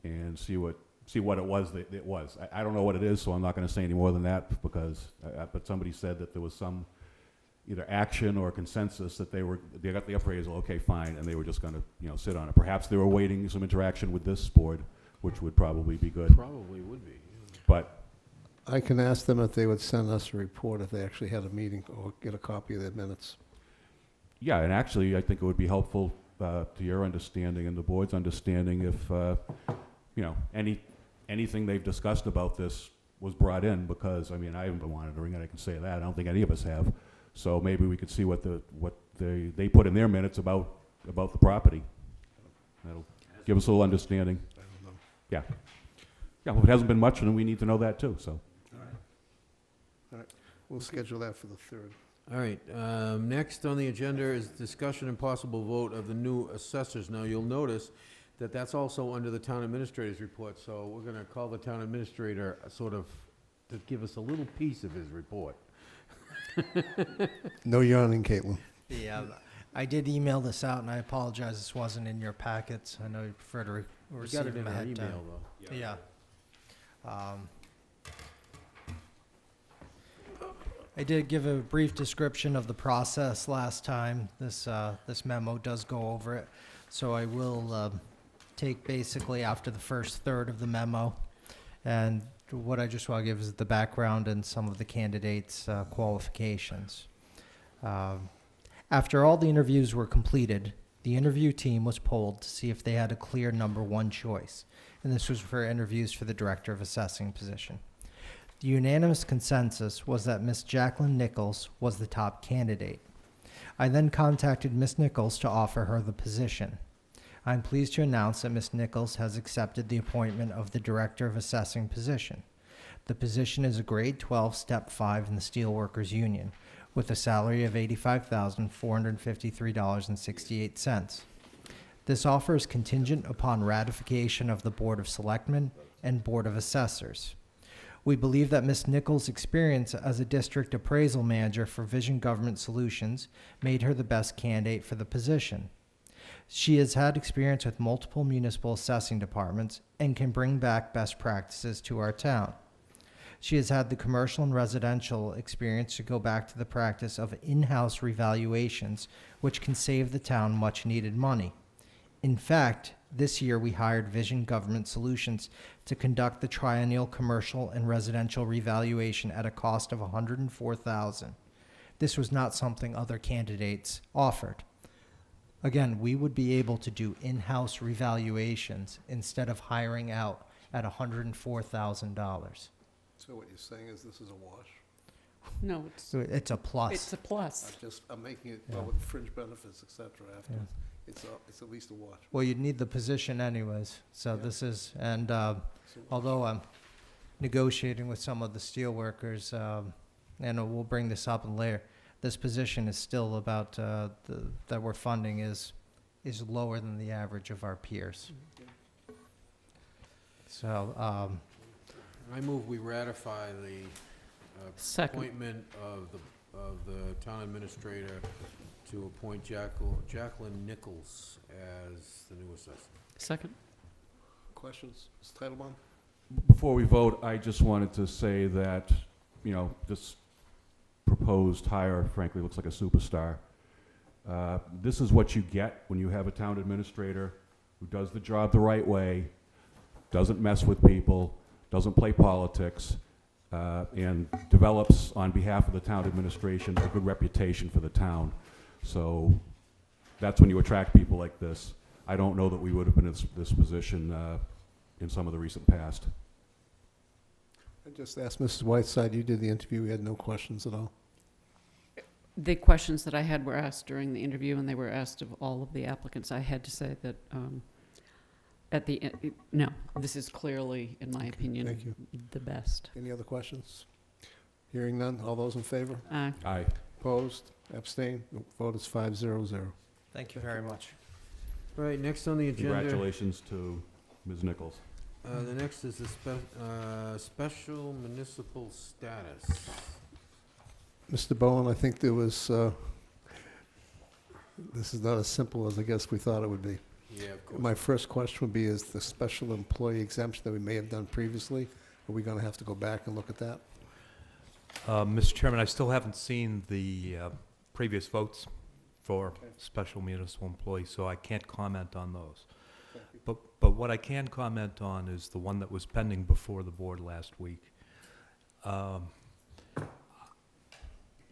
and see what it was that it was. I don't know what it is, so I'm not going to say any more than that, because, but somebody said that there was some either action or consensus that they got the appraisal, okay, fine, and they were just going to, sit on it. Perhaps they were waiting some interaction with this board, which would probably be good. Probably would be. But I can ask them if they would send us a report if they actually had a meeting, or get a copy of their minutes. yeah, and actually, I think it would be helpful to your understanding and the board's understanding if, anything they've discussed about this was brought in, because, I mean, I haven't been monitoring it, I can say that. I don't think any of us have. So maybe we could see what they put in their minutes about the property. That'll give us a little understanding. I don't know. Yeah. Yeah, well, it hasn't been much, and we need to know that too, so. All right, we'll schedule that for the 3rd. All right, next on the agenda is discussion and possible vote of the new assessors. Now, you'll notice that that's also under the town administrator's report, so we're gonna call the town administrator sort of to give us a little piece of his report. No yawning, Caitlin. Yeah, I did email this out, and I apologize this wasn't in your packets. I know you prefer to We receive got it them in our ahead time. email, though. Yeah. I did give a brief description of the process last time. This memo does go over it. So I will take basically after the first third of the memo. And what I just want to give is the background and some of the candidates' qualifications. After all the interviews were completed, the interview team was polled to see if they had a clear number one choice. And this was for interviews for the Director of Assessing position. The unanimous consensus was that Miss Jacqueline Nichols was the top candidate. I then contacted Miss Nichols to offer her the position. I'm pleased to announce that Miss Nichols has accepted the appointment of the Director of Assessing position. The position is a grade 12, step 5 in the Steelworkers Union, with a salary of $85,453.68. This offer is contingent upon ratification of the Board of Selectmen and Board of Assessors. We believe that Ms. Nichols' experience as a district appraisal manager for Vision Government Solutions made her the best candidate for the position. She has had experience with multiple municipal assessing departments and can bring back best practices to our town. She has had the commercial and residential experience to go back to the practice of in-house revaluations, which can save the town much needed money. In fact, this year we hired Vision Government Solutions to conduct the triennial commercial and residential revaluation at a cost of $104,000. This was not something other candidates offered. Again, we would be able to do in-house revaluations instead of hiring out at $104,000. So what you're saying is this is a wash? No, it's, So it's a plus. it's a plus. I'm making it, Yeah. well, with fringe benefits, et cetera, after. Yeah. It's at least a wash. Well, you'd need the position anyways, so Yeah. this is, and It's a wash. although I'm negotiating with some of the steel workers, and we'll bring this up in later, this position is still about, that we're funding is lower than the average of our peers. So, I move we ratify the Second. appointment of the town administrator to appoint Jacqueline Nichols as the new assessor. Second. Questions? Mr. Titlebaum? Before we vote, I just wanted to say that, this proposed hire frankly looks like a superstar. This is what you get when you have a town administrator who does the job the right way, doesn't mess with people, doesn't play politics, and develops on behalf of the town administration a good reputation for the town. So that's when you attract people like this. I don't know that we would have been in this position in some of the recent past. I just asked Mrs. Whiteside, you did the interview, we had no questions at all. The questions that I had were asked during the interview, and they were asked of all of the applicants. I had to say that at the end, no, this is clearly, in my opinion, Thank you. the best. Any other questions? Hearing none, all those in favor? Aye. Opposed? Abstained? Vote is 5-0-0. thank you very much. All right, next on the agenda. Congratulations to Ms. Nichols. The next is the special municipal status. Mr. Bowen, I think there was, this is not as simple as I guess we thought it would be. Yeah, of course. My first question would be, is the special employee exemption that we may have done previously, are we going to have to go back and look at that? Mr. Chairman, I still haven't seen the previous votes for Okay. special municipal employees, so I can't comment on those. Thank you. But what I can comment on is the one that was pending before the board last week.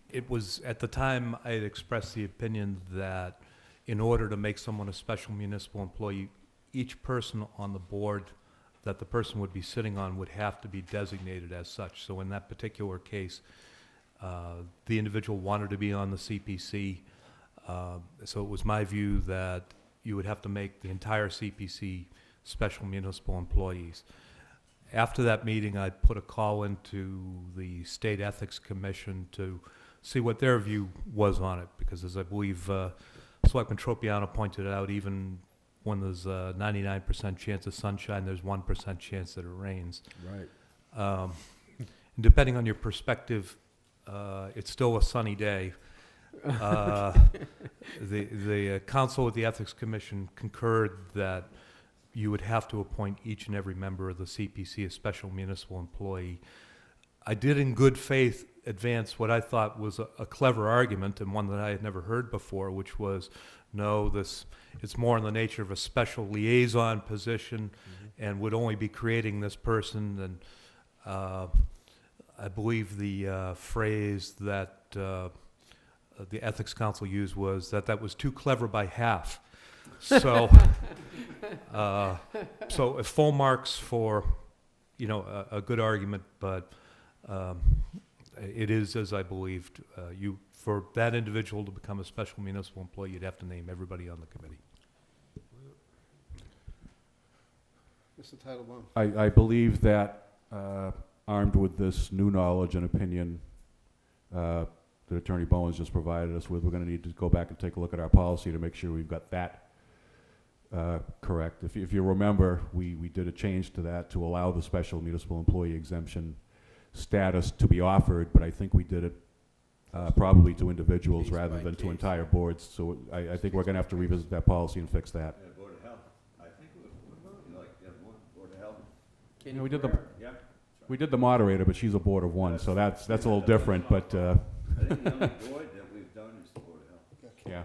It was, at the time, I had expressed the opinion that in order to make someone a special municipal employee, each person on the board that the person would be sitting on would have to be designated as such. So in that particular case, the individual wanted to be on the CPC, so it was my view that you would have to make the entire CPC special municipal employees. After that meeting, I put a call into the State Ethics Commission to see what their view was on it, because as I believe Selectman Tropiano pointed out, even when there's a 99% chance of sunshine, there's 1% chance that it rains. Right. Depending on your perspective, it's still a sunny day. The council of the Ethics Commission concurred that you would have to appoint each and every member of the CPC a special municipal employee. I did in good faith advance what I thought was a clever argument, and one that I had never heard before, which was, no, it's more in the nature of a special liaison position, and would only be creating this person. And I believe the phrase that the Ethics Council used was that was too clever by half. So, so full marks for, a good argument, but it is, as I believed, for that individual to become a special municipal employee, you'd have to name everybody on the committee. Mr. Titlebaum? I believe that, armed with this new knowledge and opinion that Attorney Bowen's just provided us with, we're going to need to go back and take a look at our policy to make sure we've got that correct. If you remember, we did a change to that to allow the special municipal employee exemption status to be offered, but I think we did it probably to individuals Case rather by than to case. entire boards. So I think we're going to have to revisit that policy and fix that. Board of Health. I think Board of Health. You know, we did the moderator, but she's a board of one, so that's a little different. But I think the only board that we've done is the Board of Health. yeah,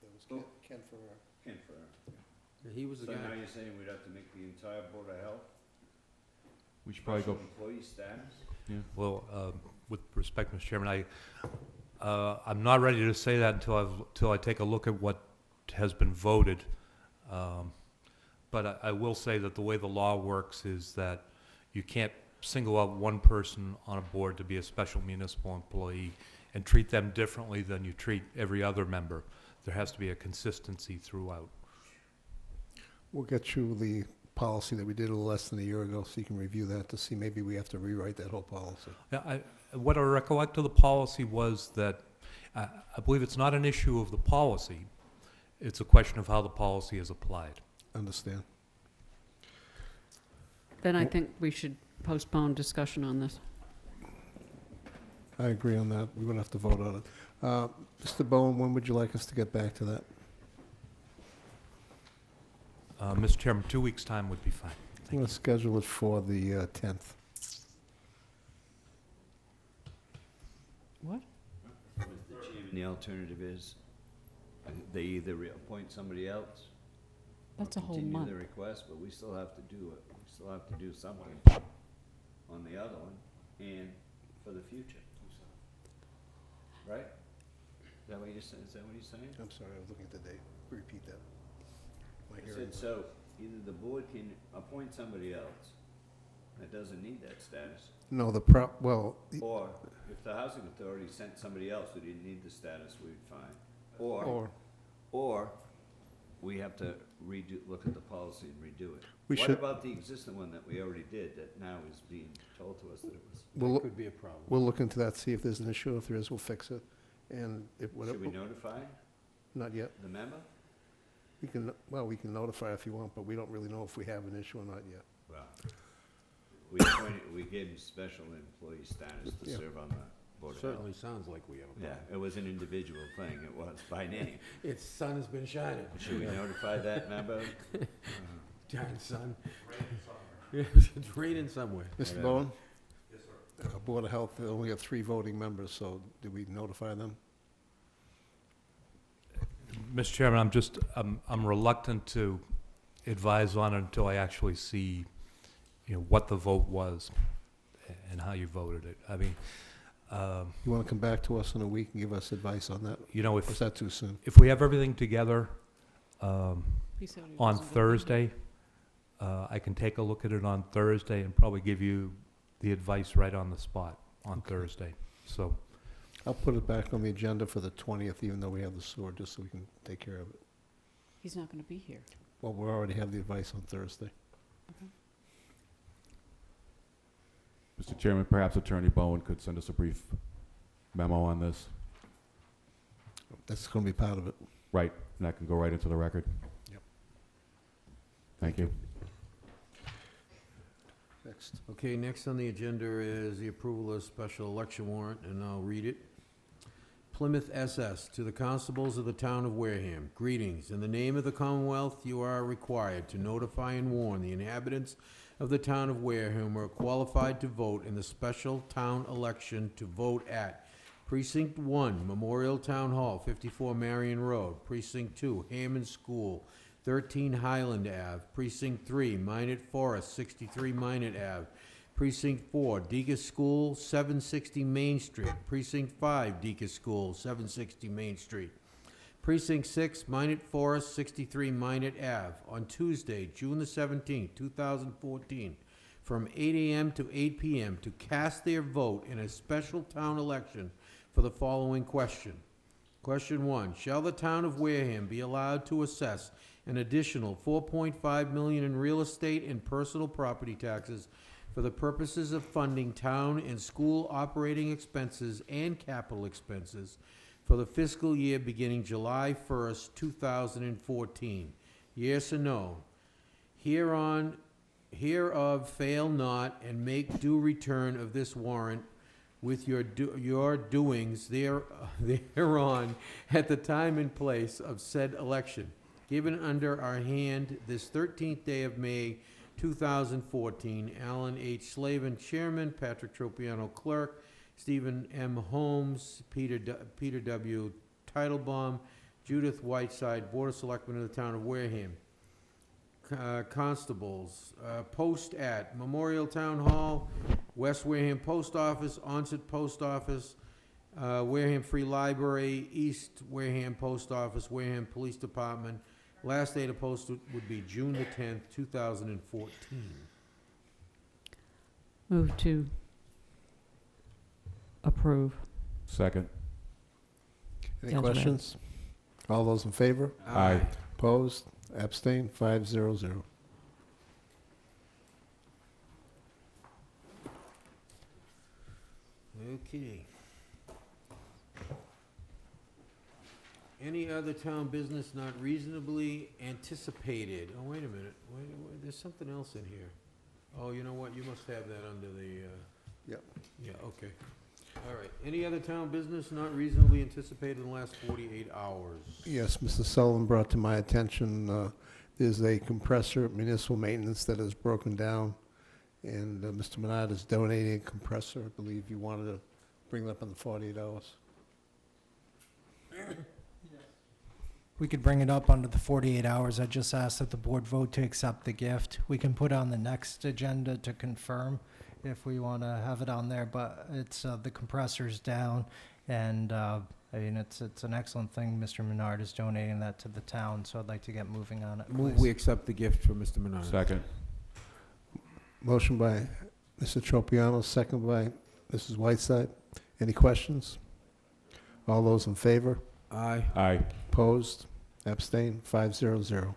There was Ken Ferrer. Ken Ferrer. He was the So guy. now you're saying we'd have to make the entire Board of Health we should probably special go. employee status? Well, with respect, Mr. Chairman, I'm not ready to say that until I take a look at what has been voted. But I will say that the way the law works is that you can't single out one person on a board to be a special municipal employee and treat them differently than you treat every other member. There has to be a consistency throughout. We'll get you the policy that we did a little less than a year ago, so you can review that to see maybe we have to rewrite that whole policy. Yeah, what I recollect of the policy was that I believe it's not an issue of the policy. It's a question of how the policy is applied. Understand? Then I think we should postpone discussion on this. I agree on that. We're going to have to vote on it. Mr. Bowen, when would you like us to get back to that? Mr. Chairman, 2 weeks' time would be fine. I'm going to schedule it for the 10th. What? Mr. Chairman, the alternative is they either reappoint somebody else. That's or a whole continue month. the request, but we still have to do it. We still have to do something on the other one and for the future. Right? Is that what you're saying? Is that what you're saying? I'm sorry, I was looking at the date. Repeat that. My I hearing. said, so either the board can appoint somebody else that doesn't need that status, No, well, or if the housing authority sent somebody else who didn't need the status, we'd fine. Or we have to look at the policy and redo it. What about the existing one that we already did that now is being told to us that it was? That could be a problem. we'll look into that, see if there's an issue. If there is, we'll fix it. And if, Should we notify not yet. the member? We can notify if you want, but we don't really know if we have an issue or not yet. Well, we gave him special employee status to Yeah. serve on the Board of Health. Certainly sounds like we have a Yeah, problem. it was an individual thing, it was by name. Its sun has been shining. Should we notify that member? Darn sun. It's raining somewhere. Mr. Bowen? Yes, sir. Board of Health, they only have 3 voting members, so did we notify them? Mr. Chairman, I'm reluctant to advise on it until I actually see, what the vote was and how you voted it. I mean, You want to come back to us in a week and give us advice on that? Or is that too soon? if we have everything together He said he on wasn't gonna be Thursday, I can take a look at it on Thursday and probably give you the advice right on the spot on Thursday. So, I'll put it back on the agenda for the 20th, even though we have the sewer, just so we can take care of it. He's not going to be here. Well, we already have the advice on Thursday. Mr. Chairman, perhaps Attorney Bowen could send us a brief memo on this. That's going to be part of it. Right, and that can go right into the record. Yep. Thank you. Next. Okay, next on the agenda is the approval of special election warrant, and I'll read it. Plymouth SS, to the constables of the town of Wareham, greetings. In the name of the Commonwealth, you are required to notify and warn the inhabitants of the town of Wareham who are qualified to vote in the special town election to vote at Precinct 1, Memorial Town Hall, 54 Marion Road. Precinct 2, Hammond School, 13 Highland Ave. Precinct 3, Minot Forest, 63 Minot Ave. Precinct 4, Deacon School, 760 Main Street. Precinct 5, Deacon School, 760 Main Street. Precinct 6, Minot Forest, 63 Minot Ave. On Tuesday, June the 17th, 2014, from 8 a.m. to 8 p.m. to cast their vote in a special town election for the following question. Question 1, shall the town of Wareham be allowed to assess an additional $4.5 million in real estate and personal property taxes for the purposes of funding town and school operating expenses and capital expenses for the fiscal year beginning July 1st, 2014? Yes or no? Hereof fail not, and make due return of this warrant with your doings thereon at the time and place of said election, given under our hand this 13th day of May, 2014, Alan H. Slavin, Chairman, Patrick Tropiano, Clerk, Stephen M. Holmes, Peter W. Titlebaum, Judith Whiteside, Board of Selectmen of the Town of Wareham. Constables, post at Memorial Town Hall, West Wareham Post Office, Onset Post Office, Wareham Free Library, East Wareham Post Office, Wareham Police Department, Last day to post would be June the 10th, 2014. Move to approve. Second. Any As read. questions? All those in favor? Aye. Opposed? Abstained? 500. Okay. Any other town business not reasonably anticipated? Oh, wait a minute. Wait, there's something else in here. Oh, you know what? You must have that under the, Yep. yeah, okay. All right. Any other town business not reasonably anticipated in the last 48 hours? Yes, Mr. Sullivan brought to my attention, there's a compressor at municipal maintenance that is broken down, and Mr. Menard is donating a compressor. I believe you wanted to bring it up in the 48 hours. We could bring it up under the 48 hours. I just asked that the board vote to accept the gift. We can put on the next agenda to confirm if we want to have it on there, but it's, the compressor's down, and, I mean, it's an excellent thing. Mr. Menard is donating that to the town, so I'd like to get moving on it, Move please. we accept the gift from Mr. Menard. Second. Motion by Mr. Tropiano, second by Mrs. Whiteside. Any questions? All those in favor? Aye. Aye. Opposed? Abstained? 500. Mr.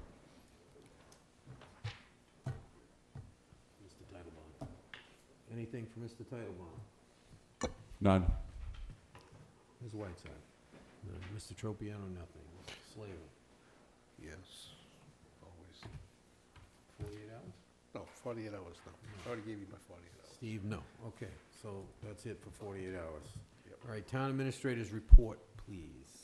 Titlebaum. Anything for Mr. Titlebaum? None. Ms. Whiteside? None. Mr. Tropiano, nothing. Mr. Slavin? Yes, always. 48 hours? No, 48 hours, no. I already gave you my 48 hours. Steve, no. Okay, so that's it for 48 hours. Yep. All right, town administrators report, please.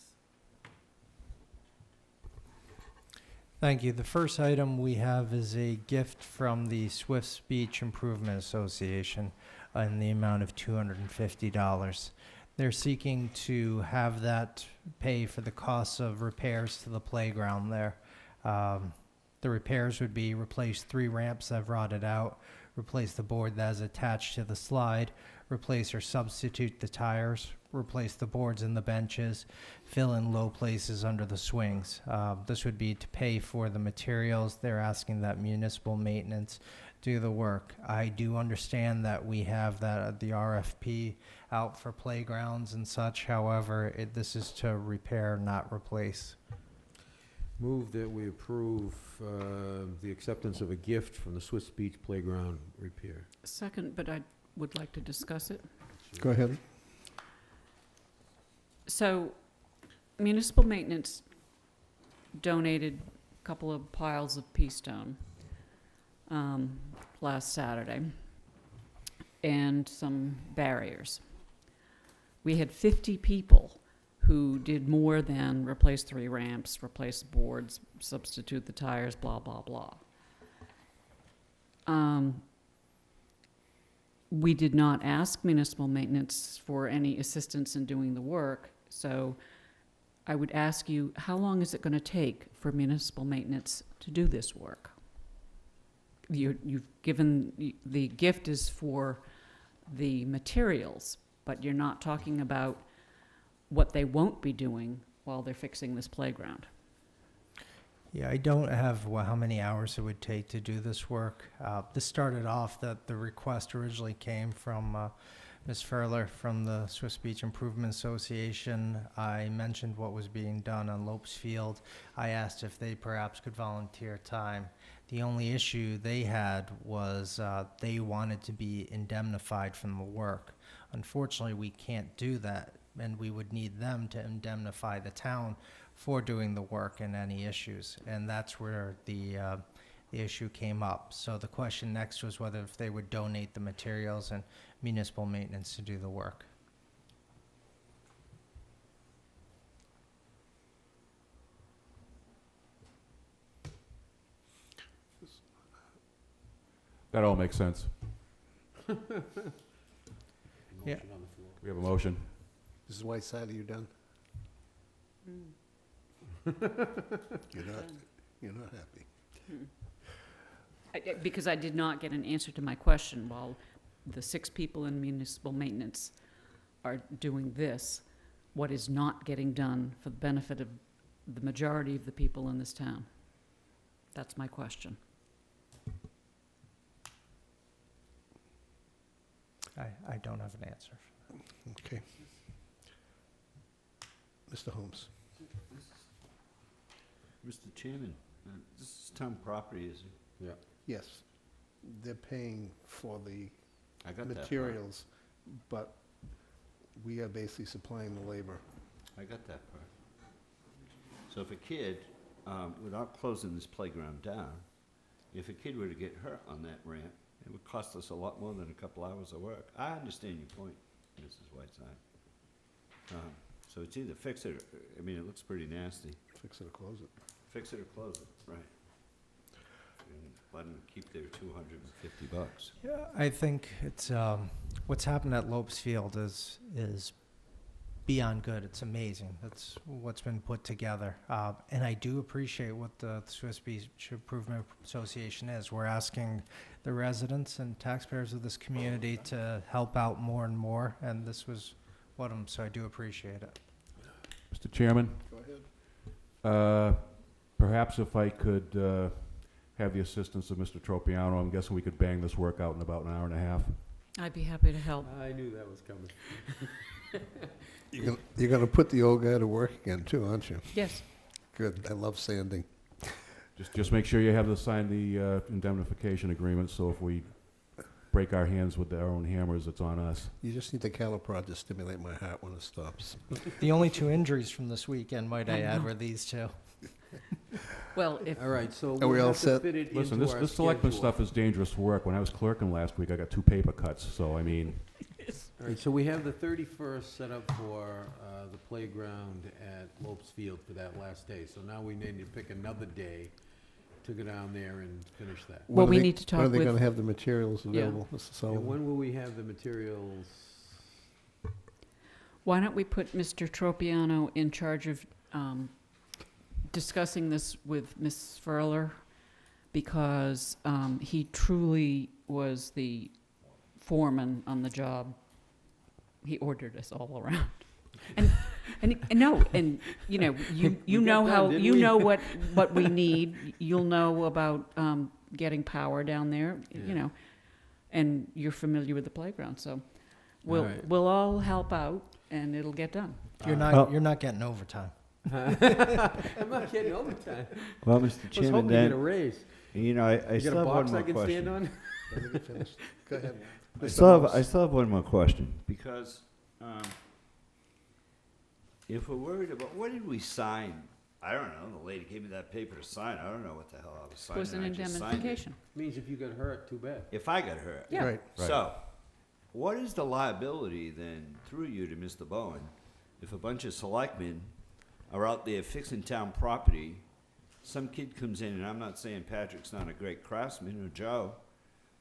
Thank you. The first item we have is a gift from the Swifts Beach Improvement Association in the amount of $250. They're seeking to have that pay for the costs of repairs to the playground there. The repairs would be replace 3 ramps that have rotted out, replace the board that is attached to the slide, replace or substitute the tires, replace the boards and the benches, fill in low places under the swings. This would be to pay for the materials. They're asking that municipal maintenance do the work. I do understand that we have the RFP out for playgrounds and such. However, this is to repair, not replace. Move that we approve the acceptance of a gift from the Swiss Beach Playground repair. Second, but I would like to discuss it. Go ahead. So municipal maintenance donated a couple of piles of pea stone last Saturday and some barriers. We had 50 people who did more than replace 3 ramps, replace the boards, substitute the tires, blah, blah, blah. We did not ask municipal maintenance for any assistance in doing the work, so I would ask you, how long is it going to take for municipal maintenance to do this work? You've given, the gift is for the materials, but you're not talking about what they won't be doing while they're fixing this playground. Yeah, I don't have how many hours it would take to do this work. This started off that the request originally came from Ms. Furler from the Swiss Beach Improvement Association. I mentioned what was being done on Lopes Field. I asked if they perhaps could volunteer time. The only issue they had was they wanted to be indemnified from the work. Unfortunately, we can't do that, and we would need them to indemnify the town for doing the work and any issues. And that's where the issue came up. So the question next was whether if they would donate the materials and municipal maintenance to do the work. That all makes sense. Yeah. We have a motion. Mrs. Whiteside, are you done? You're not happy. Because I did not get an answer to my question. While the 6 people in municipal maintenance are doing this, what is not getting done for the benefit of the majority of the people in this town? That's my question. I don't have an answer. Okay. Mr. Holmes? Mr. Chairman, this is town property, is it? Yeah. Yes. They're paying for the I got that part. materials, but we are basically supplying the labor. I got that part. So if a kid, without closing this playground down, if a kid were to get hurt on that ramp, it would cost us a lot more than a couple hours of work. I understand your point, Mrs. Whiteside. So it's either fix it, I mean, it looks pretty nasty. Fix it or close it. Fix it or close it, right. And let them keep their $250. Yeah, I think it's, what's happened at Lopes Field is beyond good. It's amazing. That's what's been put together. And I do appreciate what the Swiss Beach Improvement Association is. We're asking the residents and taxpayers of this community to help out more and more, and this was one of them, so I do appreciate it. Mr. Chairman? Go ahead. Perhaps if I could have the assistance of Mr. Tropiano, I'm guessing we could bang this work out in about an hour and a half. I'd be happy to help. I knew that was coming. You're gonna put the old guy to work again too, aren't you? Yes. Good, I love sanding. Just make sure you have to sign the indemnification agreement, so if we break our hands with our own hammers, it's on us. You just need the cattle prod to stimulate my heart when it stops. The only two injuries from this weekend, might I add, were these two. Well, if, All right, so Are we we'll all have to set? fit it Listen, into this our selectman schedule. stuff is dangerous work. When I was clerking last week, I got 2 paper cuts, so I mean, All right, so we have the 31st set up for the playground at Lopes Field for that last day. So now we need to pick another day to go down there and finish that. Well, When are we they- need to When are talk they with- gonna have the materials Yeah. available, Mr. And Sullivan? when will we have the materials? why don't we put Mr. Tropiano in charge of discussing this with Ms. Furler? Because he truly was the foreman on the job. He ordered us all around. And no, and you know, you We know got how, done, didn't you we? know what we need. You'll know about getting power down there, Yeah. you know, and you're familiar with the playground, so we'll All right. we'll all help out and it'll get done. You're not getting overtime. I'm not getting overtime. Well, Mr. I was Chairman, hoping to get a then, raise. you know, I You still got a have one box more I can stand question. on? Let me finish. Go ahead. I Mr. still have one more question, because if we're worried about, what did we sign? I don't know, the lady gave me that paper to sign, I don't know what the hell I was It signing. was an I just signed it. indemnification. Means if you got hurt, too bad. If I got hurt. Yeah. Right. So, what is the liability then, through you to Mr. Bowen, if a bunch of selectmen are out there fixing town property, some kid comes in, and I'm not saying Patrick's not a great craftsman, or Joe,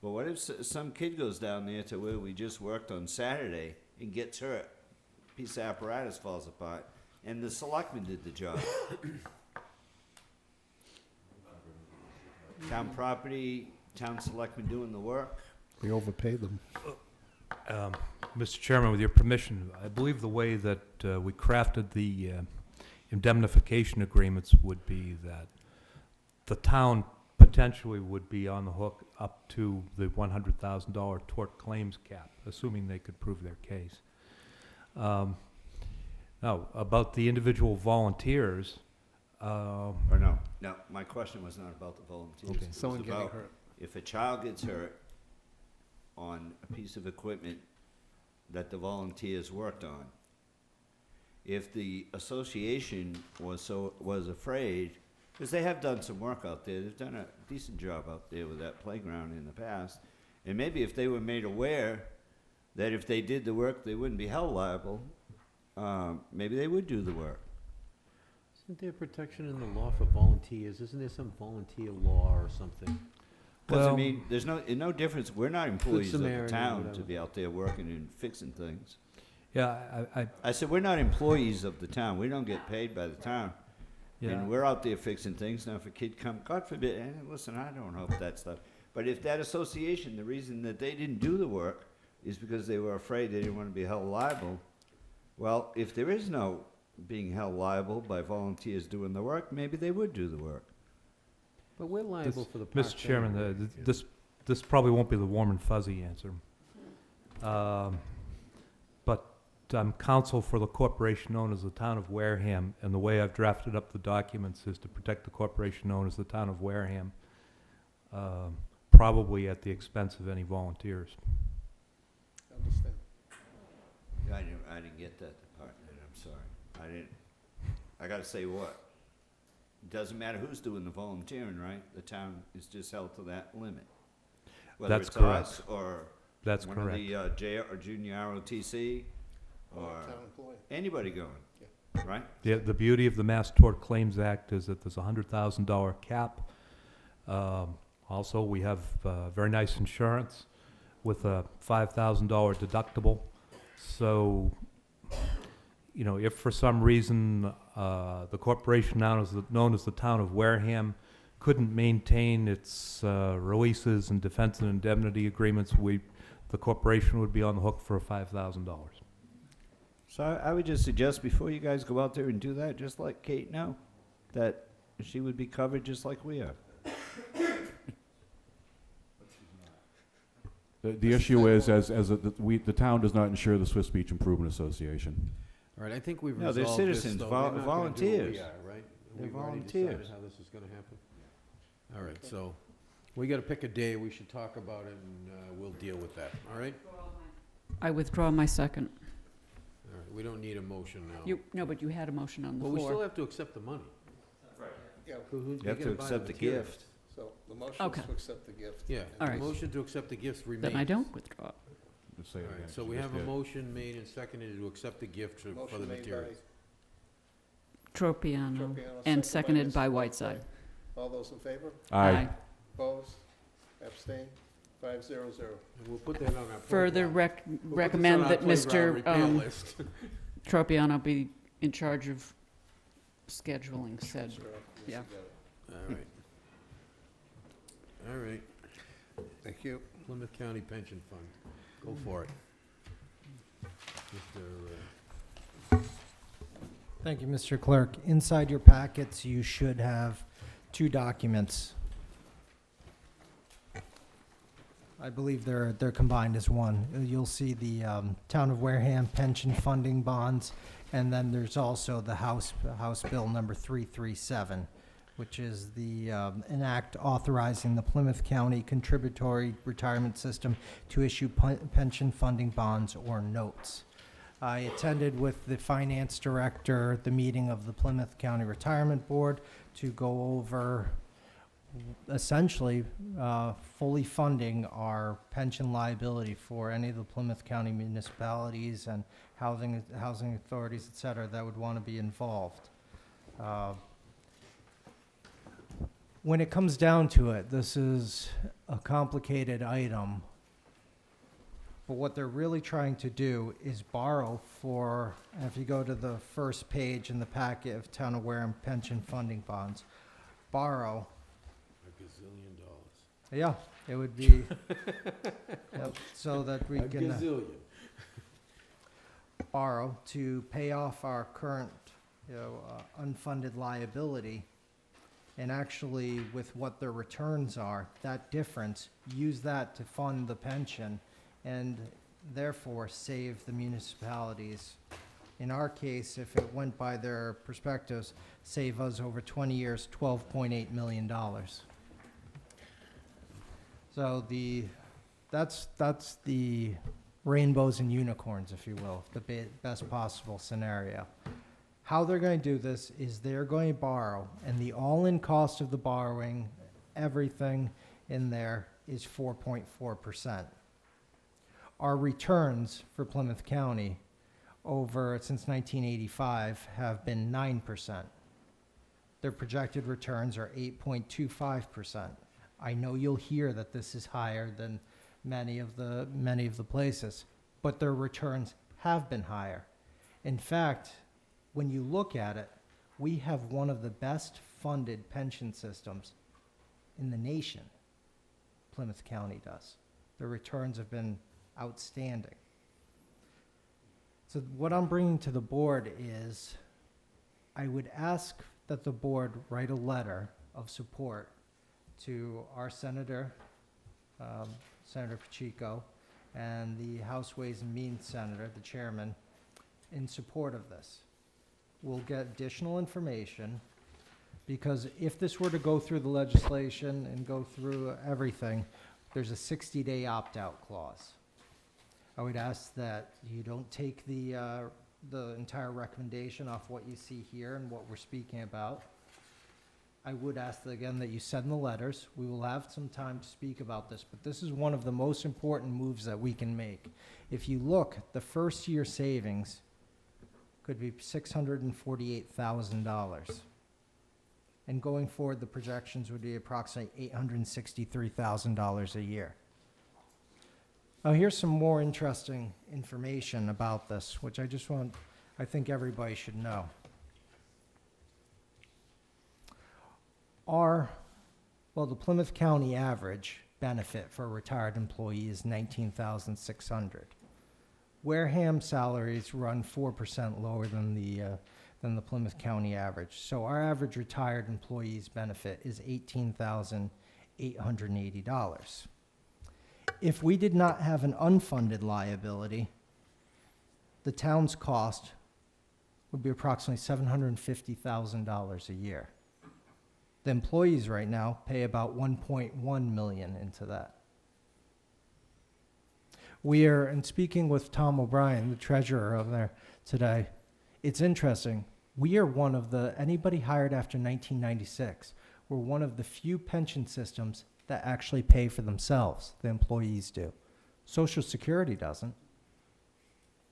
but what if some kid goes down there to where we just worked on Saturday and gets hurt? Piece of apparatus falls apart, and the selectman did the job. Town property, town selectmen doing the work. We overpaid them. Mr. Chairman, with your permission, I believe the way that we crafted the indemnification agreements would be that the town potentially would be on the hook up to the $100,000 tort claims cap, assuming they could prove their case. Now, about the individual volunteers, Or no, my question was not about the volunteers. Okay. It was Someone getting about hurt. if a child gets hurt on a piece of equipment that the volunteers worked on, if the association was afraid, because they have done some work out there, they've done a decent job out there with that playground in the past, and maybe if they were made aware that if they did the work, they wouldn't be held liable, maybe they would do the work. Isn't there protection in the law for volunteers? Isn't there some volunteer law or something? Because, I Well- mean, there's no difference, we're not employees of the Samaritan or town to whatever. be out there working and fixing things. yeah, I said, we're not employees of the town, we don't get paid by the town. yeah. And we're out there fixing things, now if a kid come, God forbid, and listen, I don't hope that stuff, but if that association, the reason that they didn't do the work is because they were afraid they didn't want to be held liable, well, if there is no being held liable by volunteers doing the work, maybe they would do the work. But we're liable This- for the parks Mr. Chairman, anyway. this probably won't be the warm and fuzzy answer. But I'm counsel for the corporation known as the Town of Wareham, and the way I've drafted up the documents is to protect the corporation known as the Town of Wareham, probably at the expense of any volunteers. Understand. I didn't get that part, I'm sorry. I gotta say what? It doesn't matter who's doing the volunteering, right? The town is just held to that limit. Whether That's it's correct. us or That's one of correct. the or junior ROTC or Town employee. anybody going, right? The beauty of the Mass Tort Claims Act is that there's a $100,000 cap. Also, we have very nice insurance with a $5,000 deductible. So, you know, if for some reason the corporation known as the Town of Wareham couldn't maintain its releases and defense and indemnity agreements, the corporation would be on the hook for $5,000. So I would just suggest before you guys go out there and do that, just let Kate know that she would be covered just like we are. The issue is, the town does not insure the Swiss Beach Improvement Association. All right, I think we've No, they're resolved this, citizens, though. They're not gonna do what we volunteers. are, right? They're We've already decided volunteers. how this is gonna happen. All right, so we gotta pick a day, we should talk about it, and we'll deal with that, all right? I withdraw my second. All right, we don't need a motion now. No, but you had a motion on the Well, we still floor. have to accept the money. Yeah, You have to accept the gift. so the motion is Okay. to accept the gift. Yeah, All the right. motion to accept the gifts remains. Then I don't withdraw. Just say it All again. right, so She we just have a did. motion made and seconded to accept the gift for the Motion made by materials. Tropiano, Tropiano, and seconded seconded by by Mrs. Whiteside. All those in favor? Aye. Opposed? Abstained? 500. And we'll put that on our Further playground. We'll put this on recommend our that playground Mr. repair list. Tropiano be in charge of scheduling said. Sure, yes, Yeah. you got it. All right. All right, Thank you. Plymouth County Pension Fund, go for it. Mr. Thank you, Mr. Clerk. Inside your packets, you should have two documents. I believe they're combined as one. You'll see the Town of Wareham pension funding bonds, and then there's also the House Bill number 337, which is the an act authorizing the Plymouth County Contributory Retirement System to issue pension funding bonds or notes. I attended with the finance director the meeting of the Plymouth County Retirement Board to go over essentially fully funding our pension liability for any of the Plymouth County municipalities and housing authorities, et cetera, that would want to be involved. When it comes down to it, this is a complicated item. But what they're really trying to do is borrow for, and if you go to the first page in the packet of Town of Wareham pension funding bonds, borrow, A gazillion dollars. yeah, it would be, yep, so that we A can gazillion. borrow to pay off our current, unfunded liability. And actually, with what their returns are, that difference, use that to fund the pension and therefore save the municipalities. In our case, if it went by their perspectives, save us over 20 years, $12.8 million. So that's the rainbows and unicorns, if you will, the best possible scenario. How they're going to do this is they're going to borrow, and the all-in cost of the borrowing, everything in there, is 4.4%. Our returns for Plymouth County since 1985 have been 9%. Their projected returns are 8.25%. I know you'll hear that this is higher than many of the places, but their returns have been higher. In fact, when you look at it, we have one of the best funded pension systems in the nation. Plymouth County does. The returns have been outstanding. So what I'm bringing to the board is I would ask that the board write a letter of support to our Senator, Senator Pacheco, and the House Ways and Means Senator, the chairman, in support of this. We'll get additional information, because if this were to go through the legislation and go through everything, there's a 60-day opt-out clause. I would ask that you don't take the entire recommendation off what you see here and what we're speaking about. I would ask that, again, that you send the letters. We will have some time to speak about this, but this is one of the most important moves that we can make. If you look, the first year savings could be $648,000. And going forward, the projections would be approximately $863,000 a year. Now, here's some more interesting information about this, which I think everybody should know. The Plymouth County average benefit for a retired employee is $19,600. Wareham salaries run 4% lower than the Plymouth County average. So our average retired employee's benefit is $18,880. If we did not have an unfunded liability, the town's cost would be approximately $750,000 a year. The employees right now pay about $1.1 million into that. We are, and speaking with Tom O'Brien, the treasurer over there today, it's interesting. We are one of anybody hired after 1996, we're one of the few pension systems that actually pay for themselves. The employees do. Social Security doesn't.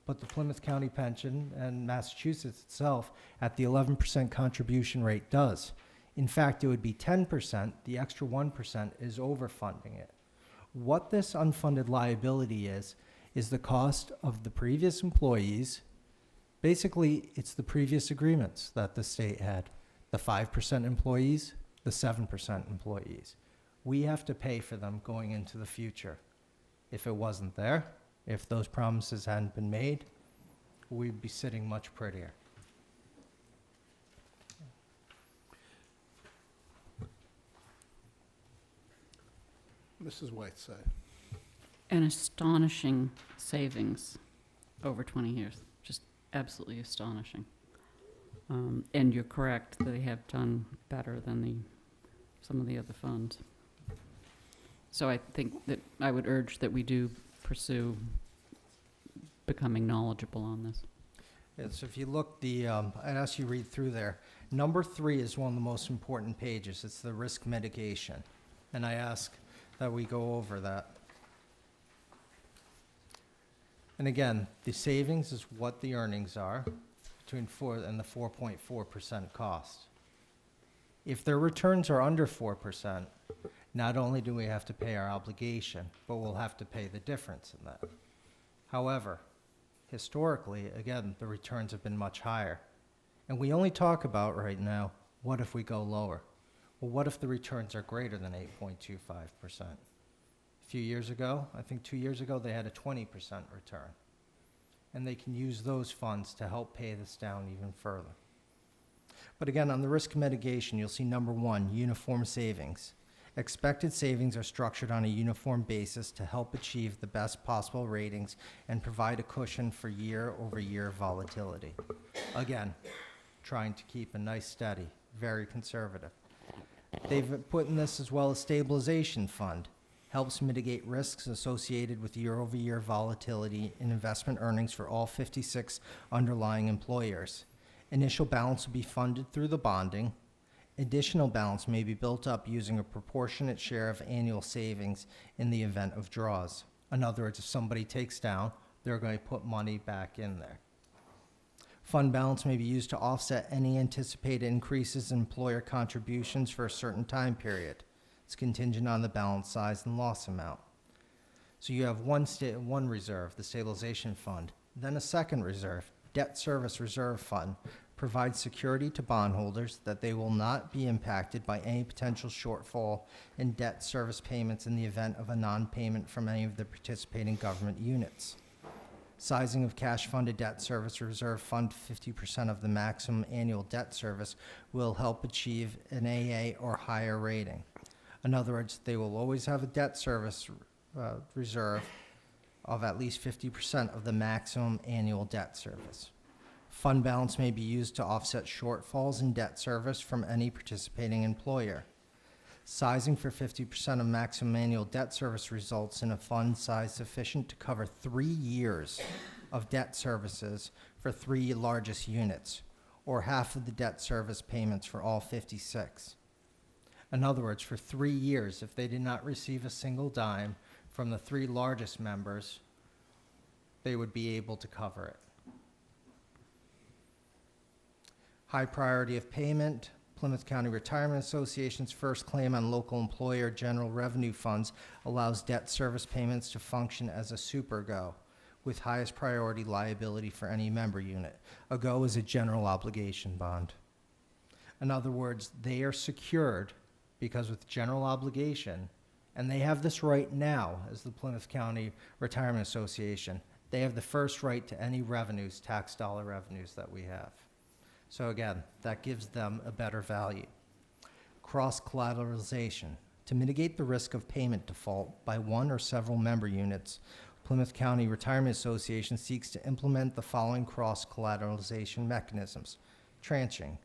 But the Plymouth County pension and Massachusetts itself at the 11% contribution rate does. In fact, it would be 10%. The extra 1% is overfunding it. What this unfunded liability is the cost of the previous employees. Basically, it's the previous agreements that the state had. The 5% employees, the 7% employees. We have to pay for them going into the future. If it wasn't there, if those promises hadn't been made, we'd be sitting much prettier. Mrs. Whiteside. An astonishing savings over 20 years, just absolutely astonishing. And you're correct, they have done better than some of the other funds. So I think that I would urge that we do pursue becoming knowledgeable on this. Yes, if you look, I'd ask you to read through there. Number 3 is one of the most important pages. It's the risk mitigation. And I ask that we go over that. And again, the savings is what the earnings are between 4 and the 4.4% cost. If their returns are under 4%, not only do we have to pay our obligation, but we'll have to pay the difference in that. However, historically, again, the returns have been much higher. And we only talk about right now, what if we go lower? Well, what if the returns are greater than 8.25%? A few years ago, I think 2 years ago, they had a 20% return. And they can use those funds to help pay this down even further. But again, on the risk mitigation, you'll see number 1, uniform savings. Expected savings are structured on a uniform basis to help achieve the best possible ratings and provide a cushion for year-over-year volatility. Again, trying to keep a nice steady, very conservative. They've put in this as well as stabilization fund. Helps mitigate risks associated with year-over-year volatility in investment earnings for all 56 underlying employers. Initial balance will be funded through the bonding. Additional balance may be built up using a proportionate share of annual savings in the event of draws. In other words, if somebody takes down, they're going to put money back in there. Fund balance may be used to offset any anticipated increases in employer contributions for a certain time period. It's contingent on the balance size and loss amount. So you have one reserve, the stabilization fund, then a second reserve, debt service reserve fund, provides security to bondholders that they will not be impacted by any potential shortfall in debt service payments in the event of a non-payment from any of the participating government units. Sizing of cash-funded debt service reserve fund, 50% of the maximum annual debt service will help achieve an AA or higher rating. In other words, they will always have a debt service reserve of at least 50% of the maximum annual debt service. Fund balance may be used to offset shortfalls in debt service from any participating employer. Sizing for 50% of maximum annual debt service results in a fund size sufficient to cover 3 years of debt services for 3 largest units, or half of the debt service payments for all 56. In other words, for 3 years, if they did not receive a single dime from the 3 largest members, they would be able to cover it. High priority of payment. Plymouth County Retirement Association's first claim on local employer general revenue funds allows debt service payments to function as a super GO, with highest priority liability for any member unit. A GO is a general obligation bond. In other words, they are secured because with general obligation, and they have this right now as the Plymouth County Retirement Association, they have the first right to any revenues, tax dollar revenues that we have. So again, that gives them a better value. Cross-collateralization. To mitigate the risk of payment default by one or several member units, Plymouth County Retirement Association seeks to implement the following cross-collateralization mechanisms. Tranching.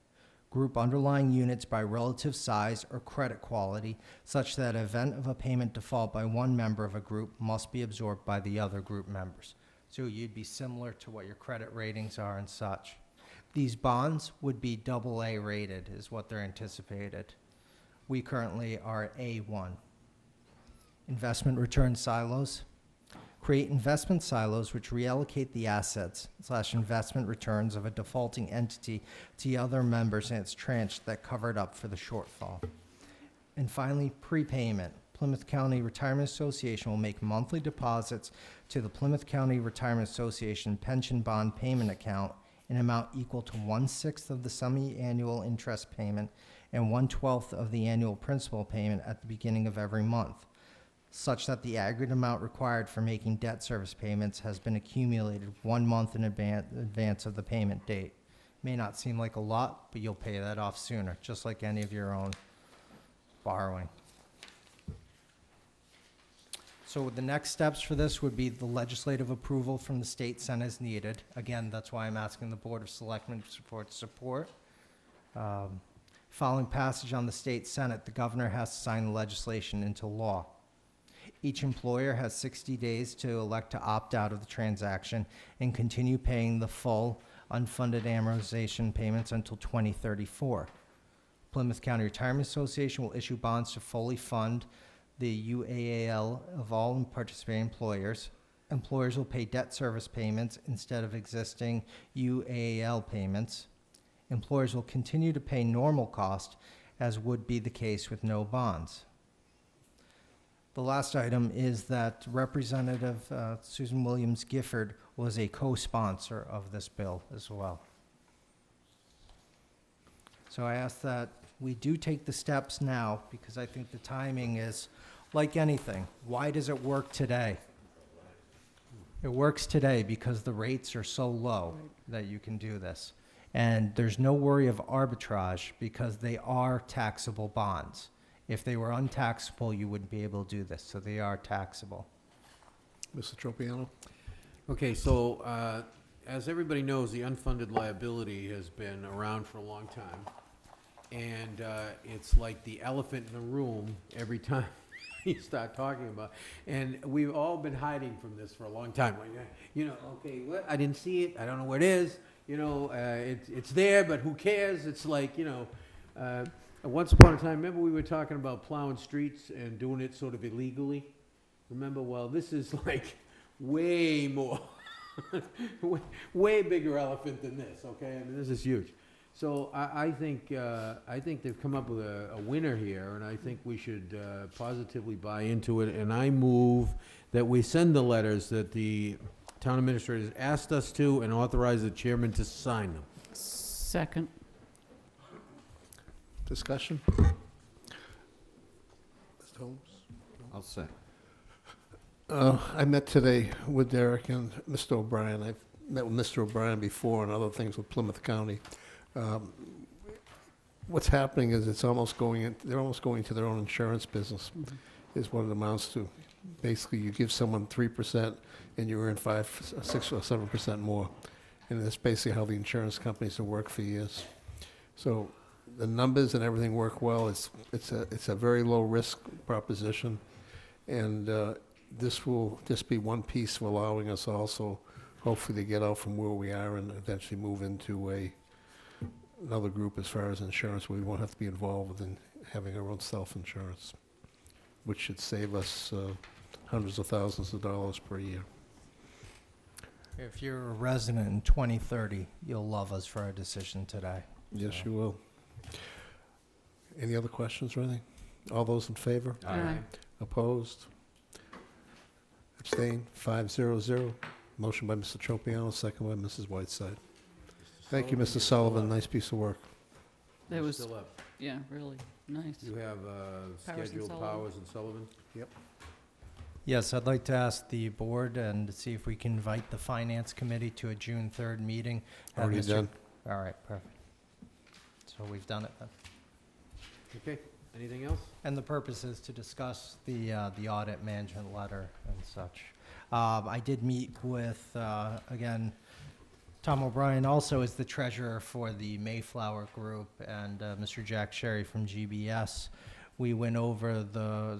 Group underlying units by relative size or credit quality, such that an event of a payment default by one member of a group must be absorbed by the other group members. So you'd be similar to what your credit ratings are and such. These bonds would be AA rated, is what they're anticipated. We currently are A1. Investment return silos. Create investment silos which reallocate the assets / investment returns of a defaulting entity to other members in its tranche that covered up for the shortfall. And finally, prepayment. Plymouth County Retirement Association will make monthly deposits to the Plymouth County Retirement Association pension bond payment account in amount equal to 1/6 of the semi-annual interest payment and 1/12 of the annual principal payment at the beginning of every month, such that the aggregate amount required for making debt service payments has been accumulated 1 month in advance of the payment date. May not seem like a lot, but you'll pay that off sooner, just like any of your own borrowing. So the next steps for this would be the legislative approval from the state Senate is needed. Again, that's why I'm asking the Board of Selectmen for its support. Following passage on the state Senate, the governor has to sign the legislation into law. Each employer has 60 days to elect to opt out of the transaction and continue paying the full unfunded amortization payments until 2034. Plymouth County Retirement Association will issue bonds to fully fund the UAAL of all participating employers. Employers will pay debt service payments instead of existing UAAL payments. Employers will continue to pay normal cost, as would be the case with no bonds. The last item is that Representative Susan Williams Gifford was a co-sponsor of this bill as well. So I ask that we do take the steps now, because I think the timing is like anything. Why does it work today? It works today because the rates are so low that you can do this. And there's no worry of arbitrage because they are taxable bonds. If they were untaxable, you wouldn't be able to do this, so they are taxable. Mr. Tropiano? Okay, so as everybody knows, the unfunded liability has been around for a long time. And it's like the elephant in the room every time you start talking about. And we've all been hiding from this for a long time. Like, you know, okay, what? I didn't see it. I don't know what it is. You know, it's there, but who cares? It's like, you know, once upon a time, remember we were talking about plowing streets and doing it sort of illegally? Remember, well, this is like way more, way bigger elephant than this, okay? I mean, this is huge. So I think they've come up with a winner here, and I think we should positively buy into it. And I move that we send the letters that the town administrators asked us to, and authorize the chairman to sign them. Second. Discussion? Mr. Holmes? I'll say. I met today with Derek and Mr. O'Brien. I've met with Mr. O'Brien before and other things with Plymouth County. what's happening is it's almost going in, they're almost going to their own insurance business, is what it amounts to. Basically, you give someone 3% and you earn 5, 6, or 7% more. And that's basically how the insurance companies have worked for years. So the numbers and everything work well. It's a very low risk proposition. And this will just be one piece of allowing us also, hopefully, to get out from where we are and eventually move into another group as far as insurance. We won't have to be involved in having our own self-insurance, which should save us hundreds of thousands of dollars per year. If you're a resident in 2030, you'll love us for our decision today. Yes, you will. Any other questions or anything? All those in favor? Aye. Opposed? Abstained? 500. Motion by Mr. Tropiano, second by Mrs. Whiteside. Thank you, Mr. Sullivan. Nice piece of work. That was, Still up. yeah, really nice. You have Powers and scheduled Sullivan. Powers and Sullivan? Yep. Yes, I'd like to ask the board and see if we can invite the Finance Committee to a June 3rd meeting. Have Already Mr. done. All right, perfect. So we've done it then. Okay, anything else? And the purpose is to discuss the audit management letter and such. I did meet with, again, Tom O'Brien also is the treasurer for the Mayflower Group, and Mr. Jack Sherry from GBS. We went over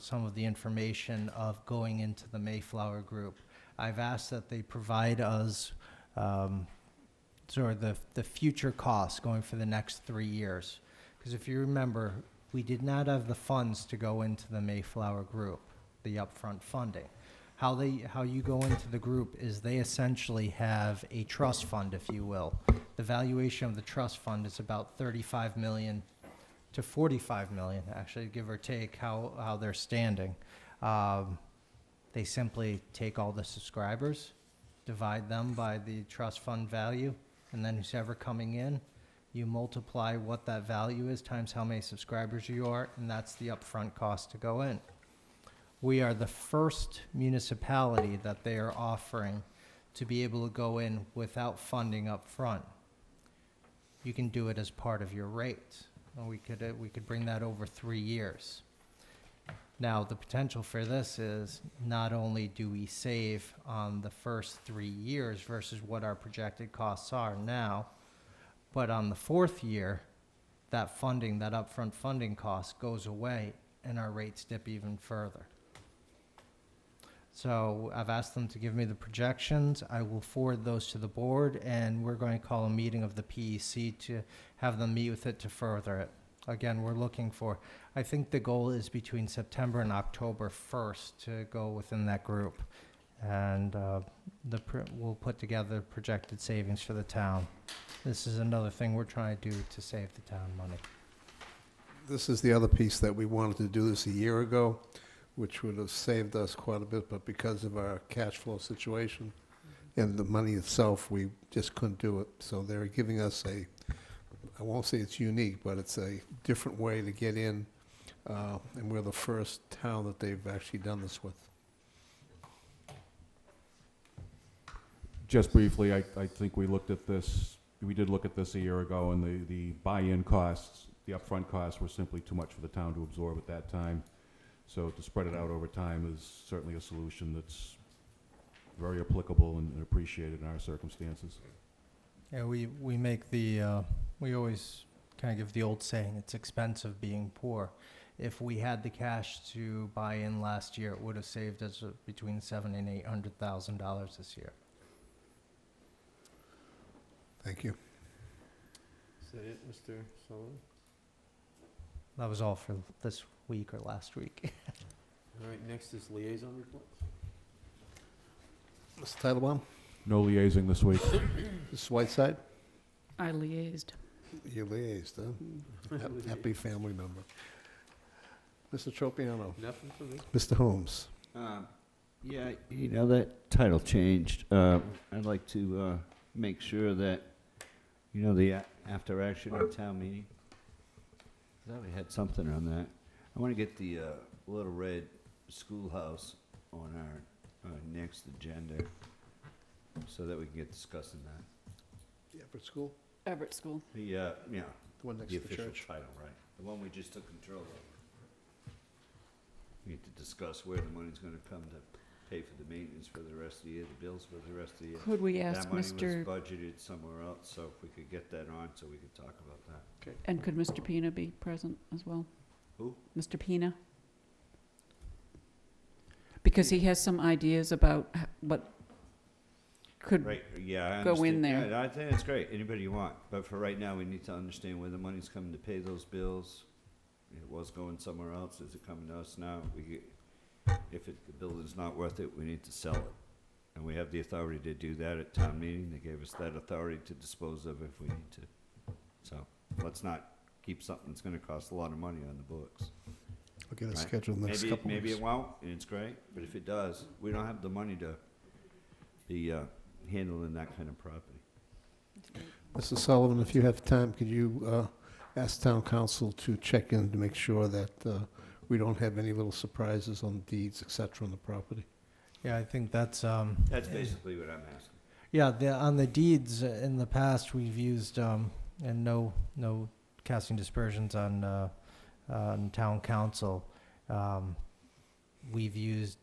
some of the information of going into the Mayflower Group. I've asked that they provide us sort of the future costs going for the next 3 years. Because if you remember, we did not have the funds to go into the Mayflower Group, the upfront funding. How you go into the group is they essentially have a trust fund, if you will. The valuation of the trust fund is about 35 million to 45 million, actually, give or take how they're standing. They simply take all the subscribers, divide them by the trust fund value, and then who's ever coming in, you multiply what that value is times how many subscribers you are, and that's the upfront cost to go in. We are the first municipality that they are offering to be able to go in without funding up front. You can do it as part of your rate. We could bring that over 3 years. Now, the potential for this is not only do we save on the first 3 years versus what our projected costs are now, but on the 4th year, that funding, that upfront funding cost goes away and our rates dip even further. So I've asked them to give me the projections. I will forward those to the board, and we're going to call a meeting of the PEC to have them meet with it to further it. Again, we're looking for, I think the goal is between September and October 1st to go within that group. And we'll put together projected savings for the town. This is another thing we're trying to do to save the town money. This is the other piece that we wanted to do this a year ago, which would have saved us quite a bit, but because of our cash flow situation and the money itself, we just couldn't do it. So they're giving us I won't say it's unique, but it's a different way to get in, and we're the first town that they've actually done this with. Just briefly, I think we did look at this a year ago, and the buy-in costs, the upfront costs were simply too much for the town to absorb at that time. So to spread it out over time is certainly a solution that's very applicable and appreciated in our circumstances. Yeah, we make we always kind of give the old saying, it's expensive being poor. If we had the cash to buy in last year, it would have saved us between $700,000 and $800,000 this year. Thank you. Is that it, Mr. Sullivan? That was all for this week or last week. All right, next is liaison reports. Mr. Titlebaum? No liaising this week. Mrs. Whiteside? I liaised. You liaised, huh? Happy family member. Mr. Tropiano? Nothing for me. Mr. Holmes? Yeah, you know, that title changed. I'd like to make sure that, you know, the after action at town meeting. I thought we had something on that. I want to get the Little Red Schoolhouse on our next agenda so that we can get discussing that. The Everett School? Everett School. Yeah, The one next The to the official church. title, right? The one we just took control of. We need to discuss where the money's gonna come to pay for the maintenance for the rest of the year, the bills for the rest of the year. Could we ask That money Mr. was budgeted somewhere else, so if we could get that on, so we could talk about that. And could Mr. Pina be present as well? Who? Mr. Pina? Because he has some ideas about what could, Right, yeah, I go in understand. there. Yeah, I think it's great, anybody you want, but for right now, we need to understand where the money's coming to pay those bills. It was going somewhere else, is it coming to us now? If the building's not worth it, we need to sell it. And we have the authority to do that at town meeting, they gave us that authority to dispose of if we need to. So, let's not keep something that's gonna cost a lot of money on the books. I'll get it Right. scheduled next Maybe, couple maybe weeks. it won't, and it's great, but if it does, we don't have the money to be handling that kind of property. Mr. Sullivan, if you have time, could you ask town council to check in to make sure that we don't have any little surprises on deeds, et cetera, on the property? Yeah, I think that's, That's basically what I'm asking. yeah, on the deeds, in the past, we've used, and no casting dispersions on town council. We've used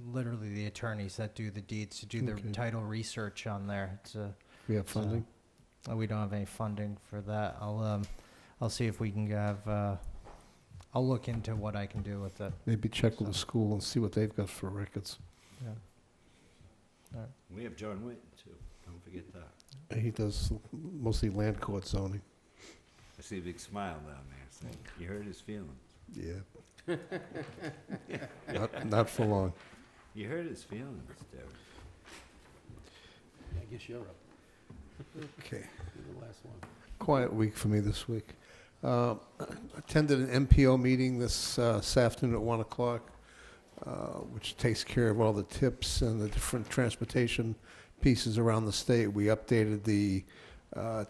literally the attorneys that do the deeds to do the Okay. title research on there. We have funding? We don't have any funding for that. I'll see if we can have, I'll look into what I can do with it. Maybe check with the school and see what they've got for records. Yeah. All right. We have John Witten too, don't forget that. He does mostly land court zoning. I see a big smile down there, so you hurt his feelings. Yeah. Not for long. You hurt his feelings, Derek. I guess you're up. Okay. You're the last one. Quiet week for me this week. Attended an MPO meeting this afternoon at 1 o'clock, which takes care of all the tips and the different transportation pieces around the state. We updated the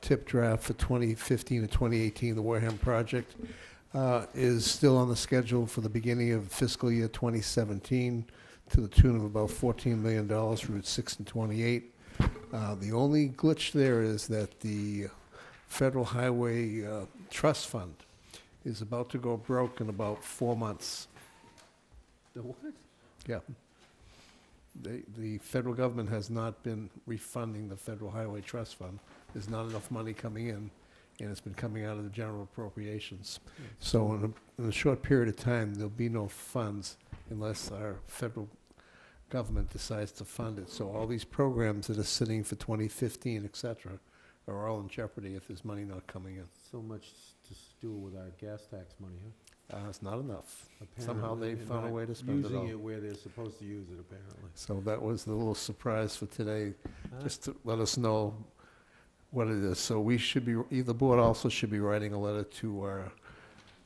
tip draft for 2015 to 2018. The Wareham project is still on the schedule for the beginning of fiscal year 2017 to the tune of about $14 million, Route 6 and 28. The only glitch there is that the Federal Highway Trust Fund is about to go broke in about 4 months. The what? Yeah. The federal government has not been refunding the Federal Highway Trust Fund. There's not enough money coming in, and it's been coming out of the general appropriations. So in a short period of time, there'll be no funds unless our federal government decides to fund it. So all these programs that are sitting for 2015, et cetera, are all in jeopardy if there's money not coming in. So much to do with our gas tax money, huh? It's not enough. Somehow Apparently, they they're found a not way to spend it all. Using it where they're supposed to use it, apparently. So that was the little surprise for today, Huh? just to let us know what it is. So we should be, the board also should be writing a letter to our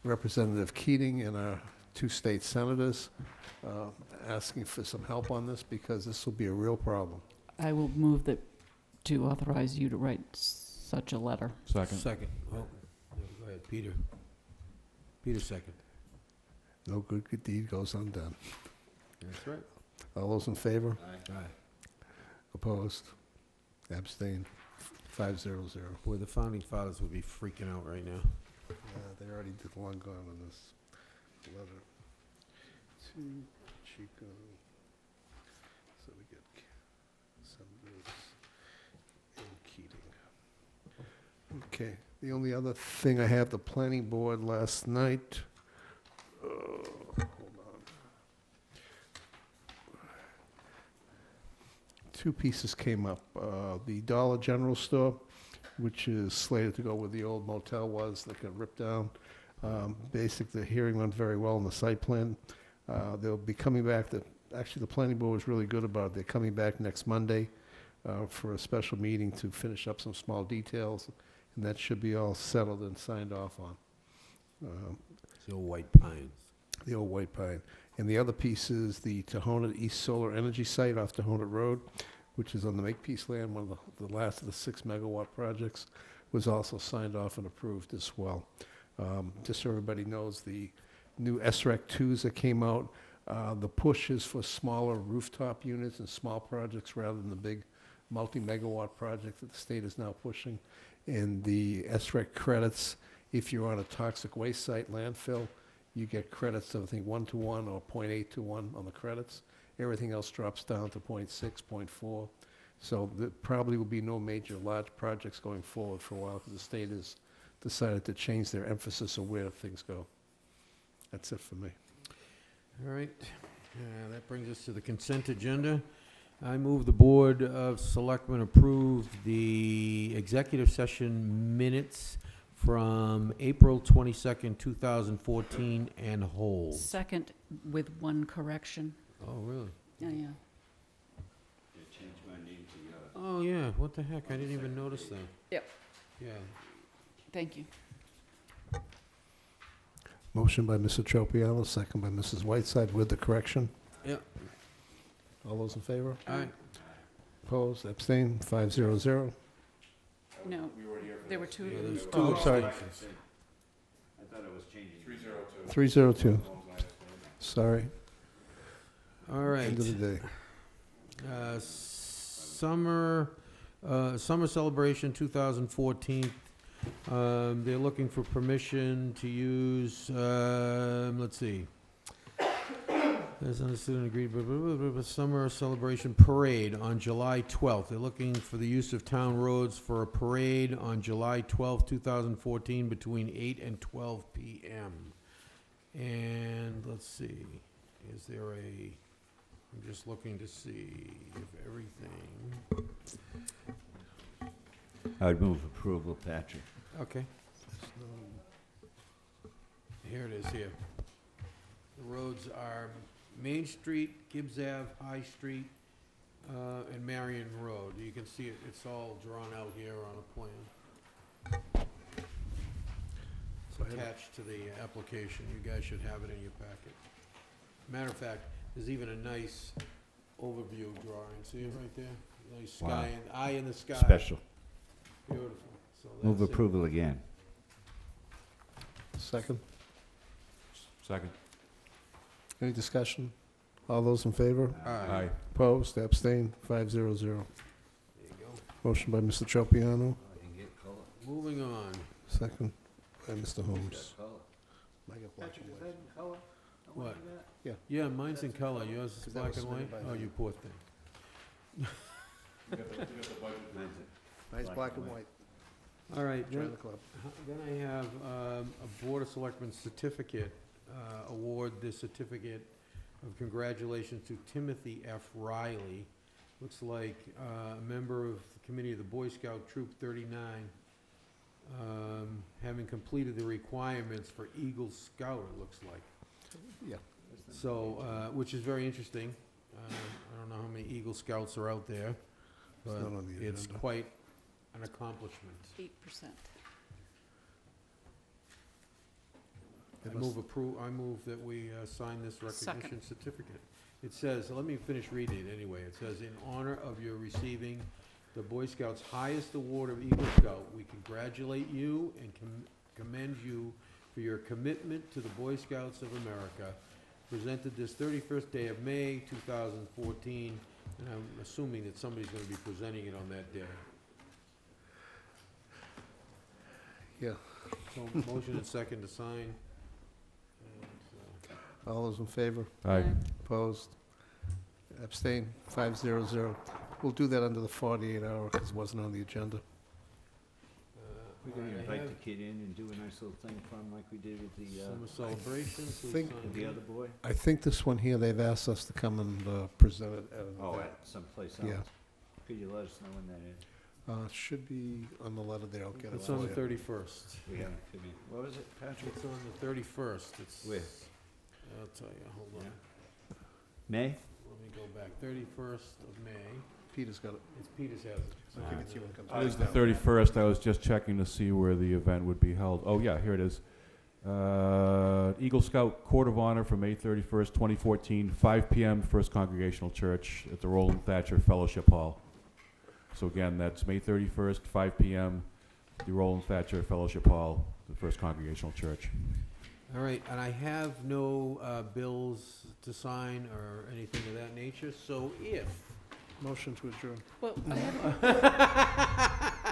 Representative Keating and our 2 state senators, asking for some help on this, because this will be a real problem. I will move that to authorize you to write such a letter. Second. Second. Oh, yeah, go ahead, Peter. Peter, second. No good deed goes undone. That's right. All those in favor? Aye. Opposed? Abstained? 500. Boy, the founding fathers would be freaking out right now. They already did long gone on this letter. To Chico. So we get Senators and Keating. Okay, the only other thing I have, the planning board last night. Hold on. 2 pieces came up. The Dollar General store, which is slated to go where the old motel was that got ripped down. Basically, the hearing went very well on the site plan. They'll be coming back. Actually, the planning board was really good about it. They're coming back next Monday for a special meeting to finish up some small details, and that should be all settled and signed off on. The old White Pines. The old White Pine. And the other piece is the Tohonet East Solar Energy Site off Tohonet Road, which is on the Makepeace land, one of the last of the 6 megawatt projects, was also signed off and approved as well. Just so everybody knows, the new SREC 2s that came out, the push is for smaller rooftop units and small projects rather than the big multi-megawatt project that the state is now pushing. And the SREC credits, if you're on a toxic waste site landfill, you get credits of, I think, 1-to-1 or 0.8-to-1 on the credits. Everything else drops down to 0.6, 0.4. So there probably will be no major large projects going forward for a while because the state has decided to change their emphasis of where things go. That's it for me. All right, that brings us to the consent agenda. I move the Board of Selectmen approve the executive session minutes from April 22nd, 2014, and hold. Second, with one correction. Oh, really? Yeah. They changed my name to yours. Oh, yeah, what the heck, I didn't even notice that. Yep. Yeah. Thank you. Motion by Mr. Tropiano, second by Mrs. Whiteside with the correction. Yep. All those in favor? All right. Opposed, abstained, 500. No, there were two. Yeah, there's two Oh, sorry. abstentions. I thought it was changing. 302. 302. Sorry, All right. end of the day. Summer celebration 2014. They're looking for permission to use, let's see. As understood and agreed, summer celebration parade on July 12th. They're looking for the use of town roads for a parade on July 12th, 2014, between 8 and 12 p.m. And let's see, is there a, I'm just looking to see if everything, I'd move approval, Patrick. okay. Here it is here. The roads are Main Street, Gibbs Ave, High Street, and Marion Road. You can see it, it's all drawn out here on a plan. So I have- Attached to the application. You guys should have it in your packet. Matter of fact, there's even a nice overview drawing. See it right there? Nice sky, Wow. and eye in the sky. Special. Beautiful. So Move that's it. approval again. Second. Second. Any discussion? All those in favor? Aye. Opposed, abstained, 500. There you go. Motion by Mr. Tropiano, Moving on. second by Mr. Holmes. I got black and white. What? Yeah. Yeah, mine's in color. Yours is 'Cause that black was and white? submitted by Oh, me. you poor thing. We got the budget. Mine's black and white. All right, Join then the club. then I have a Board of Selectmen certificate, award this certificate of congratulations to Timothy F. Riley. Looks like a member of the committee of the Boy Scout Troop 39, having completed the requirements for Eagle Scout, it looks like. Yeah. So, which is very interesting. I don't know how many Eagle Scouts are out there, but not on the it's agenda. quite an accomplishment. 8%. I move that we sign this recognition certificate. It says, let me finish reading it anyway. It says, in honor of your receiving the Boy Scouts' highest award of Eagle Scout, we congratulate you and commend you for your commitment to the Boy Scouts of America. Presented this 31st day of May, 2014, and I'm assuming that somebody's going to be presenting it on that day. Yeah. So, motion and second to sign. All those in favor? Aye. Opposed? Abstained, 500. We'll do that under the 48-hour because it wasn't on the agenda. We're gonna invite the kid in and do a nice little thing for him like we did with the, Summer celebrations. think- with the other boy. I think this one here, they've asked us to come and present it at an Oh, event. at someplace else. Yeah. Could you let us know when that is? It should be on the letter there, I'll get it It's for on the you. 31st. We haven't, come in. What was it, Patrick? It's on the 31st. It's. Where? I'll tell you, hold on. May? Let me go back. 31st of May. Peter's got it. It's Peters has it. I'll give it to you when it comes It is the down. 31st. I was just checking to see where the event would be held. Oh, yeah, here it is. Eagle Scout Court of Honor for May 31st, 2014, 5 p.m., First Congregational Church at the Roland Thatcher Fellowship Hall. So again, that's May 31st, 5 p.m., the Roland Thatcher Fellowship Hall, the First Congregational Church. All right, and I have no bills to sign or anything of that nature, so if... Motion to adjourn. Well, I have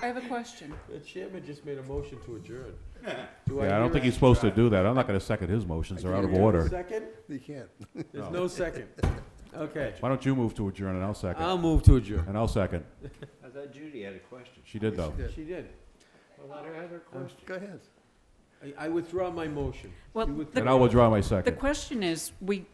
I have a question. The chairman just made a motion to adjourn. Yeah, I don't think he's supposed to do that. I'm not gonna second his motions. They're out of Can you order. Second? You can't. There's no second. Okay. Why don't you move to adjourn and I'll second? I'll move to adjourn. And I'll second. I thought Judy had a question. She did though. She did. Go ahead. I withdraw my motion. Well, You withdraw. And I'll withdraw my The second. question is, we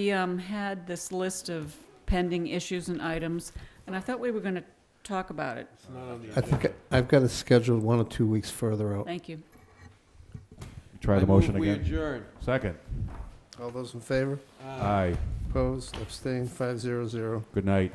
had this list of pending issues and items, and I thought we were going to talk about it. It's not on the I think I've got it scheduled 1 or 2 weeks further out. Thank you. Try the I move motion we again. adjourn. Second. All those in favor? Aye. Opposed? Abstained? 500. Good night.